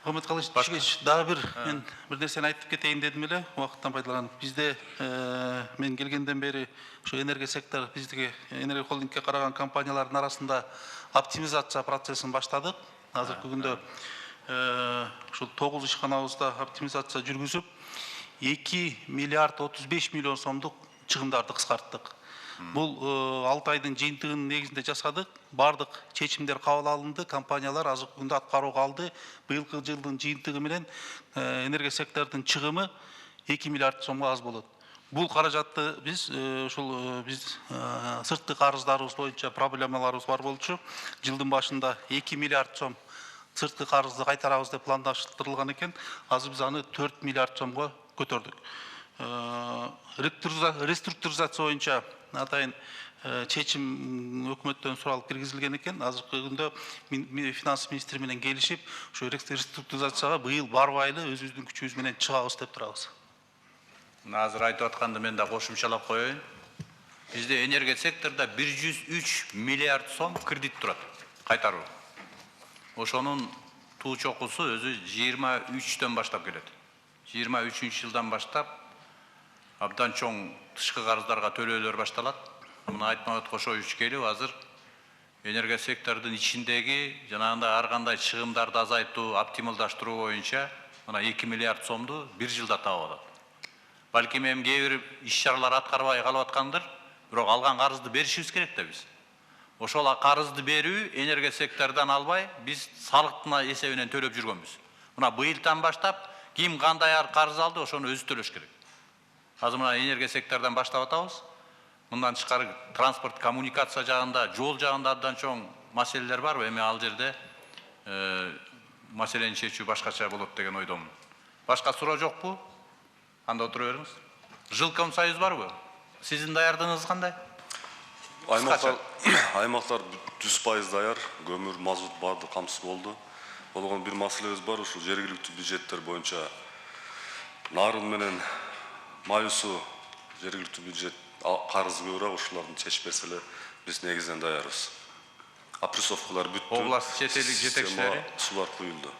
Мухаммед Калыович, дагы мен бир нерсени айтып кетейин дедим эле, убакыттан пайдаланып. Бизде мен келгенден бери ушу энергия сектор, биздики энергия холдингке караган компаниялардын арасында оптимизация процессин баштадык. Азыркы күндө ушул 9 ишканабызда оптимизация жүргүзүп, 2 миллиард 35 миллион сомдук чыгымдарды кыскарттык. Бул 6 айдын жыйынтыгынын негизинде жасадык. Бардык чечимдер кабыл алынды, компаниялар азыркы күндө аткарууга алды. Быйылкы жылдын жыйынтыгы менен энергия секторунун чыгымы 2 миллиард сомго аз болот. Бул каражатты биз ушул биз сырткы карыздарыбыз боюнча проблемаларыбыз бар болчу. Жылдын башында 2 миллиард сом сыртқы қарызды қайтарабыз деп пландаштырылған екен. Азыр біз аны 4 миллиард сомға көтердік. Реструктуризация бойынша атайын чечим өкмөттөн суралып киргизилген экен. Азыркы күндө финанс министри менен келишип, ушу реструктуризацияга быйыл барбайлы өзүбүздүн күчүбүз менен чыгабыз деп турабыз.
Азыр айтып атканды мен да кошумчалап коеюн. Бизде энергия секторунда 103 миллиард сом кредит турат, кайтаруу. Ошонун туу чокусу өзү 23-төн баштап келет. 23-жылдан баштап абдан чоң тышкы карыздарга төлөөлөр башталат. Мына Айтмамет Кошоевич келип азыр энергия секторунун ичиндеги жанагындай ар кандай чыгымдарды азайтуу, оптималдаштыруу боюнча мына 2 миллиард сомду бир жылда таап алат. Балким эми кээ бир иш-чаралар аткарбай калып аткандыр, бирок алган карызды беришибиз керек да биз. Ошол карызды берүү энергия секторунан албай, биз салыктын эсебинен төлөп жүргөнбүз. Мына быйылдан баштап ким кандай карыз алды, ошону өзү төлөш керек. Азыр мына энергия секторунан баштап атабыз. Мындан тышкары транспорт, коммуникация жагында, жол жагында абдан чоң маселелер бар. Эми ал жерде маселени чечүү башкача болот деген ойдомун. Башка суроо жокпу? Анда отура бериңиз. Жилком союз барбы? Сиздин даярдыгыңыз кандай?
Аймактар 100% даяр, көмүр, мазут барды камсыз болду. Болгон бир маселебиз бар, ушул жергиликтүү бюджеттер боюнча нарын менен майысуу жергиликтүү бюджет карызы көбүрөөк, ушулардын чечип берселер биз негизинен даярбыз. Опрессовкалар бүттү.
Область четелик жетекчилери
сулар куюлду.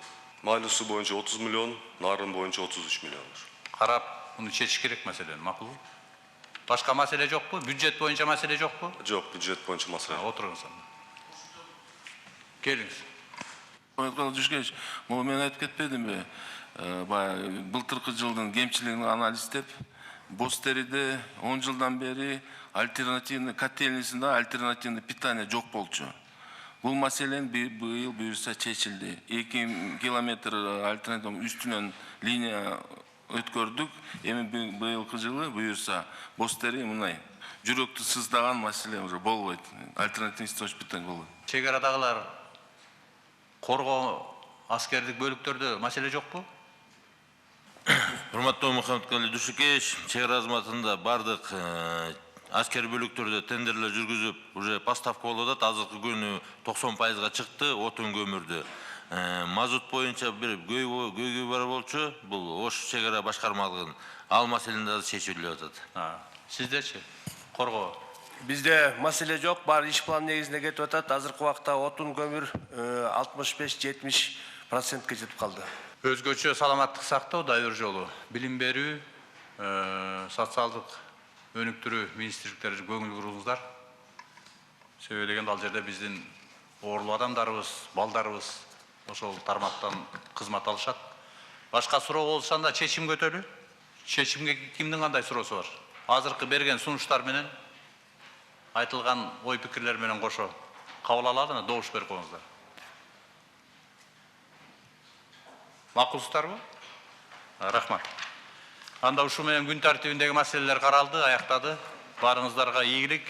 Майлуу боюнча 30 миллион, нарын боюнча 33 миллион.
Карап, муну чечиш керек маселени, макулбу? Башка маселе жокпу? Бюджет боюнча маселе жокпу?
Жок, бюджет боюнча маселе.
Отуруңуз. Келиңиз.
Жушкевич, бул мен айтып кетпедимби? Былтыркы жылдын кемчилигин анализдеп, Бостериде 10 жылдан бери альтернативный котельницинде альтернативный питание жок болчу. Бул маселени быйыл буюрса чечилди. 2 километр альтернативный үстүнөн линия өткөрдүк. Эми быйылкы жылы буюрса Бостери мындай жүрөктү сыздаган маселе уже болбойт. Альтернативный источник питания болбойт.
Чек арадагылар коргоо аскердик бөлүктөрдө маселе жокпу?
Урматтуу Мухаммедкалый Душекевич, чек ара кызматында бардык аскер бөлүктөрдө тендерлер жүргүзүп, уже поставка болуп атат. Азыркы күнү 90%га чыкты отун көмүрдү. Мазут боюнча бир көйгөй бар болчу, бул Ош чек ара башкармалыгынын ал маселени да чечилип атат.
Сиздечи? Коргоо.
Bizde mesele yok, bari iş planı negizinde getip atat. Azırkı vakta otun kömür 65-70%'ga жетip kaldı.
Өзгөчө саламаттык сактоо дайыр жолу, билим берүү, социалдык өнүктүрүү министрликтери көңүл буруңуздар. Себеби дегенде ал жерде биздин оорлуу адамдарыбыз, балдарыбыз ошол тармактан кызмат алышат. Башка суроо болсо анда чечим көтөрү. Чечимге кимдин кандай суроосу бар? Азыркы берген сунуштар менен айтылган ой пикирлер менен кошо кабыл алалы, добуш берип коюңуздар. Макулсыздарбы? Рахмат. Анда ушу менен күн тартибиндеги маселелер каралды, аяктады. Барыңыздарга ийгилик.